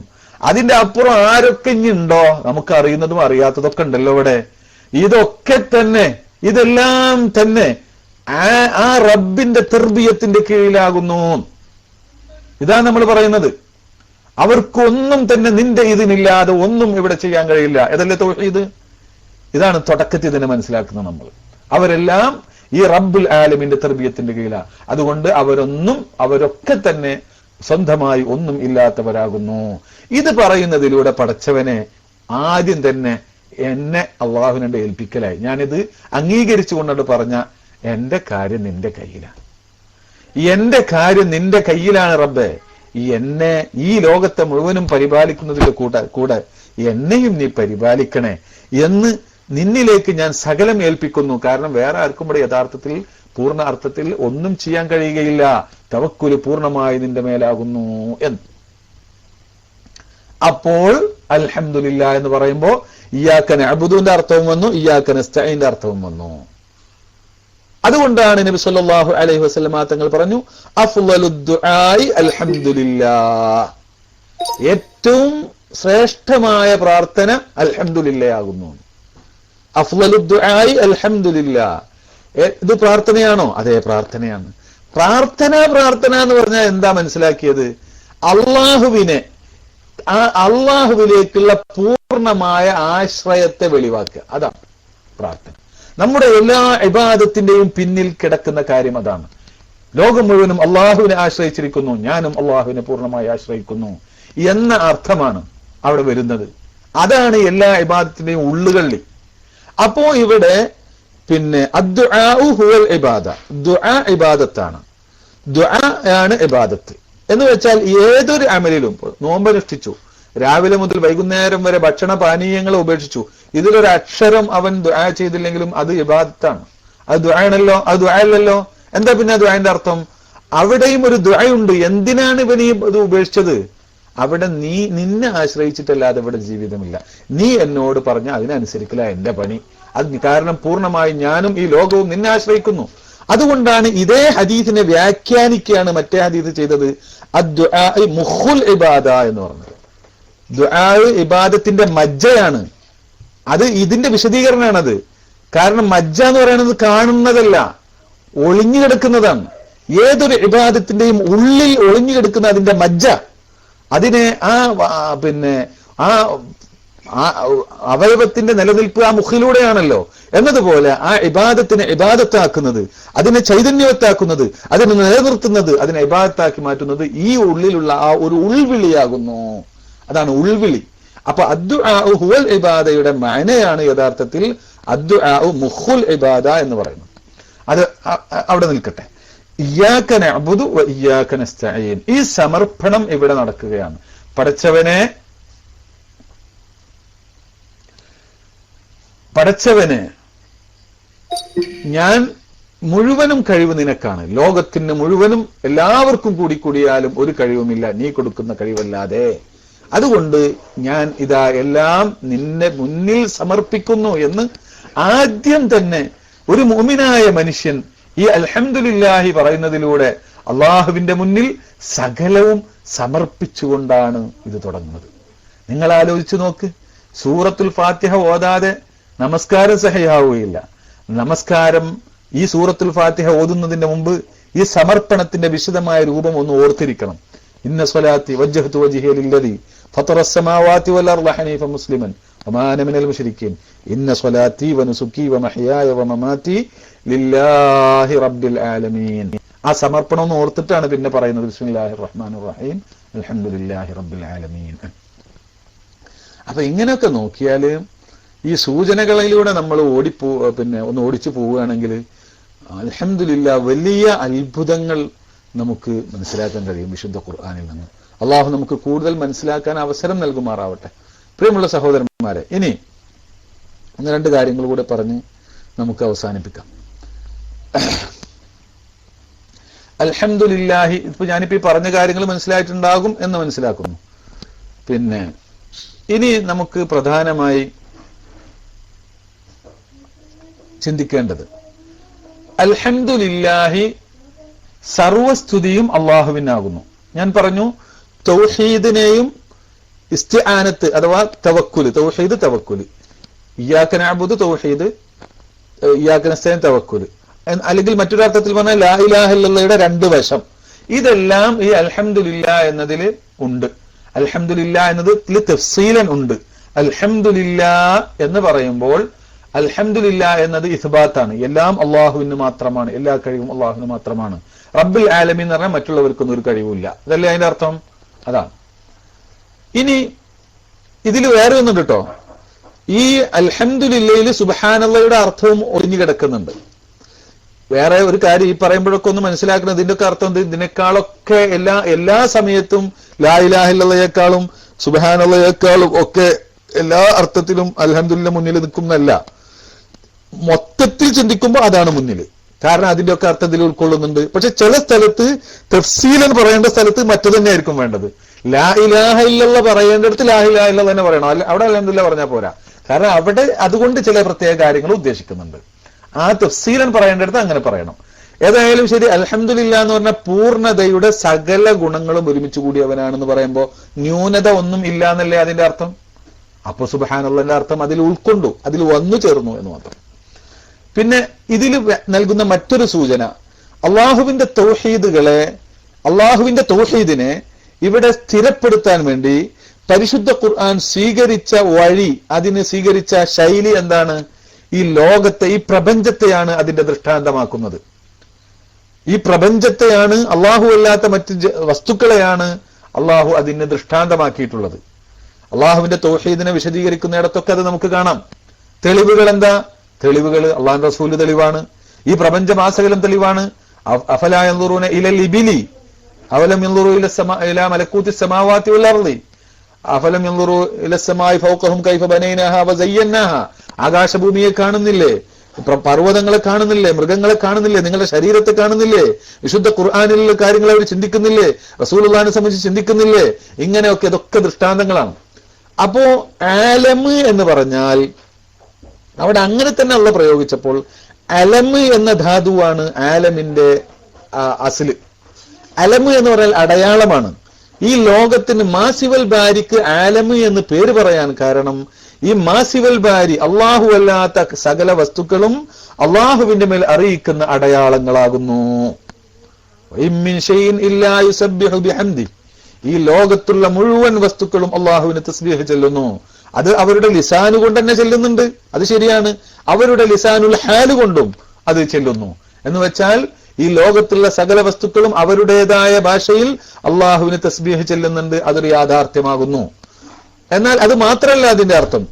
Speaker 1: അതിന്റെ അപ്പുറം ആരൊക്കെ ഇനി ഉണ്ടോ? നമുക്ക് അറിയുന്നതും അറിയാത്തതൊക്കെ ഉണ്ടല്ലോ ഇവിടെ. ഇതൊക്കെ തന്നെ, ഇതെല്ലാം തന്നെ ആ റബ്ബിന്റെ തർബിയത്തിന്റെ കീഴിലാകുന്നു. ഇതാണ് നമ്മൾ പറയുന്നത്. അവർക്കൊന്നും തന്നെ നിന്റെ ഇതിനില്ലാതെ ഒന്നും ഇവിടെ ചെയ്യാൻ കഴിയില്ല. ഏതല്ലേ തൗഹീദ്? ഇതാണ് തുടക്കത്തിൽ തന്നെ മനസ്സിലാക്കുന്നത് നമ്മൾ. അവരെല്ലാം ഈ റബ്ബുൽ ആലമീന്റെ തർബിയത്തിന്റെ കീഴിലാണ്. അതുകൊണ്ട് അവരൊക്കെ തന്നെ സ്വന്തമായി ഒന്നും ഇല്ലാത്തവരാകുന്നു. ഇത് പറയുന്നതിലൂടെ പടച്ചവനെ ആദ്യം തന്നെ എന്നെ അള്ളാഹുവിനെ ഏൽപ്പിക്കലായി. ഞാനിത് അംഗീകരിച്ചു കൊണ്ടത് പറഞ്ഞ എന്റെ കാര്യം നിന്റെ കയ്യിലാണ്, എന്റെ കാര്യം നിന്റെ കയ്യിലാണ് റബ്ബേ. എന്നെ ഈ ലോകത്തെ മുഴുവനും പരിപാലിക്കുന്നതിന്റെ കൂടെ എന്നെയും നീ പരിപാലിക്കണേ എന്ന് നിന്നിലേക്ക് ഞാൻ സകലം ഏൽപ്പിക്കുന്നു. കാരണം വേറെ ആർക്കും ഇവിടെ യഥാർത്ഥത്തിൽ പൂർണ്ണ അർത്ഥത്തിൽ ഒന്നും ചെയ്യാൻ കഴിയുകയില്ല. തവക്കുല് പൂർണ്ണമായി നിന്റെ മേലാകുന്നു എന്ന്. അപ്പോൾ അൽഹംദുലില്ലാ എന്ന് പറയുമ്പോ ഇയ്യാക നഅ്ബുദുവിന്റെ അർത്ഥവും വന്നു, ഇയ്യാക നസ്തഈന്റെ അർത്ഥവും വന്നു. അതുകൊണ്ടാണ് നബി സല്ലല്ലാഹു അലൈഹി വസല്ലം തങ്ങൾ പറഞ്ഞു, അഫ്ളലു ദുആഇ അൽഹംദുലില്ലാ, ഏറ്റവും ശ്രേഷ്ഠമായ പ്രാർത്ഥന അൽഹംദുലില്ലാഹ്. അഫ്ളലു ദുആഇ അൽഹംദുലില്ലാഹ്. ഇത് പ്രാർത്ഥനയാണോ? അതെ, പ്രാർത്ഥനയാണ്. പ്രാർത്ഥന എന്ന് പറഞ്ഞാൽ എന്താ മനസ്സിലാക്കിയത്? അള്ളാഹുവിലേക്കുള്ള പൂർണ്ണമായ ആശ്രയത്തെ വെളിവാക്കുക. അതാണ് പ്രാർത്ഥന. നമ്മുടെ എല്ലാ ഇബാദത്തിന്റെയും പിന്നിൽ കിടക്കുന്ന കാര്യം അതാണ്. ലോകം മുഴുവനും അള്ളാഹുവിനെ ആശ്രയിച്ചിരിക്കുന്നു, ഞാനും അള്ളാഹുവിനെ പൂർണ്ണമായി ആശ്രയിക്കുന്നു എന്ന അർത്ഥമാണ് അവിടെ വരുന്നത്. അതാണ് എല്ലാ ഇബാദത്തിന്റെയും ഉള്ളുകള്ളി. അപ്പോ ഇവിടെ അദ്ദുആഉ ഹുവൽ ഇബാദ, ദുആ ഇബാദത്താണ്. ദുആ ആണ് ഇബാദത്ത് എന്ന് വെച്ചാൽ ഏതൊരു അമലിലും, നോമ്പനുഷ്ഠിച്ചു, രാവിലെ മുതൽ വൈകുന്നേരം വരെ ഭക്ഷണ പാനീയങ്ങൾ ഉപേക്ഷിച്ചു, ഇതിലൊരു അക്ഷരം അവൻ ദുആ ചെയ്തില്ലെങ്കിലും അത് ഇബാദത്താണ്. അത് ദുആണല്ലോ, അത് ദുആയല്ലല്ലോ. എന്താ പിന്നെ ദുആന്റെ അർത്ഥം? അവിടെയും ഒരു ദുആയുണ്ട്. എന്തിനാണ് ഇവൻ ഇത് ഉപേക്ഷിച്ചത്? അവിടെ നിന്നെ ആശ്രയിച്ചിട്ടല്ലാതെ ഇവിടെ ജീവിതമില്ല. നീ എന്നോട് പറഞ്ഞ അതിനനുസരിക്കില്ല എന്റെ പണി. അത് കാരണം പൂർണ്ണമായി ഞാനും ഈ ലോകവും നിന്നെ ആശ്രയിക്കുന്നു. അതുകൊണ്ടാണ് ഇതേ ഹദീസിനെ വ്യാഖ്യാനിക്കുകയാണ് മറ്റേ ഹദീസ് ചെയ്തത്. അദ്ദുആ മുഖുൽ ഇബാദ എന്ന് പറഞ്ഞത്. ദുആ ഇബാദത്തിന്റെ മജ്ജയാണ്. അത് ഇതിന്റെ വിശദീകരണമാണത്. കാരണം മജ്ജ എന്ന് പറയുന്നത് കാണുന്നതല്ല, ഒളിഞ്ഞു കിടക്കുന്നതാണ്. ഏതൊരു ഇബാദത്തിന്റെയും ഉള്ളിൽ ഒളിഞ്ഞു കിടക്കുന്ന അതിന്റെ മജ്ജ, അതിനെ ആ അവയവത്തിന്റെ നിലനിൽപ്പ് ആ മുഖിലൂടെയാണല്ലോ. എന്നതുപോലെ ആ ഇബാദത്തിനെ ഇബാദത്താക്കുന്നത്, അതിനെ ചൈതന്യവത്താക്കുന്നത്, അതിനെ നിലനിർത്തുന്നത്, അതിനെ ഇബാദത്താക്കി മാറ്റുന്നത് ഈ ഉള്ളിലുള്ള ആ ഒരു ഉൾവിളിയാകുന്നു. അതാണ് ഉൾവിളി. അപ്പൊ അദ്ദുആഉ ഹുവൽ ഇബാദയുടെ മഅനയാണ് യഥാർത്ഥത്തിൽ അദ്ദുആഉ മുഖുൽ ഇബാദ എന്ന് പറയുന്നത്. അത് അവിടെ നിൽക്കട്ടെ. ഇയ്യാക നഅ്ബുദു വ ഇയ്യാക നസ്തഈൻ, ഈ സമർപ്പണം ഇവിടെ നടക്കുകയാണ്. പടച്ചവനെ ഞാൻ മുഴുവനും കഴിവ് നിനക്കാണ്. ലോകത്തിന് മുഴുവനും എല്ലാവർക്കും കൂടിയാലും ഒരു കഴിവുമില്ല നീ കൊടുക്കുന്ന കഴിവല്ലാതെ. അതുകൊണ്ട് ഞാൻ ഇതാ എല്ലാം നിന്നെ മുന്നിൽ സമർപ്പിക്കുന്നു എന്ന് ആദ്യം തന്നെ ഒരു മുഅ്മിനായ മനുഷ്യൻ ഈ അൽഹംദുലില്ലാഹി പറയുന്നതിലൂടെ അള്ളാഹുവിന്റെ മുന്നിൽ സകലവും സമർപ്പിച്ചുകൊണ്ടാണ് ഇത് തുടങ്ങുന്നത്. നിങ്ങൾ ആലോചിച്ചു നോക്ക്, സൂറത്തുൽ ഫാത്തിഹ ഓതാതെ നമസ്കാരം സഹിയാവുകയില്ല. നമസ്കാരം ഈ സൂറത്തുൽ ഫാത്തിഹ ഓതുന്നതിന്റെ മുമ്പ് ഈ സമർപ്പണത്തിന്റെ വിശദമായ രൂപം ഒന്ന് ഓർത്തിരിക്കണം. ഇന്ന സ്വലാത്തി വജ്ജഹ്തു വജ്ഹിയ ലില്ലദി ഫത്തറസ് സമാവാതി വൽ അർള ഹനീഫ മുസ്ലിമൻ വമാ അന മിനൽ മുശ്രിക്കീൻ ഇന്ന സ്വലാത്തി വനുസുകി വമഹ്യായ വമമാതി ലില്ലാഹി റബ്ബിൽ ആലമീൻ. ആ സമർപ്പണം ഒന്ന് ഓർത്തിട്ടാണ് പിന്നെ പറയുന്നത് ബിസ്മില്ലാഹിർ റഹ്മാനിർ റഹീം അൽഹംദുലില്ലാഹി റബ്ബിൽ ആലമീൻ. അപ്പൊ ഇങ്ങനെയൊക്കെ നോക്കിയാൽ ഈ സൂചനകളിലൂടെ നമ്മൾ ഒന്ന് ഓടിച്ചു പോവുകയാണെങ്കിൽ അൽഹംദുലില്ലാ വലിയ അത്ഭുതങ്ങൾ നമുക്ക് മനസ്സിലാക്കാൻ കഴിയും വിശുദ്ധ ഖുർആനിൽ നിന്ന്. അള്ളാഹു നമുക്ക് കൂടുതൽ മനസ്സിലാക്കാൻ അവസരം നൽകുമാറാവട്ടെ. പ്രിയമുള്ള സഹോദരന്മാരെ, ഇനി ഒന്ന് രണ്ട് കാര്യങ്ങൾ കൂടെ പറഞ്ഞ് നമുക്ക് അവസാനിപ്പിക്കാം. അൽഹംദുലില്ലാഹി, ഇപ്പൊ ഞാനിപ്പോ ഈ പറഞ്ഞ കാര്യങ്ങൾ മനസ്സിലായിട്ടുണ്ടാകും എന്ന് മനസ്സിലാക്കുന്നു. ഇനി നമുക്ക് പ്രധാനമായി ചിന്തിക്കേണ്ടത് അൽഹംദുലില്ലാഹി സർവസ്തുതിയും അള്ളാഹുവിനാകുന്നു. ഞാൻ പറഞ്ഞു തൗഹീദിനെയും ഇസ്തിആനത്ത് അഥവാ തവക്കുല്, തൗഹീദ് തവക്കുല്, ഇയ്യാക നഅ്ബുദു തൗഹീദ്, ഇയ്യാക നസ്തഈൻ തവക്കുല്, അല്ലെങ്കിൽ മറ്റൊരർത്ഥത്തിൽ പറഞ്ഞാൽ ലാ ഇലാഹ ഇല്ലല്ലാഹയുടെ രണ്ട് വശം. ഇതെല്ലാം ഈ അൽഹംദുലില്ലാ എന്നതിൽ ഉണ്ട്. അൽഹംദുലില്ലാ എന്നതിൽ തഫ്സീലൻ ഉണ്ട്. അൽഹംദുലില്ലാ എന്ന് പറയുമ്പോൾ അൽഹംദുലില്ലാ എന്നത് ഇസ്ബാത്താണ്. എല്ലാം അള്ളാഹുവിന് മാത്രമാണ്, എല്ലാ കഴിവും അള്ളാഹുവിന് മാത്രമാണ്. റബ്ബിൽ ആലമീൻ എന്ന് പറഞ്ഞാൽ മറ്റുള്ളവർക്കൊന്നും ഒരു കഴിവില്ല. അതല്ലേ അതിന്റെ അർത്ഥം? അതാണ്. ഇനി ഇതിൽ വേറെ ഒന്നും കേട്ടോ, ഈ അൽഹംദുലില്ലയിൽ സുബ്ഹാനല്ലാഹയുടെ അർത്ഥവും ഒളിഞ്ഞു കിടക്കുന്നുണ്ട്. വേറെ ഒരു കാര്യം ഈ പറയുമ്പോഴൊക്കെ ഒന്ന് മനസ്സിലാക്കണം. ഇതിന്റെയൊക്കെ അർത്ഥം എന്ത്? ഇതിനേക്കാളൊക്കെ എല്ലാ സമയത്തും ലാ ഇലാഹ ഇല്ലല്ലാഹയേക്കാളും സുബ്ഹാനല്ലാഹയേക്കാളും ഒക്കെ എല്ലാ അർത്ഥത്തിലും അൽഹംദുലില്ലാ മുന്നിൽ നിൽക്കുന്നല്ല. മൊത്തത്തിൽ ചിന്തിക്കുമ്പോൾ അതാണ് മുന്നിൽ. കാരണം അതിന്റെയൊക്കെ അർത്ഥം ഇതിൽ ഉൾക്കൊള്ളുന്നുണ്ട്. പക്ഷെ ചില സ്ഥലത്ത് തഫ്സീലൻ പറയേണ്ട സ്ഥലത്ത് മറ്റു തന്നെ ആയിരിക്കും വേണ്ടത്. ലാ ഇലാഹ ഇല്ലല്ലാ പറയേണ്ടടുത്ത് ലാ ഇലാഹ ഇല്ലല്ലാ തന്നെ പറയണം. അവിടെ അൽഹംദുലില്ലാ പറഞ്ഞാൽ പോരാ. കാരണം അവിടെ അതുകൊണ്ട് ചില പ്രത്യേക കാര്യങ്ങൾ ഉദ്ദേശിക്കുന്നുണ്ട്. ആ തഫ്സീലൻ പറയേണ്ടടുത്ത് അങ്ങനെ പറയണം. ഏതായാലും ശരി, അൽഹംദുലില്ലാ എന്ന് പറഞ്ഞ പൂർണ്ണതയുടെ സകല ഗുണങ്ങളും ഒരുമിച്ച് കൂടിയവനാണെന്ന് പറയുമ്പോൾ ന്യൂനത ഒന്നും ഇല്ല എന്നല്ലേ അതിന്റെ അർത്ഥം. അപ്പൊ സുബ്ഹാനല്ലാഹ്ന്റെ അർത്ഥം അതിൽ ഉൾക്കൊണ്ടു, അതിൽ വന്നു ചേർന്നു എന്ന് മാത്രം. പിന്നെ ഇതിൽ നൽകുന്ന മറ്റൊരു സൂചന, അള്ളാഹുവിന്റെ തൗഹീദിനെ ഇവിടെ സ്ഥിരപ്പെടുത്താൻ വേണ്ടി പരിശുദ്ധ ഖുർആൻ സ്വീകരിച്ച വഴി, അതിന് സ്വീകരിച്ച ശൈലി എന്താണ്? ഈ ലോകത്തെ, ഈ പ്രപഞ്ചത്തെയാണ് അതിന്റെ ദൃഷ്ടാന്തമാക്കുന്നത്. ഈ പ്രപഞ്ചത്തെയാണ്, അള്ളാഹു അല്ലാത്ത മറ്റ് വസ്തുക്കളെയാണ് അള്ളാഹു അതിന് ദൃഷ്ടാന്തമാക്കിയിട്ടുള്ളത്. അള്ളാഹുവിന്റെ തൗഹീദിനെ വിശദീകരിക്കുന്നിടത്തൊക്കെ അത് നമുക്ക് കാണാം. തെളിവുകൾ എന്താ? തെളിവുകൾ അള്ളാഹുവിന്റെ റസൂല് തെളിവാണ്, ഈ പ്രപഞ്ചം ആസകലം തെളിവാണ്. അഫലാ യൻദുറൂന ഇലൽ ഇബിലി അവലം യൻദുറൂ ഇലാ മലകൂതി സമാവാതി വൽ അർളി അഫലം യൻദുറൂ ഇല സമായി ഫൗഖഹും കൈഫ ബനൈനാഹാ വസയ്യനാഹാ. ആകാശഭൂമിയെ കാണുന്നില്ലേ? പർവ്വതങ്ങളെ കാണുന്നില്ലേ? മൃഗങ്ങളെ കാണുന്നില്ലേ? നിങ്ങളുടെ ശരീരത്തെ കാണുന്നില്ലേ? വിശുദ്ധ ഖുർആനിലുള്ള കാര്യങ്ങൾ അവർ ചിന്തിക്കുന്നില്ലേ? റസൂലുള്ളാഹിനെ സംബന്ധിച്ച് ചിന്തിക്കുന്നില്ലേ? ഇങ്ങനെയൊക്കെ ഇതൊക്കെ ദൃഷ്ടാന്തങ്ങളാണ്. അപ്പോ ആലമ് എന്ന് പറഞ്ഞാൽ അവിടെ അങ്ങനെ തന്നെ അള്ള പ്രയോഗിച്ചപ്പോൾ അലമ് എന്ന ധാതുവാണ് ആലമിന്റെ അസ്ല്. അലമ് എന്ന് പറഞ്ഞാൽ അടയാളമാണ്. ഈ ലോകത്തിന് മാസിവൽ ബാരിക്ക് ആലമ് എന്ന് പേര് പറയാൻ കാരണം ഈ മാസിവൽ ബാരി, അള്ളാഹു അല്ലാത്ത സകല വസ്തുക്കളും അള്ളാഹുവിന്റെ മേൽ അറിയിക്കുന്ന അടയാളങ്ങളാകുന്നു. ഈ ലോകത്തുള്ള മുഴുവൻ വസ്തുക്കളും അള്ളാഹുവിന് തസ്ബീഹ് ചെല്ലുന്നു. അത് അവരുടെ ലിസാനു കൊണ്ട് തന്നെ ചെല്ലുന്നുണ്ട്, അത് ശരിയാണ്. അവരുടെ ലിസാനുൽ ഹാല് കൊണ്ടും അത് ചെല്ലുന്നു. എന്ന് വെച്ചാൽ ഈ ലോകത്തുള്ള സകല വസ്തുക്കളും അവരുടേതായ ഭാഷയിൽ അള്ളാഹുവിന് തസ്ബീഹ് ചെല്ലുന്നുണ്ട്, അതൊരു യാഥാർത്ഥ്യമാകുന്നു. എന്നാൽ അത് മാത്രമല്ല അതിന്റെ അർത്ഥം,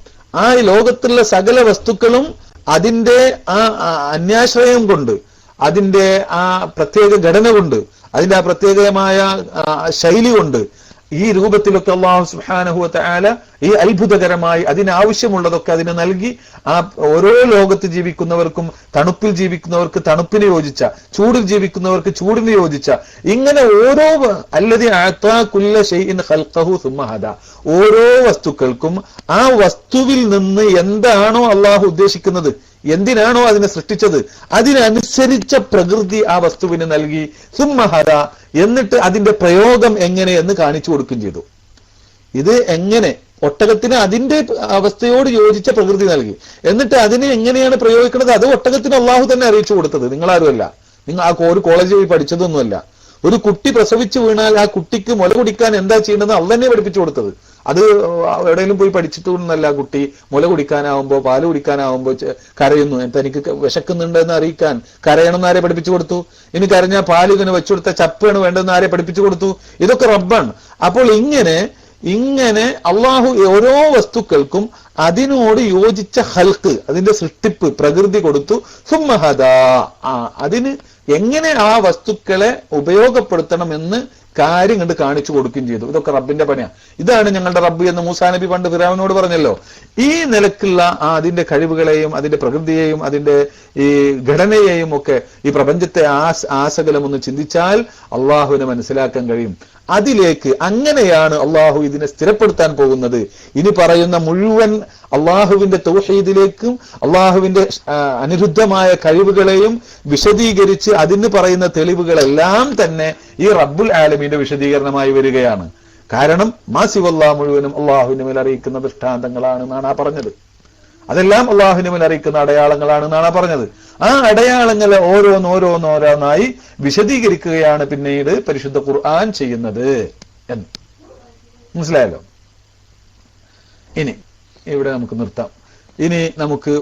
Speaker 1: ആ ലോകത്തുള്ള സകല വസ്തുക്കളും അതിന്റെ ആ അന്യാശ്രയം കൊണ്ട്, അതിന്റെ ആ പ്രത്യേക ഘടന കൊണ്ട്, അതിന്റെ ആ പ്രത്യേകമായ ശൈലി കൊണ്ട്, ഈ രൂപത്തിലൊക്കെ അല്ലാഹു സുബ്ഹാനഹു വ തആല ഈ അത്ഭുതകരമായി അതിനാവശ്യമുള്ളതൊക്കെ അതിന് നൽകി. ആ ഓരോ ലോകത്ത് ജീവിക്കുന്നവർക്കും, തണുപ്പിൽ ജീവിക്കുന്നവർക്ക് തണുപ്പിന് യോജിച്ച, ചൂടിൽ ജീവിക്കുന്നവർക്ക് ചൂടിന് യോജിച്ച, ഇങ്ങനെ ഓരോ അല്ലദീ അഅതാ കുല്ല ശൈഇൻ ഖൽഖഹു സുമ്മ ഹദാ, ഓരോ വസ്തുക്കൾക്കും ആ വസ്തുവിൽ നിന്ന് എന്താണോ അള്ളാഹു ഉദ്ദേശിക്കുന്നത്, എന്തിനാണോ അതിനെ സൃഷ്ടിച്ചത്, അതിനനുസരിച്ച പ്രകൃതി ആ വസ്തുവിന് നൽകി. സുമ്മ ഹദാ, എന്നിട്ട് അതിന്റെ പ്രയോഗം എങ്ങനെയെന്ന് കാണിച്ചു കൊടുക്കുകയും ചെയ്തു. ഇത് എങ്ങനെ ഒട്ടകത്തിന് അതിന്റെ അവസ്ഥയോട് യോജിച്ച പ്രകൃതി നൽകി, എന്നിട്ട് അതിനെ എങ്ങനെയാണ് പ്രയോഗിക്കുന്നത് അത് ഒട്ടകത്തിന് അള്ളാഹു തന്നെ അറിയിച്ചു കൊടുത്തത്, നിങ്ങളാരുമല്ല. നിങ്ങൾ ഒരു കോളേജിൽ പോയി പഠിച്ചതൊന്നുമല്ല. ഒരു കുട്ടി പ്രസവിച്ചു വീണാൽ ആ കുട്ടിക്ക് മുല കുടിക്കാൻ എന്താ ചെയ്യേണ്ടത് അള്ള തന്നെ പഠിപ്പിച്ചു കൊടുത്തത്. അത് എവിടെയെങ്കിലും പോയി പഠിച്ചിട്ടൊന്നല്ല. കുട്ടി മുല കുടിക്കാനാവുമ്പോ, പാല് കുടിക്കാനാവുമ്പോ കരയുന്നു, തനിക്ക് വിശക്കുന്നുണ്ടെന്ന് അറിയിക്കാൻ കരയണമെന്ന് ആരെ പഠിപ്പിച്ചു കൊടുത്തു? ഇനി കരഞ്ഞാൽ പാല് ഇങ്ങനെ വെച്ചു കൊടുത്ത ചപ്പാണ് വേണ്ടതെന്ന് ആരെ പഠിപ്പിച്ചു കൊടുത്തു? ഇതൊക്കെ റബ്ബാണ്. അപ്പോൾ ഇങ്ങനെ അള്ളാഹു ഓരോ വസ്തുക്കൾക്കും അതിനോട് യോജിച്ച ഹൽക്ക്, അതിന്റെ സൃഷ്ടിപ്പ്, പ്രകൃതി കൊടുത്തു. സുമ്മഹദാ, അതിന് എങ്ങനെ ആ വസ്തുക്കളെ ഉപയോഗപ്പെടുത്തണമെന്ന് കാര്യം കണ്ട് കാണിച്ചു കൊടുക്കുകയും ചെയ്തു. ഇതൊക്കെ റബ്ബിന്റെ പണിയാണ്. ഇതാണ് ഞങ്ങളുടെ റബ്ബ് എന്ന് മൂസാ നബി പണ്ട് ഫിറഔനോട് പറഞ്ഞല്ലോ. ഈ നിലക്കുള്ള അതിന്റെ കഴിവുകളെയും അതിന്റെ പ്രകൃതിയെയും അതിന്റെ ഈ ഘടനയെയും ഒക്കെ ഈ പ്രപഞ്ചത്തെ ആസകലം ഒന്ന് ചിന്തിച്ചാൽ അള്ളാഹുവിനെ മനസ്സിലാക്കാൻ കഴിയും. അതിലേക്ക് അങ്ങനെയാണ് അള്ളാഹു ഇതിനെ സ്ഥിരപ്പെടുത്താൻ പോകുന്നത്. ഇനി പറയുന്ന മുഴുവൻ അള്ളാഹുവിന്റെ തൗഹീദിലേക്കും അള്ളാഹുവിന്റെ അനിരുദ്ധമായ കഴിവുകളെയും വിശദീകരിച്ച് അതിന് പറയുന്ന തെളിവുകളെല്ലാം തന്നെ ഈ റബ്ബുൽ ആലമീന്റെ വിശദീകരണമായി വരികയാണ്. കാരണം മാസിവല്ലാ മുഴുവനും അള്ളാഹുവിന്റെ മേൽ അറിയിക്കുന്ന ദൃഷ്ടാന്തങ്ങളാണെന്നാണ് ആ പറഞ്ഞത്. അതെല്ലാം അള്ളാഹുവിന്റെ മേൽ അറിയിക്കുന്ന അടയാളങ്ങളാണെന്നാണ് ആ പറഞ്ഞത്. ആ അടയാളങ്ങളെ ഓരോന്നോരോന്നായി വിശദീകരിക്കുകയാണ് പിന്നീട് പരിശുദ്ധ ഖുർആൻ ചെയ്യുന്നത് എന്ന് മനസ്സിലായല്ലോ. ഇനി ഇവിടെ നമുക്ക് നിർത്താം. ഇനി നമുക്ക്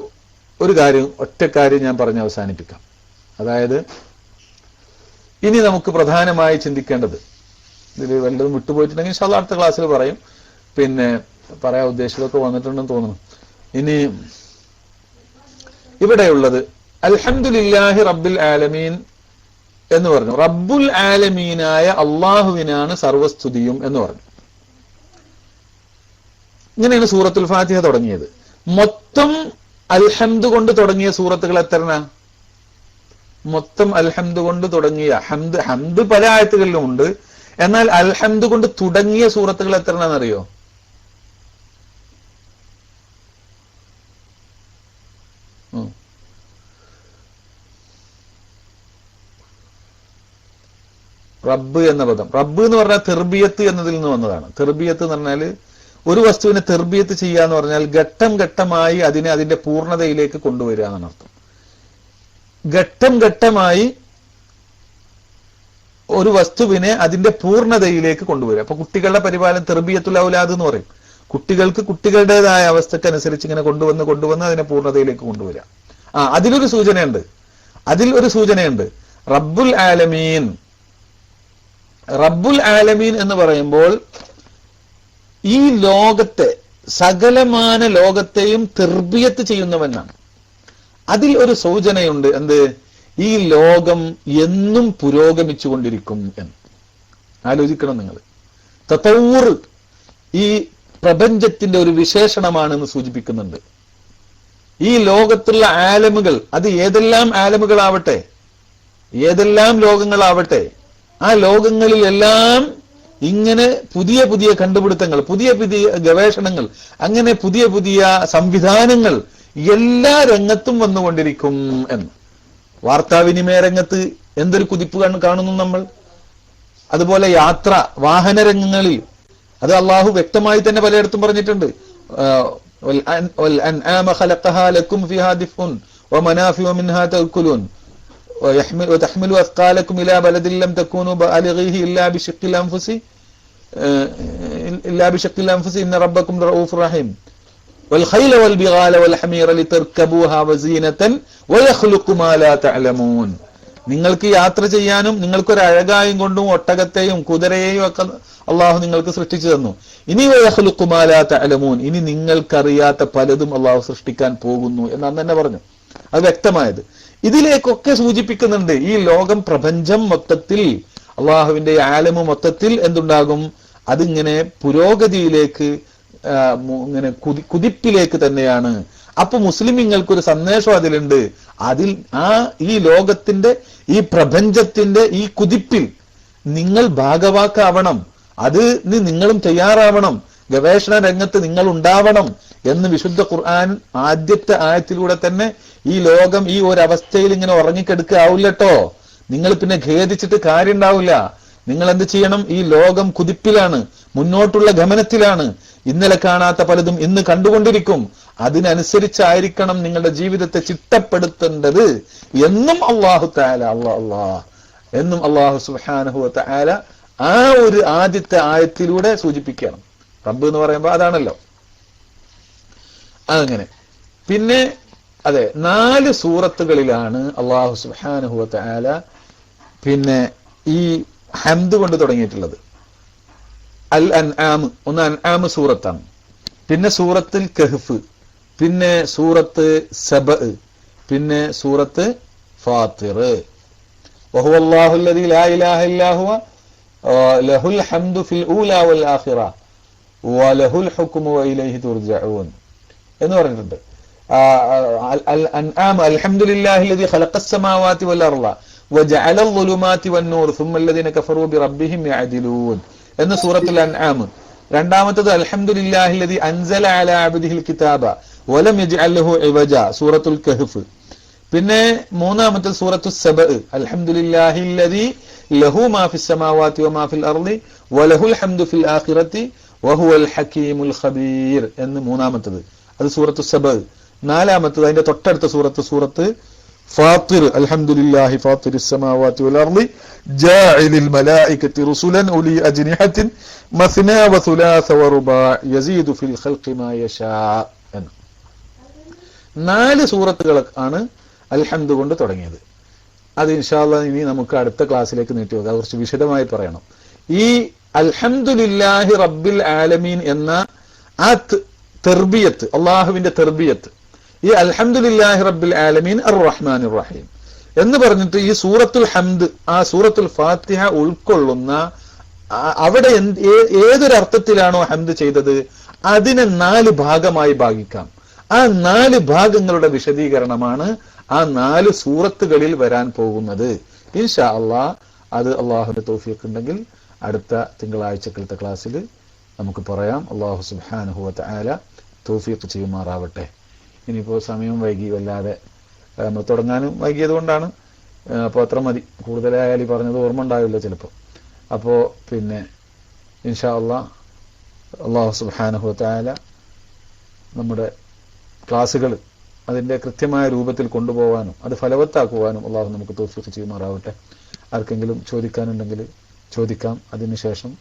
Speaker 1: ഒരു കാര്യം, ഒറ്റ കാര്യം ഞാൻ പറഞ്ഞ് അവസാനിപ്പിക്കാം. അതായത് ഇനി നമുക്ക് പ്രധാനമായി ചിന്തിക്കേണ്ടത്, ഇതിൽ വല്ലതും വിട്ടുപോയിട്ടുണ്ടെങ്കിൽ ഇൻഷാ അല്ലാഹ് അടുത്ത ക്ലാസ്സിൽ പറയും. പിന്നെ പറയാൻ ഉദ്ദേശിച്ചതൊക്കെ വന്നിട്ടുണ്ടെന്ന് തോന്നുന്നു. ഇനി ഇവിടെയുള്ളത് അൽഹംദുലില്ലാഹി റബ്ബിൽ ആലമീൻ എന്ന് പറഞ്ഞു. റബ്ബുൽ ആലമീനായ അള്ളാഹുവിനാണ് സർവസ്തുതിയും എന്ന് പറഞ്ഞു. ഇങ്ങനെയാണ് സൂറത്തുൽ ഫാത്തിഹ തുടങ്ങിയത്. മൊത്തം അൽഹംദ് കൊണ്ട് തുടങ്ങിയ സൂറത്തുകൾ എത്രനാ? മൊത്തം അൽഹംദ് കൊണ്ട് തുടങ്ങിയ ഹംദ് പല ആയത്തുകളിലും ഉണ്ട്. എന്നാൽ അൽഹംദ് കൊണ്ട് തുടങ്ങിയ സൂറത്തുകൾ എത്രനാണെന്നറിയോ? റബ്ബ് എന്ന പദം, റബ്ബ് എന്ന് പറഞ്ഞാൽ തെർബിയത്ത് എന്നതിൽ നിന്ന് വന്നതാണ്. തെർബിയത്ത് എന്ന് പറഞ്ഞാൽ ഒരു വസ്തുവിനെ തെർബിയത്ത് ചെയ്യുക എന്ന് പറഞ്ഞാൽ ഘട്ടം ഘട്ടമായി അതിനെ അതിന്റെ പൂർണ്ണതയിലേക്ക് കൊണ്ടുവരിക എന്നാണ് അർത്ഥം. ഘട്ടം ഘട്ടമായി ഒരു വസ്തുവിനെ അതിന്റെ പൂർണ്ണതയിലേക്ക് കൊണ്ടുവരിക. അപ്പൊ കുട്ടികളുടെ പരിപാലനം തെർബിയത്തുൽ ഔലാദ് എന്ന് പറയും. കുട്ടികൾക്ക് കുട്ടികളുടേതായ അവസ്ഥക്കനുസരിച്ച് ഇങ്ങനെ കൊണ്ടുവന്ന് അതിനെ പൂർണ്ണതയിലേക്ക് കൊണ്ടുവരിക. അതിലൊരു സൂചനയുണ്ട്. റബ്ബുൽ ആലമീൻ എന്ന് പറയുമ്പോൾ ഈ ലോകത്തെ, സകലമാന ലോകത്തെയും തെർബിയത്ത് ചെയ്യുന്നവനാണ്. അതിൽ ഒരു സൂചനയുണ്ട്. എന്ത്? ഈ ലോകം എന്നും പുരോഗമിച്ചുകൊണ്ടിരിക്കും എന്ന്. ആലോചിക്കണം നിങ്ങൾ. തതവ്വുർ ഈ പ്രപഞ്ചത്തിന്റെ ഒരു വിശേഷണമാണെന്ന് സൂചിപ്പിക്കുന്നുണ്ട്. ഈ ലോകത്തുള്ള ആലമുകൾ, അത് ഏതെല്ലാം ആലമുകളാവട്ടെ, ഏതെല്ലാം ലോകങ്ങളാവട്ടെ, ആ ലോകങ്ങളിലെല്ലാം ഇങ്ങനെ പുതിയ പുതിയ കണ്ടുപിടുത്തങ്ങൾ, പുതിയ പുതിയ ഗവേഷണങ്ങൾ, അങ്ങനെ പുതിയ പുതിയ സംവിധാനങ്ങൾ എല്ലാ രംഗത്തും വന്നുകൊണ്ടിരിക്കും എന്ന്. വാർത്താവിനിമയ രംഗത്ത് എന്തൊരു കുതിപ്പ് കാണുന്നു നമ്മൾ. അതുപോലെ യാത്ര, വാഹന രംഗങ്ങളിൽ അത് അള്ളാഹു വ്യക്തമായി തന്നെ പലയിടത്തും പറഞ്ഞിട്ടുണ്ട്. والأنعام خلقها لكم فيها دفء ومنافع منها تأكلون وتحمل أثقالكم إلى بلد لم تكونوا بالغيه إلا بشق الأنفس إن ربكم لرؤوف رحيم والخيل والبغال والحمير لتركبوها وزينة ويخلق ما لا تعلمون. നിങ്ങൾക്ക് യാത്ര ചെയ്യാനും നിങ്ങൾക്കൊരു അഴകായും കൊണ്ടും ഒട്ടകത്തെയും കുതിരയെയും ഒക്കെ അള്ളാഹു നിങ്ങൾക്ക് സൃഷ്ടിച്ചു തന്നു. ഇനി വയഖ്ലുഖു മാ ലാ തഅലമൂൻ, ഇനി നിങ്ങൾക്കറിയാത്ത പലതും അള്ളാഹു സൃഷ്ടിക്കാൻ പോകുന്നു എന്നാണ് തന്നെ പറഞ്ഞു. അത് വ്യക്തമായത് ഇതിലേക്കൊക്കെ സൂചിപ്പിക്കുന്നുണ്ട്. ഈ ലോകം, പ്രപഞ്ചം മൊത്തത്തിൽ, അള്ളാഹുവിന്റെ ആലമു മൊത്തത്തിൽ എന്തുണ്ടാകും? അതിങ്ങനെ പുരോഗതിയിലേക്ക്, ഇങ്ങനെ കുതിപ്പിലേക്ക് തന്നെയാണ്. അപ്പൊ മുസ്ലിമീങ്ങൾക്കൊരു സന്ദേശം അതിലുണ്ട്. ഈ ലോകത്തിന്റെ, ഈ പ്രപഞ്ചത്തിന്റെ ഈ കുതിപ്പിൽ നിങ്ങൾ ഭാഗവാക്കാവണം. അത് നിങ്ങളും തയ്യാറാവണം. ഗവേഷണ രംഗത്ത് നിങ്ങൾ ഉണ്ടാവണം എന്ന് വിശുദ്ധ ഖുർആൻ ആദ്യത്തെ ആയത്തിലൂടെ തന്നെ ഈ ലോകം ഈ ഒരവസ്ഥയിൽ ഇങ്ങനെ ഉറങ്ങിക്കെടുക്കാവില്ലട്ടോ. നിങ്ങൾ പിന്നെ ഖേദിച്ചിട്ട് കാര്യം ഉണ്ടാവില്ല. നിങ്ങൾ എന്ത് ചെയ്യണം? ഈ ലോകം കുതിപ്പിലാണ്, മുന്നോട്ടുള്ള ഗമനത്തിലാണ്. ഇന്നലെ കാണാത്ത പലതും ഇന്ന് കണ്ടുകൊണ്ടിരിക്കും. അതിനനുസരിച്ചായിരിക്കണം നിങ്ങളുടെ ജീവിതത്തെ ചിട്ടപ്പെടുത്തേണ്ടത് എന്നും അള്ളാഹു തആല എന്നും അള്ളാഹു സുബ്ഹാനഹു വ തആല ആ ഒരു ആദ്യത്തെ ആയത്തിലൂടെ സൂചിപ്പിക്കണം. റബ്ബ് എന്ന് പറയുമ്പോൾ അതാണല്ലോ. അങ്ങനെ പിന്നെ 4 സൂറത്തുകളിലാണ് അള്ളാഹു സുബ്ഹാനഹു വ തആല പിന്നെ ഈ ഹംദ് കൊണ്ട് തുടങ്ങിയിട്ടുള്ളത്. അൽ അൻആം, ഒന്ന് അൻആം സൂറത്താണ്. പിന്നെ സൂറത്തുൽ കഹ്ഫ്, പിന്നെ സൂറത്ത് സബഅ, പിന്നെ സൂറത്ത് ഫാത്തിർ. വഹുവല്ലാഹു അല്ലദീ ലാ ഇലാഹ ഇല്ലാ ഹുവ ലഹുൽ ഹംദു ഫിൽ ഊലാ വൽ ആഖിറ വലഹുൽ ഹുക്മു വഇലൈഹി തുർജഊൻ എന്ന് പറഞ്ഞിട്ടുണ്ട്. അൽ അൻആം അൽഹംദുലില്ലാഹി അല്ലദീ ഖലഖസ് സമാവാതി വൽ അർള വജഅല അൽ-ളുലുമാതി വൻ-നൂർ സുമ്മ അല്ലദീന കഫറൂ ബിറബ്ബിഹിം യഅദിലൂൻ എന്ന സൂറത്തുൽ അൻആം. രണ്ടാമത്തേത് അൽഹംദുലില്ലാഹി അല്ലദീ അൻസല അലാ അബ്ദിഹിൽ കിതാബ വലം യജ്അൽ ലഹു ഇവജ സൂറത്തുൽ കഹ്ഫ്. പിന്നെ മൂന്നാമത്തെ സൂറത്തു സബഅ അൽഹംദുലില്ലാഹി അല്ലദീ ലഹു മാ ഫിസ് സമാവാതി വമാ ഫിൽ അർളി വലഹുൽ ഹംദു ഫിൽ ആഖിറതി വഹുവൽ ഹകീമുൽ ഖബീർ എന്ന് മൂന്നാമത്തേത്. അത് സൂറത്തു സബഅ. നാലാമത്തേത് അതിന്റെ തൊട്ടടുത്ത സൂറത്ത് ഫാത്തിർ അൽഹംദുലില്ലാഹി ഫാത്തിരിസ് സമാവാതി വൽ അർളി ജാഇലിൽ മലായികതി റുസുലൻ ഉലി അജ്നിഹത്തിൻ മസ്നാ വസുലാസ വറുബാ യസീദു ഫിൽ ഖൽഖി മാ യശാ. 4 സൂറത്തുകളാണ് അൽഹംദ് കൊണ്ട് തുടങ്ങിയത്. അത് ഇൻഷാ അല്ലാഹ് ഇനി നമുക്ക് അടുത്ത ക്ലാസ്സിലേക്ക് നീട്ടി വെക്കാം. കുറച്ച് വിശദമായി പറയണം. ഈ അൽഹംദുലില്ലാഹി റബ്ബിൽ ആലമീൻ എന്ന ആ തെർബിയത്ത്, അള്ളാഹുവിന്റെ തെർബിയത്ത്, ഈ അൽഹംദുലില്ലാഹി റബ്ബിൽ ആലമീൻ അർ റഹ്മാനിർ റഹീം എന്ന് പറഞ്ഞിട്ട് ഈ സൂറത്തുൽ ഹംദ്, ആ സൂറത്തുൽ ഫാത്തിഹ ഉൾക്കൊള്ളുന്ന, അവിടെ ഏതൊരർത്ഥത്തിലാണോ ഹംദ് ചെയ്തത് അതിനെ 4 ഭാഗമായി ഭാഗിക്കാം. ആ 4 ഭാഗങ്ങളുടെ വിശദീകരണമാണ് ആ 4 സൂറത്തുകളിൽ വരാൻ പോകുന്നത്. ഇൻഷാ അല്ലാഹ് അത് അള്ളാഹുവിന്റെ തൗഫീഖ് ഉണ്ടെങ്കിൽ അടുത്ത തിങ്കളാഴ്ചക്കലത്തെ ക്ലാസ്സിൽ നമുക്ക് പറയാം. അള്ളാഹു സുബ്ഹാനഹു വ തആല തൗഫീഖ് ചെയ്യുമാറാവട്ടെ. ഇനിയിപ്പോൾ സമയം വൈകി, വല്ലാതെ നമ്മൾ തുടങ്ങാനും വൈകിയത് കൊണ്ടാണ്. അപ്പോൾ അത്ര മതി. കൂടുതലായാലും പറഞ്ഞത് ഓർമ്മ ഉണ്ടാവില്ല ചിലപ്പോൾ. അപ്പോ പിന്നെ ഇൻഷാ അല്ലാഹു സുബ്ഹാനഹു വ തആല നമ്മുടെ ക്ലാസ്സുകൾ അതിന്റെ കൃത്യമായ രൂപത്തിൽ കൊണ്ടുപോകാനും അത് ഫലവത്താക്കുവാനും അള്ളാഹു നമുക്ക് തൗഫീഖ് ചെയ്യുമാറാവട്ടെ. ആർക്കെങ്കിലും ചോദിക്കാനുണ്ടെങ്കിൽ ചോദിക്കാം, അതിനുശേഷം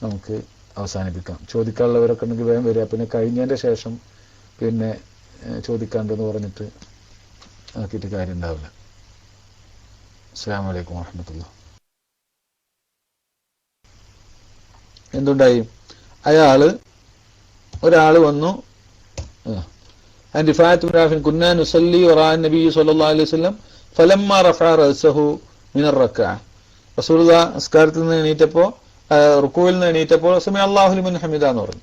Speaker 1: നമുക്ക് അവസാനിപ്പിക്കാം. ചോദിക്കാനുള്ളവരൊക്കെ ഉണ്ടെങ്കിൽ വേഗം വരിക. പിന്നെ കഴിഞ്ഞതിന്റെ ശേഷം പിന്നെ ചോദിക്കാണ്ടെന്ന് പറഞ്ഞിട്ട് ആക്കിയിട്ട് കാര്യം ഉണ്ടാവില്ല. അസ്സലാമു അലൈക്കും വറഹ്മത്തുള്ളാഹി. എന്തുണ്ടായി? ഒരാള് വന്നു, കുന്നാ നുസല്ലി വറാഅ നബി സ്വല്ലല്ലാഹു അലൈഹി വസല്ലം ഫലമ്മാ റഫഅ റഅസഹു മിനർ റക്അ. റസൂലുള്ളാഹി നിസ്കാരത്തിൽ നിന്ന് എണീറ്റപ്പോ, റുകൂയിൽ നിന്ന് എണീറ്റപ്പോൾ സമി അല്ലാഹു ലിമൻ ഹമിദ എന്ന് പറഞ്ഞു.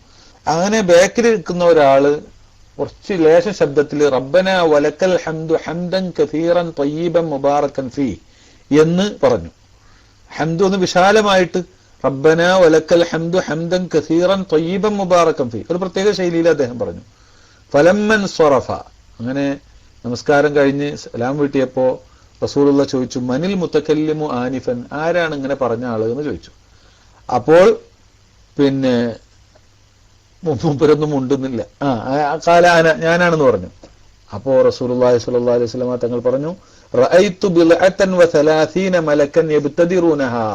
Speaker 1: അങ്ങനെ ബാക്കിൽ നിൽക്കുന്ന ഒരാള് കുറച്ച് ലേശ ശബ്ദത്തിൽ റബ്ബനാ വലക്കൽ ഹംദു ഹംദൻ കസീറൻ ത്വയ്യിബൻ മുബാറകൻ ഫീ എന്ന് പറഞ്ഞു. ഹംദു എന്ന് വിശാലമായിട്ട് റബ്ബനാ വലക്കൽ ഹംദു ഹംദൻ കസീറൻ ത്വയ്യിബൻ മുബാറകൻ ഫീ ഒരു പ്രത്യേക ശൈലിയിൽ അദ്ദേഹം പറഞ്ഞു. ഫലമ്മൻ സ്വറഫ, അങ്ങനെ നമസ്കാരം കഴിഞ്ഞ് സലാം വീട്ടിയപ്പോ റസൂലുള്ളാഹി ചോദിച്ചു, മനിൽ മുതകല്ലിമു ആനിഫൻ, ആരാണ് ഇങ്ങനെ പറഞ്ഞ ആള് എന്ന് ചോദിച്ചു. അപ്പോൾ പിന്നെ മൂപ്പരൊന്നും ഉണ്ടെന്നില്ല. കാലാന, ഞാനാണെന്ന് പറഞ്ഞു. അപ്പോ റസൂലുള്ളാഹി സ്വല്ലല്ലാഹു അലൈഹി വസല്ലം തങ്ങൾ പറഞ്ഞു, റഅയ്തു ബിൽഅതൻ വസലാസീന മലക്കൻ യബ്തദിറൂനഹാ,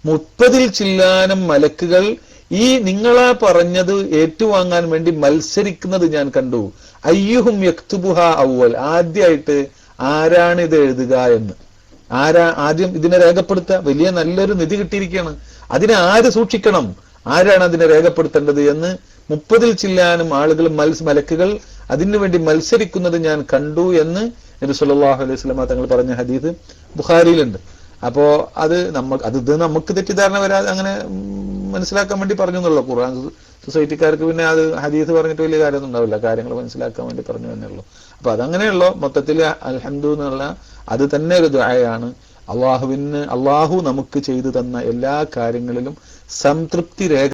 Speaker 1: 30 ചില്ലാനം മലക്കുകൾ ഈ നിങ്ങളാ പറഞ്ഞത് ഏറ്റുവാങ്ങാൻ വേണ്ടി മത്സരിക്കുന്നത് ഞാൻ കണ്ടു. അയ്യുഹും യക്തുബുഹ അവ്വൽ, ആദ്യമായിട്ട് ആരാണ് ഇത് എഴുതുക എന്ന്, ആദ്യം ഇതിനെ രേഖപ്പെടുത്തുക. വലിയ നല്ലൊരു നിധി കിട്ടിയിരിക്കുകയാണ്, അതിനെ ആര് സൂക്ഷിക്കണം, ആരാണ് അതിനെ രേഖപ്പെടുത്തേണ്ടത് എന്ന് 30 ചില്ലാനും ആളുകൾ മലക്കുകൾ അതിനു വേണ്ടി മത്സരിക്കുന്നത് ഞാൻ കണ്ടു എന്ന് നബി സല്ലല്ലാഹു അലൈഹി വസല്ലം തങ്ങൾ പറഞ്ഞ ഹദീസ് ബുഖാരിയിലുണ്ട്. അപ്പോ അത് നമുക്ക് തെറ്റിദ്ധാരണ വരാതെ അങ്ങനെ മനസ്സിലാക്കാൻ വേണ്ടി പറഞ്ഞു എന്നുള്ളൂ. ഖുർആൻ സൊസൈറ്റിക്കാർക്ക് പിന്നെ അത് ഹദീസ് പറഞ്ഞിട്ട് വലിയ കാര്യമൊന്നും ഉണ്ടാവില്ല, കാര്യങ്ങൾ മനസ്സിലാക്കാൻ വേണ്ടി പറഞ്ഞു എന്നേ ഉള്ളൂ. അപ്പൊ അതങ്ങനെയുള്ളൂ. മൊത്തത്തിൽ അൽഹംദു എന്നുള്ള അത് തന്നെ ഒരു ദുആയാണ്. അള്ളാഹു നമുക്ക് ചെയ്തു തന്ന എല്ലാ കാര്യങ്ങളിലും സംതൃപ്തി രേഖ